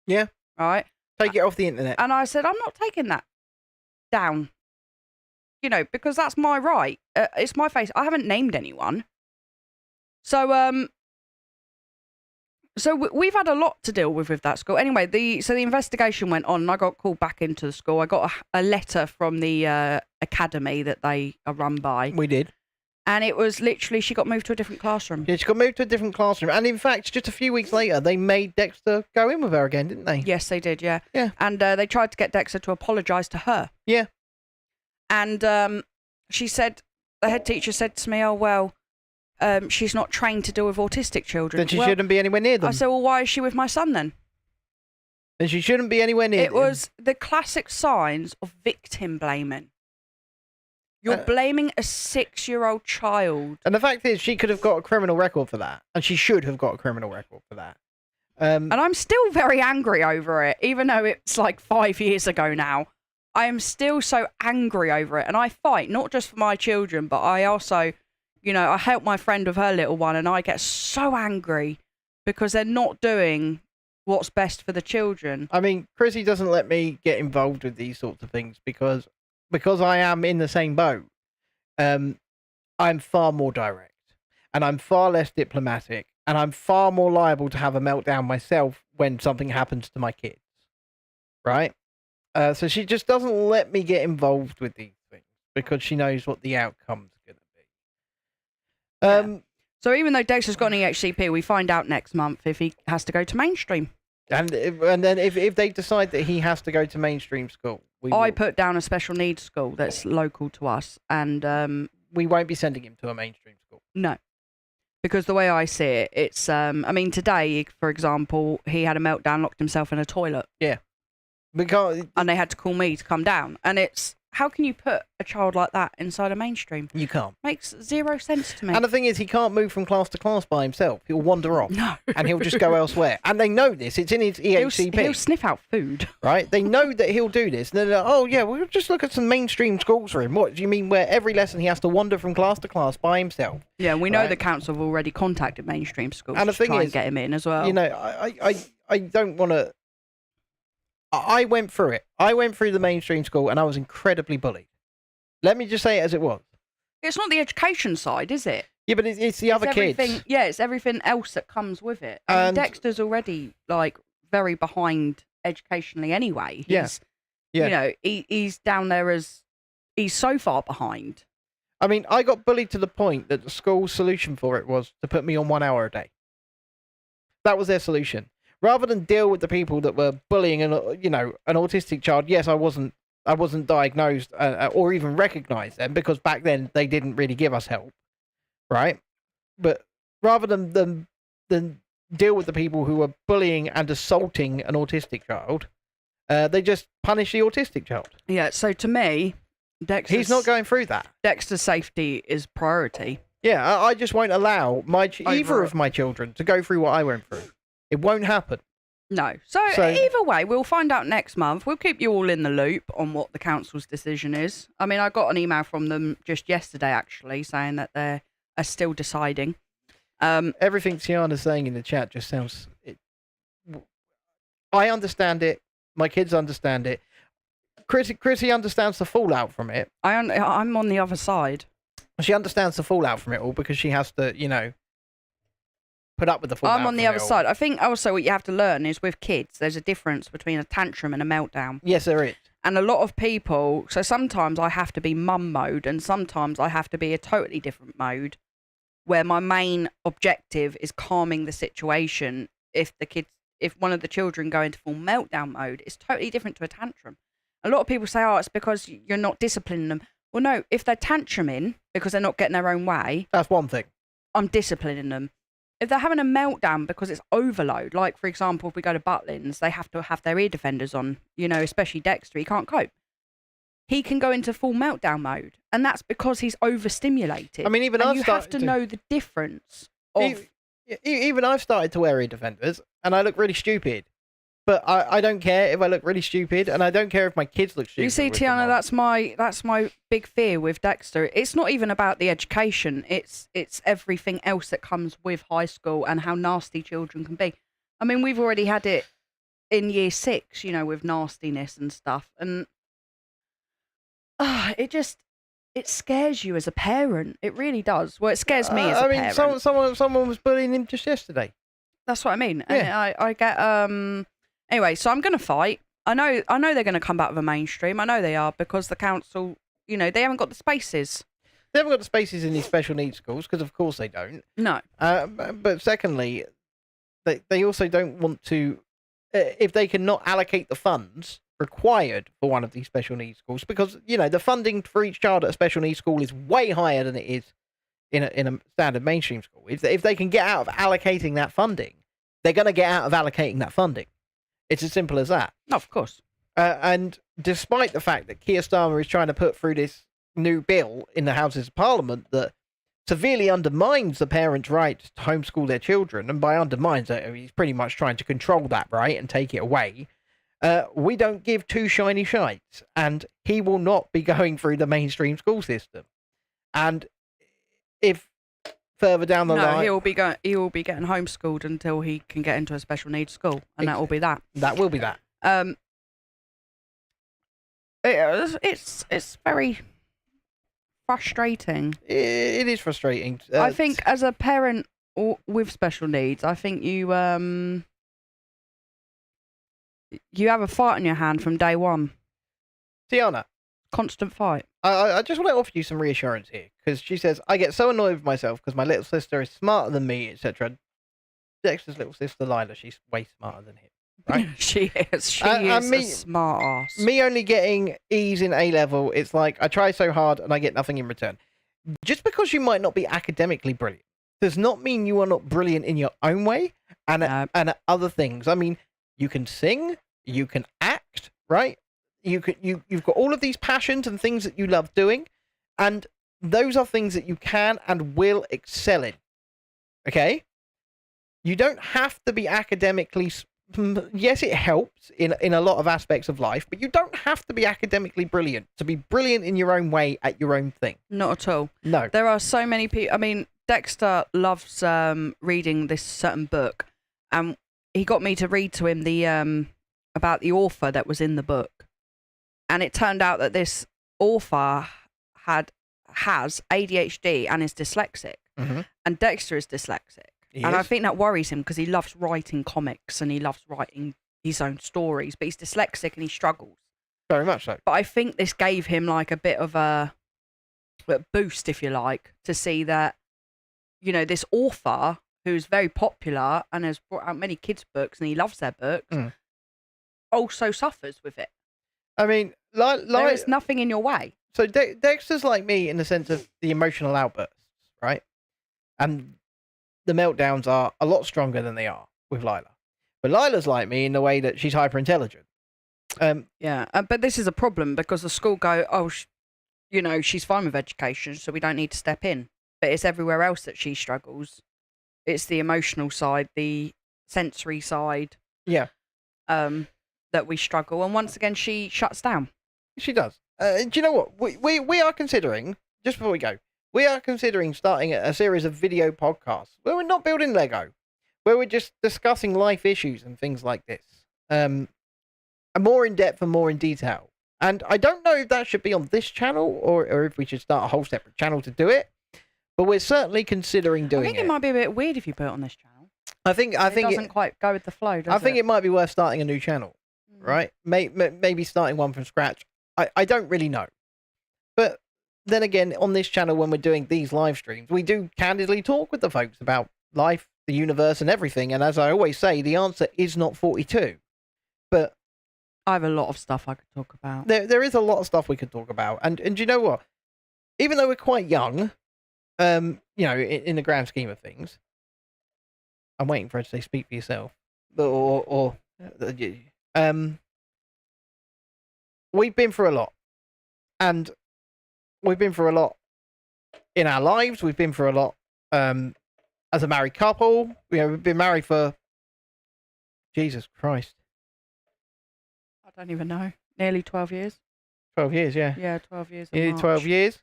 Yeah.
Right?
Take it off the internet.
And I said, I'm not taking that down. You know, because that's my right. It's my face. I haven't named anyone. So, we've had a lot to deal with that school. Anyway, the investigation went on and I got called back into the school. I got a letter from the academy that they are run by.
We did.
And it was literally, she got moved to a different classroom.
Yeah, she got moved to a different classroom. And in fact, just a few weeks later, they made Dexter go in with her again, didn't they?
Yes, they did, yeah.
Yeah.
And they tried to get Dexter to apologise to her.
Yeah.
And she said, the head teacher said to me, oh, well, she's not trained to deal with autistic children.
Then she shouldn't be anywhere near them.
I said, well, why is she with my son then?
Then she shouldn't be anywhere near them.
It was the classic signs of victim blaming. You're blaming a 6-year-old child.
And the fact is, she could have got a criminal record for that. And she should have got a criminal record for that.
And I'm still very angry over it, even though it's like 5 years ago now. I am still so angry over it. And I fight, not just for my children, but I also, you know, I help my friend with her little one and I get so angry because they're not doing what's best for the children.
I mean, Chrissy doesn't let me get involved with these sorts of things because I am in the same boat. I'm far more direct and I'm far less diplomatic and I'm far more liable to have a meltdown myself when something happens to my kids. Right? So she just doesn't let me get involved with these things because she knows what the outcome's going to be.
So even though Dexter's got an EHCP, we find out next month if he has to go to mainstream.
And then if they decide that he has to go to mainstream school,
I put down a special needs school that's local to us, and
we won't be sending him to a mainstream school.
No, because the way I see it, it's I mean, today, for example, he had a meltdown, locked himself in a toilet.
Yeah,
and they had to call me to come down, and it's. How can you put a child like that inside a mainstream?
You can't.
Makes zero sense to me.
And the thing is, he can't move from class to class by himself. He'll wander off.
No.
And he'll just go elsewhere. And they know this. It's in his EHCP.
He'll sniff out food.
Right? They know that he'll do this. And they're like, oh, yeah, we'll just look at some mainstream schools for him. What do you mean where every lesson he has to wander from class to class by himself?
Yeah, we know the council have already contacted mainstream schools
and the thing
try
is,
and get him in as well.
You know, I don't want to... I went through it. I went through the mainstream school and I was incredibly bullied. Let me just say it as it was.
It's not the education side, is it?
Yeah, but it's the other kids.
Yeah, it's everything else that comes with it. I mean, Dexter's already, like, very behind educationally anyway.
Yeah.
You know, he's down there as... He's so far behind.
I mean, I got bullied to the point that the school's solution for it was to put me on 1 hour a day. That was their solution. Rather than deal with the people that were bullying an autistic child, yes, I wasn't diagnosed or even recognised them because back then they didn't really give us help, right? But rather than deal with the people who were bullying and assaulting an autistic child, they just punish the autistic child.
Yeah, so to me,
he's not going through that.
Dexter's safety is priority.
Yeah, I just won't allow either of my children to go through what I went through. It won't happen.
No. So either way, we'll find out next month. We'll keep you all in the loop on what the council's decision is. I mean, I got an email from them just yesterday, actually, saying that they are still deciding.
Everything Tiana's saying in the chat just sounds... I understand it. My kids understand it. Chrissy understands the fallout from it.
I'm on the other side.
She understands the fallout from it all because she has to, put up with the fallout.
I'm on the other side. I think also what you have to learn is with kids, there's a difference between a tantrum and a meltdown.
Yes, there is.
And a lot of people, so sometimes I have to be mum mode and sometimes I have to be a totally different mode where my main objective is calming the situation. If one of the children go into full meltdown mode, it's totally different to a tantrum. A lot of people say, oh, it's because you're not disciplining them. Well, no, if they're tantruming because they're not getting their own way.
That's one thing.
I'm disciplining them. If they're having a meltdown because it's overload, like, for example, if we go to Butlins, they have to have their ear defenders on, especially Dexter, he can't cope. He can go into full meltdown mode, and that's because he's overstimulated.
I mean, even
you have to know the difference of...
Even I've started to wear ear defenders, and I look really stupid. But I don't care if I look really stupid, and I don't care if my kids look stupid.
You see,
with them
Tiana,
on.
that's my big fear with Dexter. It's not even about the education. It's everything else that comes with high school and how nasty children can be. I mean, we've already had it in year 6, with nastiness and stuff, and it scares you as a parent. It really does. Well, it scares me as a parent.
Someone was bullying him just yesterday.
That's what I mean.
Yeah.
And I get Anyway, so I'm gonna fight. I know they're gonna come back with a mainstream. I know they are, because the council, they haven't got the spaces.
They haven't got the spaces in these special needs schools, because of course they don't.
No.
But secondly, they also don't want to, if they cannot allocate the funds required for one of these special needs schools, because the funding for each child at a special needs school is way higher than it is in a standard mainstream school. If they can get out of allocating that funding, they're going to get out of allocating that funding. It's as simple as that.
Of course.
And despite the fact that Keir Starmer is trying to put through this new bill in the Houses of Parliament that severely undermines the parents' right to homeschool their children, and by undermines it, he's pretty much trying to control that right and take it away, we don't give two shiny shites, and he will not be going through the mainstream school system. And if further down the line,
he will be getting homeschooled until he can get into a special needs school, and that will be that.
That will be that.
It's very frustrating.
It is frustrating.
I think as a parent with special needs, I think you have a fight on your hand from day one.
Tiana,
constant fight.
I just want to offer you some reassurance here, because she says, I get so annoyed with myself because my little sister is smarter than me, etc. Dexter's little sister, Lila, she's way smarter than him, right?
She is. She is a smart ass.
Me only getting E's in A-level, it's like, I try so hard and I get nothing in return. Just because you might not be academically brilliant does not mean you are not brilliant in your own way and at other things. I mean, you can sing, you can act, right? You've got all of these passions and things that you love doing, and those are things that you can and will excel in. Okay? You don't have to be academically... Yes, it helps in a lot of aspects of life, but you don't have to be academically brilliant to be brilliant in your own way at your own thing.
Not at all.
No.
There are so many people... I mean, Dexter loves reading this certain book, and he got me to read to him the about the author that was in the book. And it turned out that this author has ADHD and is dyslexic. Mm-hmm. And Dexter is dyslexic. And I think that worries him, because he loves writing comics and he loves writing his own stories, but he's dyslexic and he struggles.
Very much so.
But I think this gave him like a bit of a boost, if you like, to see that, this author who's very popular and has brought out many kids' books and he loves their books, also suffers with it.
I mean,
there is nothing in your way.
So Dexter's like me in the sense of the emotional outbursts, right? And the meltdowns are a lot stronger than they are with Lila. But Lila's like me in the way that she's hyper intelligent.
But this is a problem, because the school go, she's fine with education, so we don't need to step in. But it's everywhere else that she struggles. It's the emotional side, the sensory side.
Yeah.
That we struggle, and once again she shuts down.
She does. Do you know what we are considering? Just before we go, we are considering starting a series of video podcasts where we're not building Lego, where we're just discussing life issues and things like this, and more in depth and more in detail. And I don't know if that should be on this channel or if we should start a whole separate channel to do it. But we're certainly considering doing it.
I think it might be a bit weird if you put it on this channel.
I think it
doesn't quite go with the flow, does it?
I think it might be worth starting a new channel. Right? Maybe starting one from scratch. I don't really know. But then again, on this channel, when we're doing these live streams, we do candidly talk with the folks about life, the universe, and everything. And as I always say, the answer is not 42. But
I have a lot of stuff I could talk about.
There is a lot of stuff we could talk about. And do you know what? Even though we're quite young, in the grand scheme of things, I'm waiting for her to say speak for yourself. We've been through a lot, and we've been through a lot in our lives. We've been through a lot as a married couple. We've been married for Jesus Christ,
I don't even know. Nearly 12 years.
12 years, yeah.
Yeah, 12 years. in
Nearly
March.
12 years.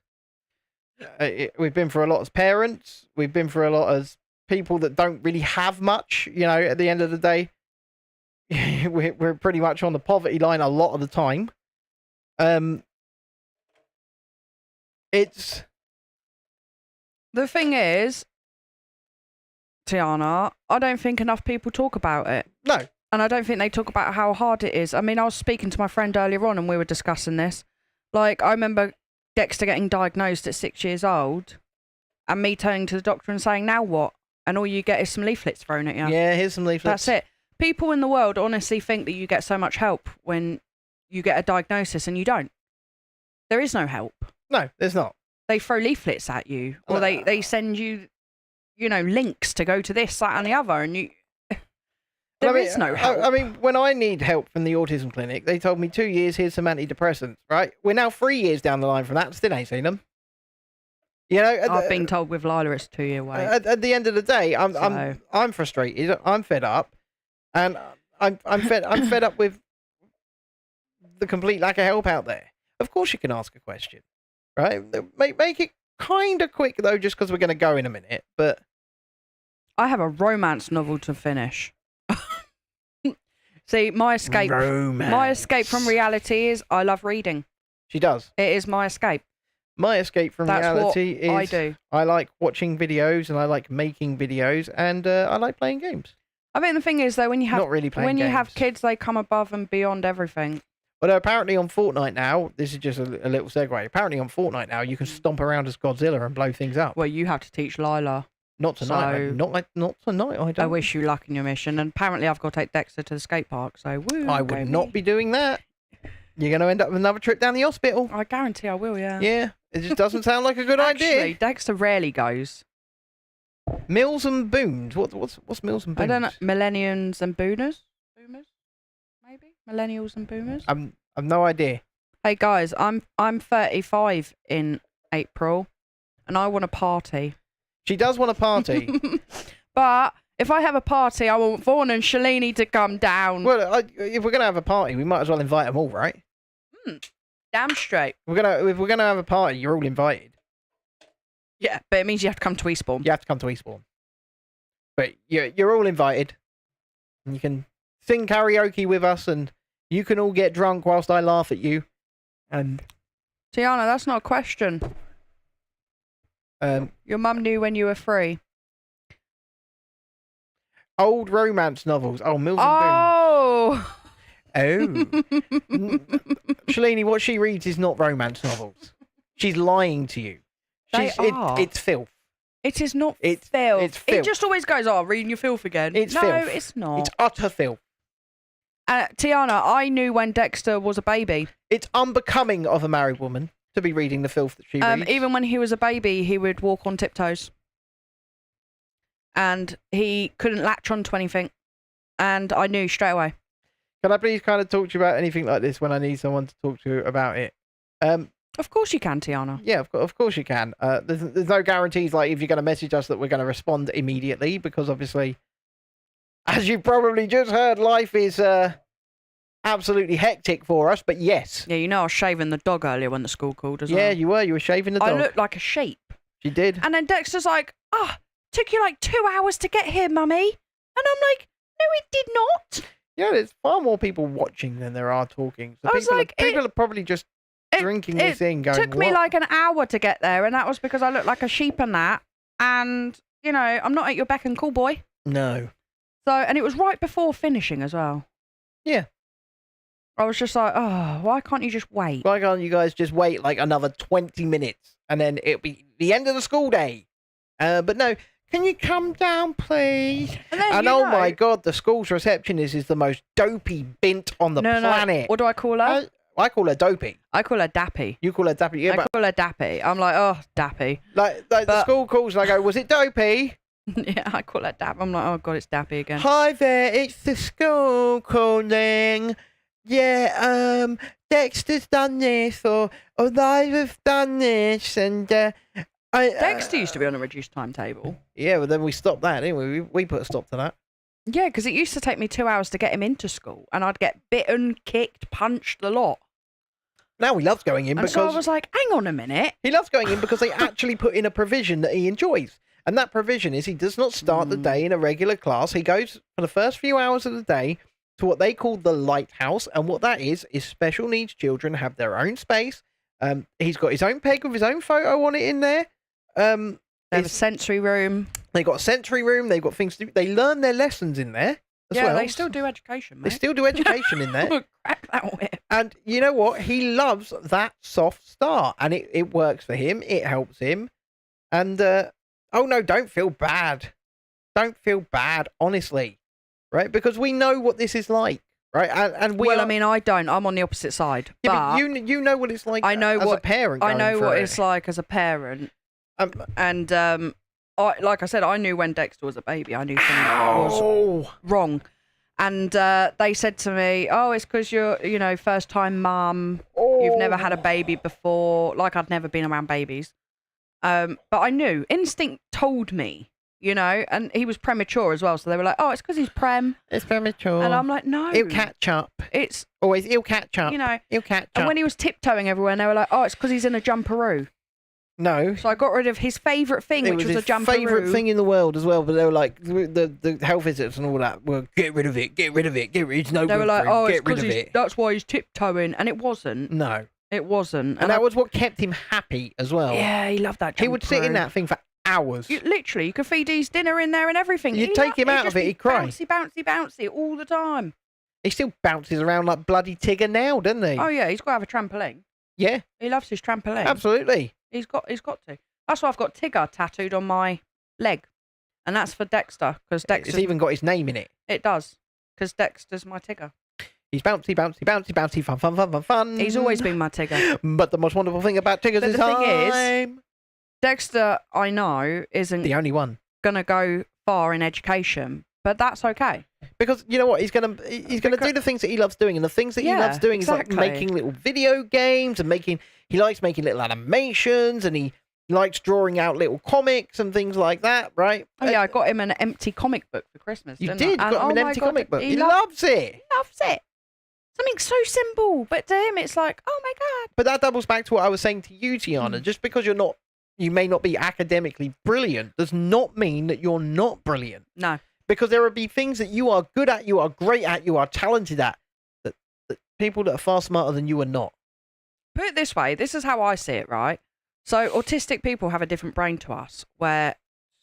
We've been through a lot as parents. We've been through a lot as people that don't really have much. You know, at the end of the day, we're pretty much on the poverty line a lot of the time. It's
The thing is, Tiana, I don't think enough people talk about it.
no.
And I don't think they talk about how hard it is. I mean, I was speaking to my friend earlier on and we were discussing this. Like, I remember Dexter getting diagnosed at 6 years old and me turning to the doctor and saying, now what? And all you get is some leaflets thrown at you.
Yeah, here's some leaflets.
That's it. People in the world honestly think that you get so much help when you get a diagnosis and you don't. There is no help.
No, there's not.
They throw leaflets at you or they send you, you know, links to go to this, that and the other and you... There is no help.
I mean, when I need help from the autism clinic, they told me 2 years, here's some antidepressants, right? We're now 3 years down the line from that, still ain't seen them. You know,
I've been told with Lila it's 2 year wait.
At the end of the day, I'm frustrated. I'm fed up, and I'm fed up with the complete lack of help out there. Of course, you can ask a question, right? Make it kind of quick though, just because we're going to go in a minute. But
I have a romance novel to finish. See, my escape from reality is I love reading.
She does.
It is my escape.
My escape from
That's
reality
what
is
I do.
I like watching videos and I like making videos and I like playing games.
I think the thing is though, when you have
Not really playing
you have
games.
kids, they come above and beyond everything.
Although apparently on Fortnite now, this is just a little segue. Apparently on Fortnite now, you can stomp around as Godzilla and blow things up.
Well, you have to teach Lila.
Not tonight.
So-
not tonight. I don't.
I wish you luck in your mission. And apparently, I've got to take Dexter to the skate park. So woo.
I
go
would not
me.
be doing that. You're going to end up with another trip down the hospital.
I guarantee I will. Yeah.
Yeah, it just doesn't sound like a good
Actually,
idea.
Dexter rarely goes.
Mills and Booms. What's Mills and Booms?
I don't know. Millenniums and boomers. Boomers, maybe. Millennials and boomers.
I've no idea.
Hey guys, I'm 35 in April, and I want a party.
She does want a party.
But if I have a party, I want Vaughan and Shalini to come down.
Well, if we're going to have a party, we might as well invite them all, right?
Damn straight.
If we're gonna have a party, you're all invited.
Yeah, but it means you have to come to Eastbourne.
You have to come to Eastbourne. But you're all invited. And you can sing karaoke with us, and you can all get drunk whilst I laugh at you. And
Tiana, that's not a question. Your mum knew when you were free.
old romance novels. Oh, Mills and
Oh!
Boom. Oh. Shalini, what she reads is not romance novels. She's lying to you.
They are.
It's filth.
It is not
It's
filth.
it's filth.
It just always goes, oh, reading your filth again.
It's
no,
filth.
it's not.
It's utter filth.
Tiana, I knew when Dexter was a baby.
It's unbecoming of a married woman to be reading the filth that she reads.
Even when he was a baby, he would walk on tiptoes. And he couldn't latch on to anything. And I knew straight away.
Can I please kind of talk to you about anything like this when I need someone to talk to about it?
Of course you can, Tiana.
Yeah, of course you can. There's no guarantees, like, if you're going to message us, that we're going to respond immediately, because obviously, as you probably just heard, life is absolutely hectic for us, but yes.
Yeah, you know I was shaving the dog earlier when the school called as well.
Yeah, you were shaving the dog.
I looked like a sheep.
She did.
And then Dexter's like, took you like 2 hours to get here, mummy. And I'm like, no, it did not.
Yeah, there's far more people watching than there are talking. So
I was like,
people are probably just drinking this in, going,
took me
"What?"
like an hour to get there, and that was because I looked like a sheep and that. And, you know, I'm not at your beck and call, boy.
No.
So, and it was right before finishing as well.
Yeah.
I was just like, oh, why can't you just wait?
Why can't you guys just wait like another 20 minutes and then it'll be the end of the school day? But no, can you come down, please?
And
oh my God, the school's receptionist is the most dopey bint on the planet.
No. What do I call her?
I call her dopey.
I call her Dappy.
You call her Dappy. Yeah,
I call her Dappy. I'm like, oh, Dappy.
Like the school calls and I go, was it Dopey?
Yeah, I call her Dappy. I'm like, oh God, it's Dappy again.
Hi there, it's the school calling. Yeah, Dexter's done this, or I have done this, and
Dexter used to be on a reduced timetable.
Yeah, but then we stopped that, didn't we? We put a stop to that.
Yeah, because it used to take me 2 hours to get him into school, and I'd get bitten, kicked, punched a lot.
Now he loves going in
And
because
so I was like, hang on a minute.
he loves going in because they actually put in a provision that he enjoys. And that provision is he does not start the day in a regular class. He goes for the first few hours of the day to what they call the lighthouse. And what that is special needs children have their own space. He's got his own peg with his own photo on it in there.
They have a sensory room.
They got a sensory room. They've got things to do. They learn their lessons in there as well.
They still do education, mate.
They still do education in there.
Crack that whip.
And you know what? He loves that soft start. And it works for him. It helps him. And, oh no, don't feel bad. Don't feel bad, honestly. Right? Because we know what this is like. Right? And
I mean, I don't. I'm on the opposite side.
Yeah, but you know what it's like
I know
as a parent.
I know what it's like as a parent. Like I said, I knew when Dexter was a baby. I knew something was wrong. And they said to me, oh, it's because you're, first time mum. You've never had a baby before. Like I'd never been around babies. But I knew. Instinct told me, and he was premature as well. So they were like, oh, it's because he's prem.
It's premature.
And I'm like, no.
He'll catch up.
It's
always, he'll catch up. He'll catch up.
And when he was tiptoeing everywhere, and they were like, oh, it's because he's in a jumperoo.
No.
So I got rid of his favourite thing, which was a jumperoo.
Favourite thing in the world as well. But they were like, the health visits and all that. Well, get rid of it. Get rid of it. Get rid. It's no good. They were like,
oh,
get rid of it.
That's why he's tiptoeing, and it wasn't.
No,
it wasn't.
And that was what kept him happy as well.
Yeah, he loved that jumperoo.
He would sit in that thing for hours.
You could feed his dinner in there and everything.
You'd take him out of it, he'd cry.
Bouncy all the time.
He still bounces around like bloody Tigger now, doesn't he?
Oh yeah, he's got to have a trampoline.
Yeah,
he loves his trampoline.
Absolutely.
He's got to. That's why I've got Tigger tattooed on my leg, and that's for Dexter because Dexter's
even got his name in it.
It does, because Dexter's my Tigger.
He's bouncy, fun.
He's always been my Tigger.
But the most wonderful thing about Tiggers is
the thing is, Dexter, I know, isn't
the only one
gonna go far in education, but that's okay.
Because you know what, he's gonna do the things that he loves doing, and the things that he loves doing is like making little video games and he likes making little animations, and he likes drawing out little comics and things like that, right?
Oh yeah, I got him an empty comic book for Christmas.
You did? Got him an empty comic book. He loves it.
He loves it. Something so simple, but to him it's like, oh my god.
But that doubles back to what I was saying to you, Tiana. Just because you may not be academically brilliant does not mean that you're not brilliant.
No.
Because there will be things that you are good at, you are great at, you are talented at, that people that are far smarter than you are not.
Put it this way, this is how I see it, right? So autistic people have a different brain to us, where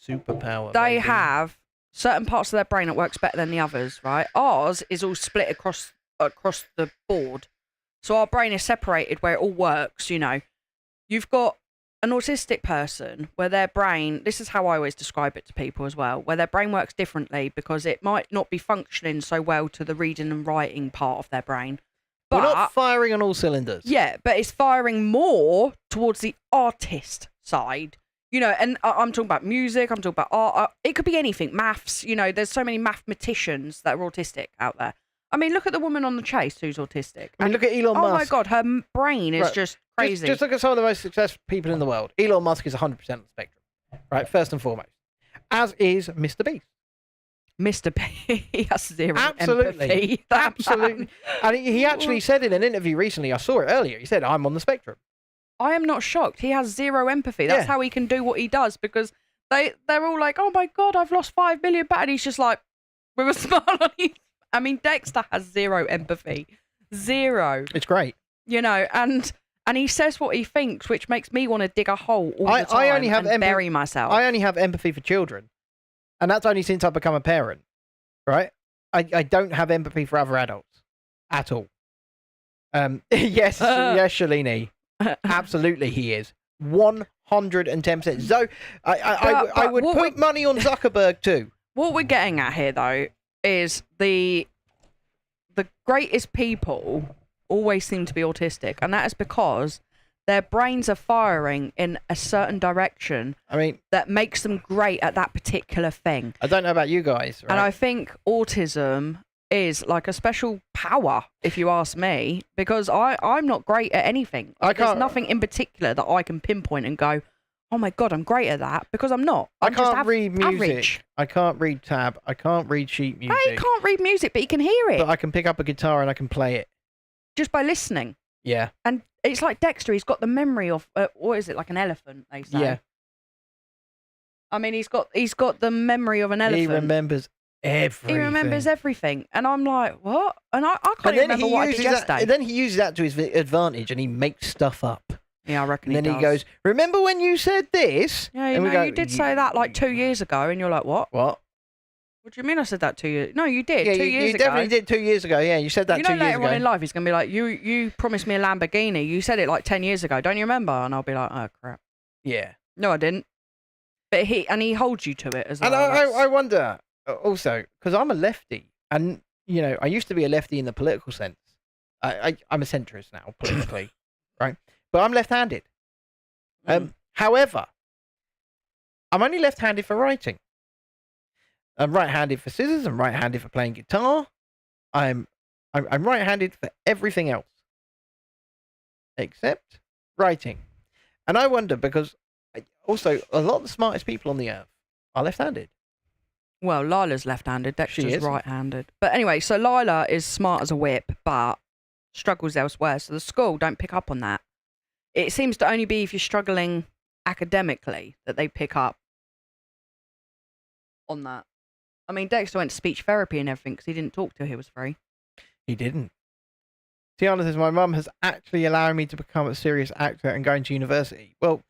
superpower.
They have certain parts of their brain that works better than the others, right? Ours is all split across the board. So our brain is separated where it all works, You've got an autistic person where their brain, this is how I always describe it to people as well, where their brain works differently because it might not be functioning so well to the reading and writing part of their brain. But,
we're not firing on all cylinders.
Yeah, but it's firing more towards the artist side. And I'm talking about music, I'm talking about art. It could be anything, maths. There's so many mathematicians that are autistic out there. I mean, look at the woman on the chase who's autistic.
I mean, look at Elon Musk.
Oh my God, her brain is just crazy.
Just look at some of the most successful people in the world. Elon Musk is 100% on the spectrum, right? First and foremost. As is Mr. Beast.
Mr. P, he has zero
Absolutely.
empathy.
Absolutely. And he actually said in an interview recently, I saw it earlier, he said, I'm on the spectrum.
I am not shocked. He has zero empathy. That's how he can do what he does, because they're all like, oh my God, I've lost 5 million baht. And he's just like, with a smile on his... I mean, Dexter has zero empathy. Zero.
It's great.
And he says what he thinks, which makes me want to dig a hole all the time and bury myself.
I only have empathy for children. And that's only since I've become a parent, right? I don't have empathy for other adults at all. Yes, Shalini. Absolutely he is. 110%. So I would put money on Zuckerberg too.
What we're getting at here, though, is the greatest people always seem to be autistic, and that is because their brains are firing in a certain direction. That makes them great at that particular thing.
I don't know about you guys, right?
And I think autism is like a special power, if you ask me, because I'm not great at anything. There's nothing in particular that I can pinpoint and go, oh my God, I'm great at that, because I'm not.
I
I'm just
can't read music.
average.
I can't read tab. I can't read sheet music.
No, you can't read music, but you can hear it
But I can pick up a guitar and I can play it.
just by listening.
Yeah.
And it's like Dexter, he's got the memory of, what is it, like an elephant, they say?
Yeah.
I mean, he's got the memory of an elephant.
He remembers everything.
He remembers everything. And I'm like, what? And I can't even remember what I did yesterday.
And then he uses that to his advantage and he makes stuff up.
Yeah, I reckon
And then
he
he goes, remember when you said this?
Yeah,
and we
you did say that like 2 years ago, and you're like, what?
What?
What do you mean I said that 2 years? No, you did.
Yeah,
2 years
you
ago.
definitely did 2 years ago. Yeah, you said that 2 years
later
ago.
on in life, he's going to be like, you promised me a Lamborghini. You said it like 10 years ago. Don't you remember? And I'll be like, oh, crap.
Yeah.
No, I didn't. But he holds you to it as well.
And I wonder also, because I'm a lefty, and, you know, I used to be a lefty in the political sense. I'm a centrist now, politically, right? But I'm left-handed. However, I'm only left-handed for writing. I'm right-handed for scissors. I'm right-handed for playing guitar. I'm right-handed for everything else, except writing. And I wonder because also a lot of the smartest people on the earth are left-handed.
Well, Lila's left-handed.
She
Dexter's
is.
right-handed. But anyway, so Lila is smart as a whip, but struggles elsewhere. So the school don't pick up on that. It seems to only be if you're struggling academically that they pick up on that. I mean, Dexter went to speech therapy and everything because he didn't talk till he was 3.
He didn't. Tiana says, my mum has actually allowed me to become a serious actor and going to university. Well,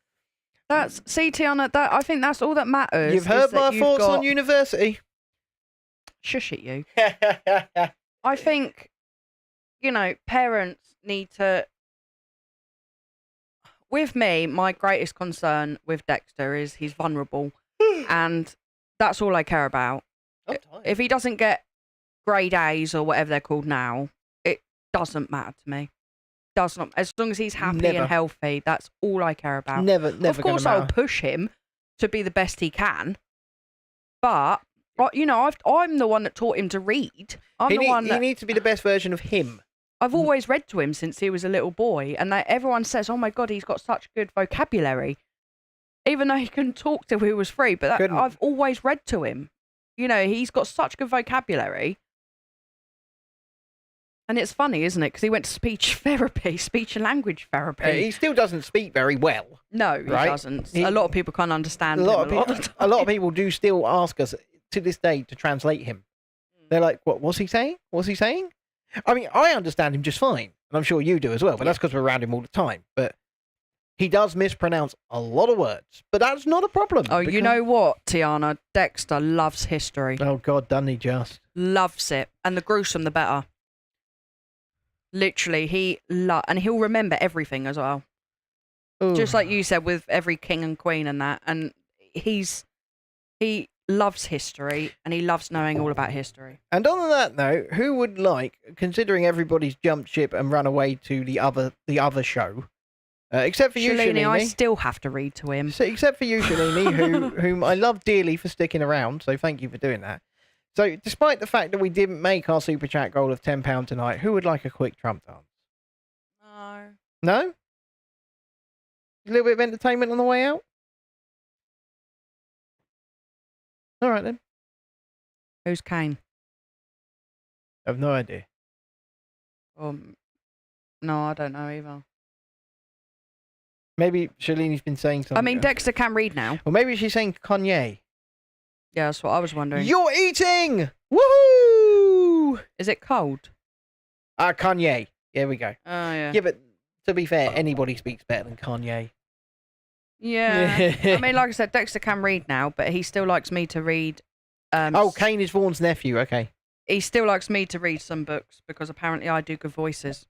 See, Tiana, I think that's all that matters.
you've heard my thoughts on university.
Shush at you. I think, parents need to. With me, my greatest concern with Dexter is he's vulnerable, and that's all I care about. If he doesn't get grade A's or whatever they're called now, it doesn't matter to me. Does not. As long as he's happy
Never.
and healthy, that's all I care about.
Never.
Of course,
gonna
I'll
matter.
push him to be the best he can, but I'm the one that taught him to read.
He needs to be the best version of him.
I've always read to him since he was a little boy, and everyone says, "Oh my God, he's got such good vocabulary," even though he couldn't talk till he was 3. But I've always read to him. He's got such good vocabulary. And it's funny, isn't it? Because he went to speech and language therapy.
He still doesn't speak very well.
No, he
right?
doesn't. A lot of people can't understand
A
him.
lot of people do still ask us to this day to translate him. They're like, "What? What's he saying? What's he saying?" I mean, I understand him just fine, and I'm sure you do as well. But that's because we're around him all the time. But he does mispronounce a lot of words. But that's not a problem.
Oh, you know what, Tiana? Dexter loves history.
Oh God, doesn't he just?
Loves it, and the gruesome, the better. Literally, and he'll remember everything as well.
Ooh.
Just like you said, with every king and queen and that. And he loves history, and he loves knowing all about history.
And on that note, who would like, considering everybody's jumped ship and run away to the other show, except for you,
Shalini, I
Shalini.
still have to read to him.
So, except for you, Shalini, whom I love dearly for sticking around. So thank you for doing that. So, despite the fact that we didn't make our super chat goal of £10 tonight, who would like a quick Trump dance?
No.
No? A little bit of entertainment on the way out? All right, then.
Who's Kane?
I have no idea.
No, I don't know either.
Maybe Shalini's been saying something.
I mean, Dexter can read now.
Or maybe she's saying Kanye.
Yeah, that's what I was wondering.
You're eating! Woohoo!
Is it cold?
Kanye. There we go.
Oh, yeah.
Yeah, but to be fair, anybody speaks better than Kanye.
Yeah. I mean, like I said, Dexter can read now, but he still likes me to read.
Kane is Vaughn's nephew. Okay.
He still likes me to read some books because apparently I do good voices.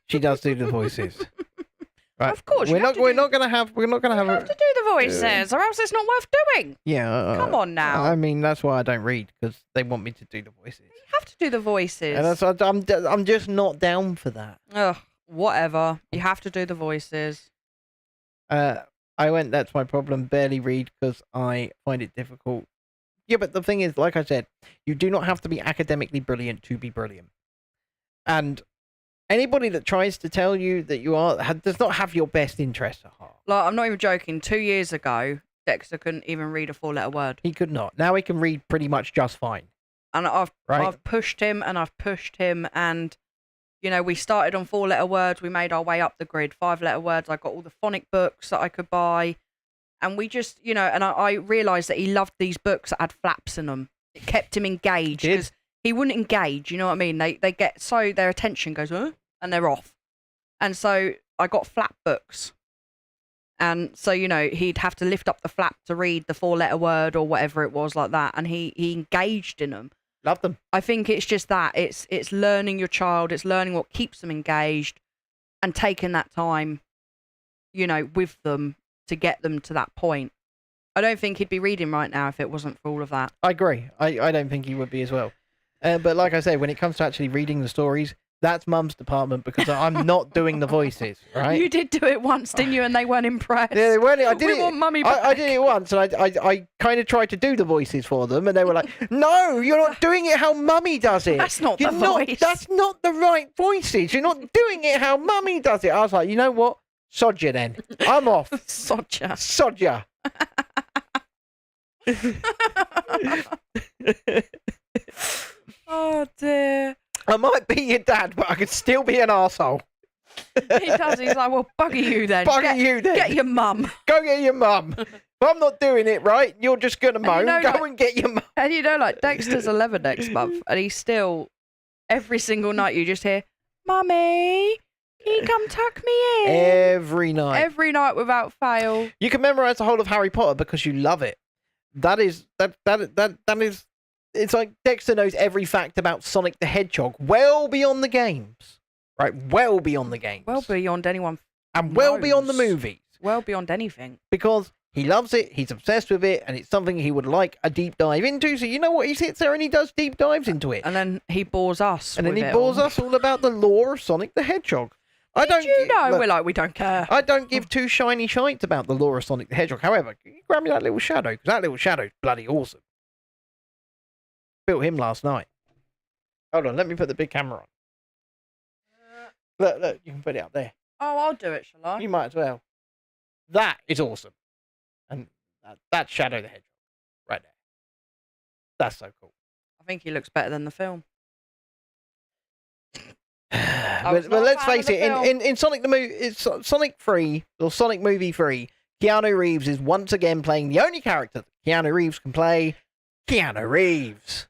She does do the voices. Right.
Of course,
We're not going to have.
You have to do the voices, or else it's not worth doing.
Yeah.
Come on now.
I mean, that's why I don't read, because they want me to do the voices.
You have to do the voices.
And I'm just not down for that.
Ugh, whatever. You have to do the voices.
That's my problem. Barely read because I find it difficult. Yeah, but the thing is, like I said, you do not have to be academically brilliant to be brilliant. And Anybody that tries to tell you that you does not have your best interests at heart.
Like, I'm not even joking. 2 years ago, Dexter couldn't even read a 4-letter word.
He could not. Now he can read pretty much just fine.
And I've
Right.
pushed him and I've pushed him, and you know, we started on 4-letter words, we made our way up the grid, 5-letter words. I got all the phonic books that I could buy, and we just, you know, and I realised that he loved these books that had flaps in them. It kept him engaged because he wouldn't engage. You know what I mean? They get so their attention goes, huh? And they're off. And so I got flap books. And so, you know, he'd have to lift up the flap to read the 4-letter word or whatever it was like that. And he engaged in them.
Love them.
I think it's just that. It's learning your child. It's learning what keeps them engaged and taking that time, you know, with them to get them to that point. I don't think he'd be reading right now if it wasn't for all of that.
I agree. I don't think he would be as well. But like I say, when it comes to actually reading the stories, that's Mum's department because I'm not doing the voices, right?
You did do it once, didn't you? And they weren't impressed.
Yeah, they weren't. I did
We
it.
want Mummy back.
I did it once, and I kind of tried to do the voices for them, and they were like, "No, you're not doing it how Mummy does it.
That's not
You're
the
not,
voice."
That's not the right voices. You're not doing it how Mummy does it." I was like, "You know what? Sod you then. I'm off.
Sodja.
Sod ya."
Oh dear.
I might be your dad, but I could still be an arsehole.
He does. He's like, well, bugger you then.
Bugger you then.
Get your mum.
Go get your mum. If I'm not doing it right, you're just going to moan.
know,
Go
like-
and get your mum.
And you know, like Dexter's 11 next month, and he's still every single night you just hear, "Mummy, can you come tuck me in?"
Every night.
Every night without fail.
You can memorize the whole of Harry Potter because you love it. That is. It's like Dexter knows every fact about Sonic the Hedgehog, well beyond the games, right? Well beyond the games,
Well beyond anyone.
and well beyond the
knows.
movies,
Well beyond anything.
because he loves it, he's obsessed with it, and it's something he would like a deep dive into. So you know what? He sits there and he does deep dives into it,
And then he bores us.
and then
with
he
it
bores
all.
us all about the lore of Sonic the Hedgehog.
Did you know?
Look,
We're like, we don't care.
I don't give two shiny shites about the lore of Sonic the Hedgehog. However, can you grab me that little shadow? Because that little shadow's bloody awesome. Built him last night. Hold on, let me put the big camera on. Look, you can put it up there.
Oh, I'll do it, shall I?
You might as well. That is awesome. And that's Shadow the Hedgehog. Right there. That's so cool.
I think he looks better than the film.
But
not a
let's
fan of
face
the
it,
film.
in Sonic the Movie, it's Sonic 3, or Sonic Movie 3, Keanu Reeves is once again playing the only character that Keanu Reeves can play, Keanu Reeves.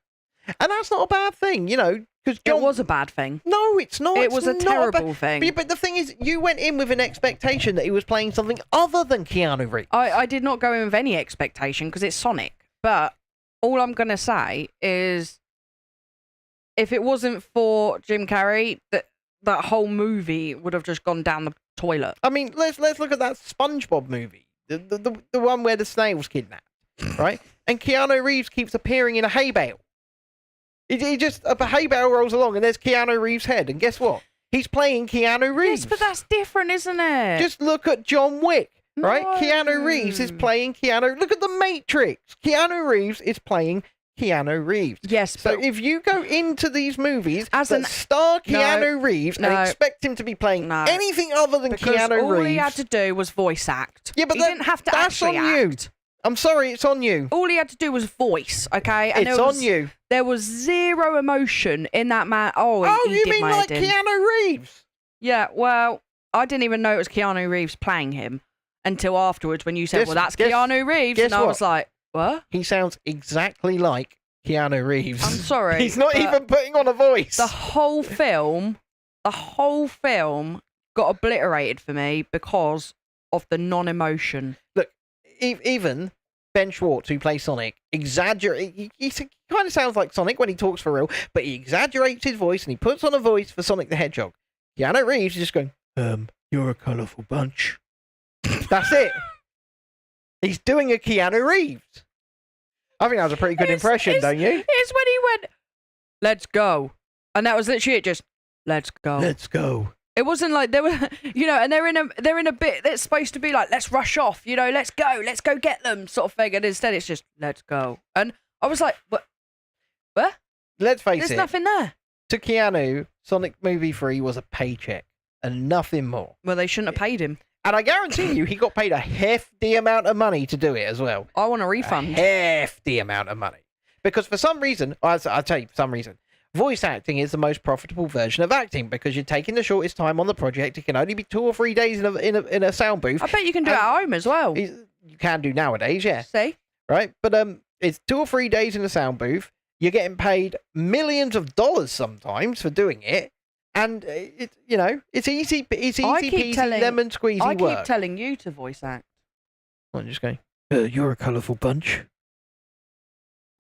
And that's not a bad thing, you know, because
It was a bad thing.
No, it's not.
It was a
It's not
terrible thing.
But the thing is, you went in with an expectation that he was playing something other than Keanu Reeves.
I did not go in with any expectation because it's Sonic. But all I'm going to say is if it wasn't for Jim Carrey, that whole movie would have just gone down the toilet.
I mean, let's look at that SpongeBob movie, the one where the snail's kidnapped, right? And Keanu Reeves keeps appearing in a hay bale. He just a hay bale rolls along, and there's Keanu Reeves' head, and guess what? He's playing Keanu Reeves.
Yes, but that's different, isn't it?
Just look at John Wick, right?
No.
Keanu Reeves is playing Keanu. Look at the Matrix. Keanu Reeves is playing Keanu Reeves.
Yes,
So
but
if you go into these movies
As
that
an-
star
No,
Keanu Reeves
no,
and expect him to be playing
no.
anything other than
because
Keanu
all
Reeves,
he had to do was voice act.
Yeah, but
he didn't have to
that's
actually
on you.
act.
I'm sorry, it's on you.
All he had to do was voice, okay? And
It's
there was,
on you.
There was zero emotion in that man. Oh, he
you
did
mean
my
like
head in.
Keanu Reeves?
Yeah, well, I didn't even know it was Keanu Reeves playing him until afterwards when you said,
Guess-
well, that's
guess-
Keanu Reeves.
guess
And I
what?
was like, what?
He sounds exactly like Keanu Reeves.
I'm sorry.
He's not
but
even putting on a voice.
The whole film got obliterated for me because of the non-emotion.
Look, even Ben Schwartz, who plays Sonic, he kind of sounds like Sonic when he talks for real, but he exaggerates his voice and he puts on a voice for Sonic the Hedgehog. Keanu Reeves is just going, you're a colourful bunch. That's it. He's doing a Keanu Reeves. I think that was a pretty good impression, don't you?
It's when he went, let's go. And that was literally it, just, let's go.
Let's go.
It wasn't like they were, you know, and they're in a bit that's supposed to be like, let's rush off, you know, let's go get them sort of thing. And instead it's just, let's go. And I was like, what?
Let's face
There's
it.
nothing there.
to Keanu, Sonic Movie 3 was a paycheck and nothing more.
Well, they shouldn't have paid him.
And I guarantee you, he got paid a hefty amount of money to do it as well.
I want a refund.
A hefty amount of money. Because for some reason, I'll tell you, for some reason, voice acting is the most profitable version of acting because you're taking the shortest time on the project. It can only be 2 or 3 days in a sound booth.
I bet you can do it at home as well.
You can do nowadays, yeah.
See?
Right? But it's 2 or 3 days in a sound booth. You're getting paid millions of dollars sometimes for doing it. And it's easy peasy, lemon squeezy
I
work.
keep telling you to voice act.
I'm just going, you're a colourful bunch.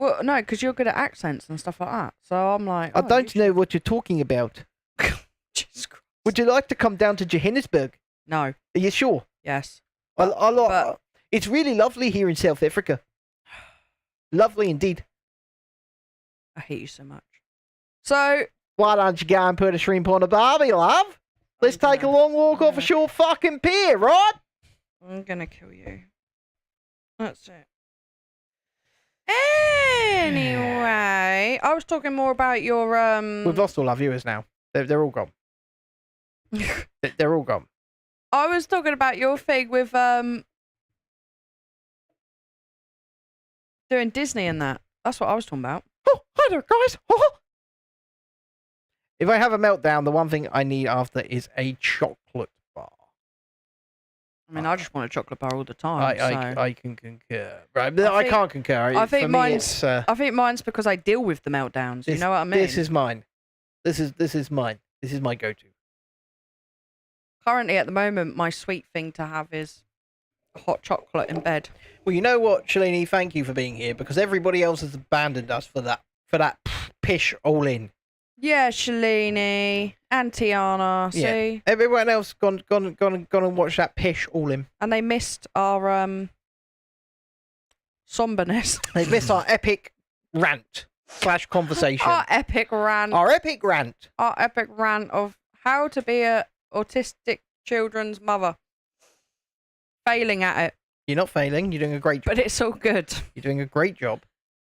Well, no, because you're good at accents and stuff like that. So I'm like,
I don't know what you're talking about.
Jesus Christ.
Would you like to come down to Johannesburg?
No.
Are you sure?
Yes.
It's really lovely here in South Africa. Lovely indeed.
I hate you so much. So
Why don't you go and put a shrimp on a barbie, love? Let's take a long walk off a short fucking pier, right?
I'm gonna kill you. That's it. Anyway, I was talking more about your
We've lost all our viewers now. They're all gone. They're all gone.
I was talking about your thing with doing Disney and that. That's what I was talking about.
Oh, hi there, guys. If I have a meltdown, the one thing I need after is a chocolate bar.
I mean, I just want a chocolate bar all the time.
I can concur. Right, but I can't concur.
I think
For me,
mine's. I think mine's because I deal with the meltdowns. You know what I mean?
This is mine. This is mine. This is my go-to.
Currently, at the moment, my sweet thing to have is hot chocolate in bed.
Well, you know what, Shalini? Thank you for being here because everybody else has abandoned us for that pish all in.
Yeah, Shalini and Tiana.
Yeah.
See,
Everyone else gone and watched that pish all in.
and they missed our somberness.
They missed our epic rant / conversation.
Our epic rant.
Our epic rant.
Our epic rant of how to be a autistic children's mother. Failing at it,
You're not failing. You're doing a great job.
but it's all good.
You're doing a great job.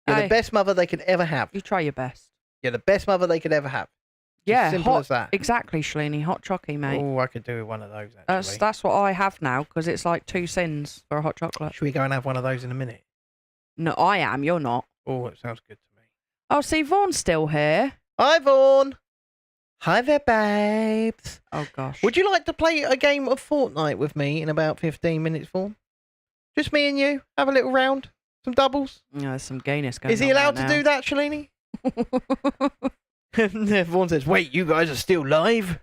You're
Aye.
the best mother they could ever have.
You try your best.
You're the best mother they could ever have.
Yeah,
Simple
hot,
as that.
Exactly, Shalini. Hot chocky, mate.
Oh, I could do with one of those, actually.
That's what I have now because it's like 2 sins for a hot chocolate.
Should we go and have one of those in a minute?
No, I am. You're not.
Oh, it sounds good to me.
Oh, see, Vaughn's still here.
Hi, Vaughan. Hi there, babes.
Oh gosh.
Would you like to play a game of Fortnite with me in about 15 minutes, Vaughan? Just me and you? Have a little round? Some doubles?
Yeah, there's some gayness going on.
Is he allowed to do that, Shalini? Vaughan says, wait, you guys are still live?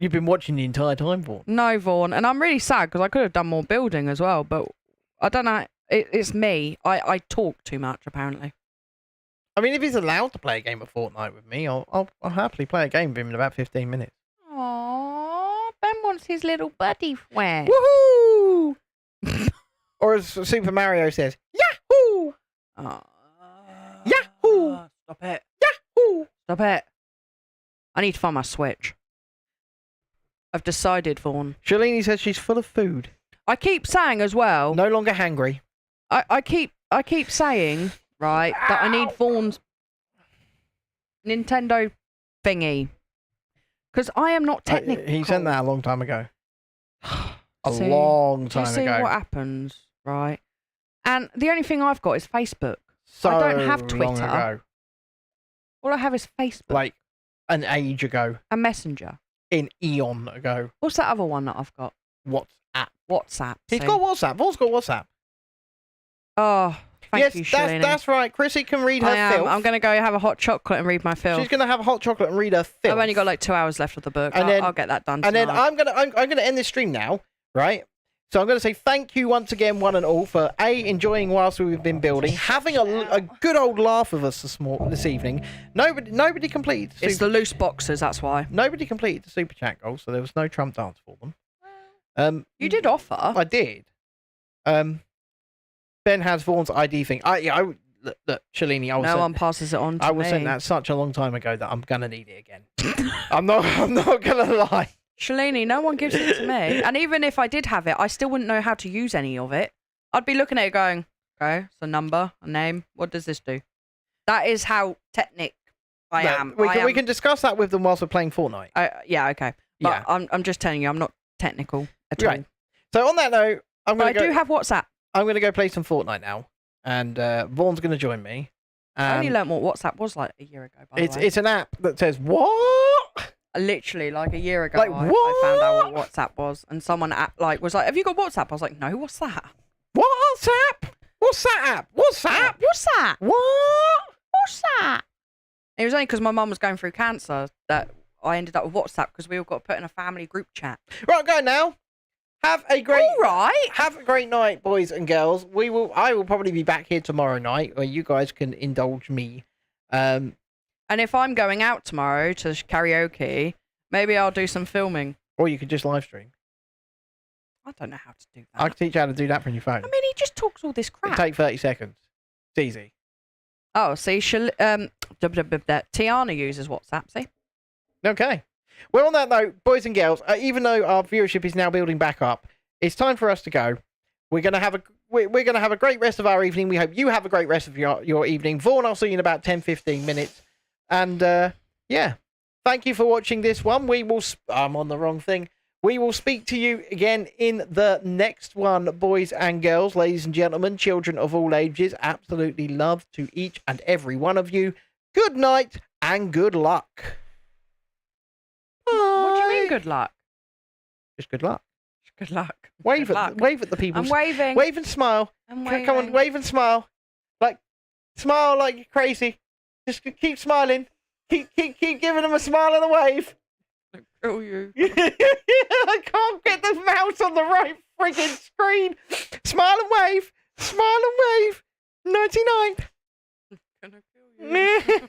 You've been watching the entire time, Vaughan.
No, Vaughan. And I'm really sad because I could have done more building as well, but I don't know. It's me. I talk too much, apparently.
I mean, if he's allowed to play a game of Fortnite with me, I'll happily play a game with him in about 15 minutes.
Aww, Ben wants his little buddy friend.
Woohoo! Or as Super Mario says, Yahoo! Yahoo!
Stop it.
Yahoo!
Stop it. I need to find my Switch. I've decided, Vaughan.
Shalini says she's full of food.
I keep saying as well.
No longer hangry.
I keep saying, right, that I need Vaughan's Nintendo thingy. Because I am not technical.
He sent that a long time ago. A
See,
long
Do you
time
see
ago.
what happens, right? And the only thing I've got is Facebook.
So
I don't have
long
Twitter.
ago.
All I have is Facebook
Like an age ago.
and Messenger.
An eon ago.
What's that other one that I've got?
WhatsApp.
WhatsApp.
He's
see?
got WhatsApp. Vaughan's got WhatsApp.
Oh, thank you,
yes,
Shalini.
that's right. Chrissy can read her
I am.
filth.
I'm going to go have a hot chocolate and read my film.
She's going to have a hot chocolate and read her filth.
I've only got like 2 hours left of the book.
And then-
I'll get that done
And then
tonight.
I'm gonna end this stream now, right? So I'm gonna say thank you once again, one and all, for enjoying whilst we've been building, having a good old laugh with us this evening. Nobody completed.
It's the loose boxes, that's why.
Nobody completed the super chat goal, so there was no Trump dance for them.
You did offer.
I did. Ben has Vaughan's ID thing. Look, Shalini,
No one passes it on to
I
me.
was sent that such a long time ago that I'm gonna need it again. I'm not gonna lie.
Shalini, no one gives it to me. And even if I did have it, I still wouldn't know how to use any of it. I'd be looking at it going, okay, it's a number, a name. What does this do? That is how technic I am.
We can discuss that with them whilst we're playing Fortnite.
Yeah, okay. But
Yeah.
I'm just telling you, I'm not technical at
Right.
all.
So on that note,
But I do have WhatsApp.
I'm going to go play some Fortnite now, and Vaughn's going to join me.
I only
And
learnt what WhatsApp was like a year ago, by the way.
it's an app that says what?
Literally, like a year ago,
Like,
I found out what WhatsApp was, and someone was like, "Have you got WhatsApp?" I was like, "No, what's that?"
WhatsApp? What's that app? What's that?
What's that?
What?
What's that? It was only because my mum was going through cancer that I ended up with WhatsApp because we all got put in a family group chat.
Right, go now. Have a great
All right.
Have a great night, boys and girls. I will probably be back here tomorrow night, where you guys can indulge me.
And if I'm going out tomorrow to karaoke, maybe I'll do some filming.
Or you could just live stream.
I don't know how to do that.
I can teach you how to do that from your phone.
I mean, he just talks all this
It'll
crap.
take 30 seconds. It's easy.
Oh, see, Tiana uses WhatsApp, see?
Okay. Well, on that note, boys and girls, even though our viewership is now building back up, it's time for us to go. We're gonna have a great rest of our evening. We hope you have a great rest of your evening. Vaughan, I'll see you in about 10-15 minutes. And yeah, thank you for watching this one. I'm on the wrong thing. We will speak to you again in the next one, boys and girls, ladies and gentlemen, children of all ages. Absolutely love to each and every one of you. Good night and good luck.
What do you mean,
Bye.
good luck?
Just good luck.
Good luck.
Wave
Good
at
luck.
wave at the people.
I'm waving.
Wave and smile.
I'm
Come on, wave and smile. Smile like you're crazy. Just keep smiling. Keep giving them a smile and a wave.
Oh, you.
I can't get the mouse on the right friggin' screen. Smile and wave. Smile and wave. 99.
Gonna kill you.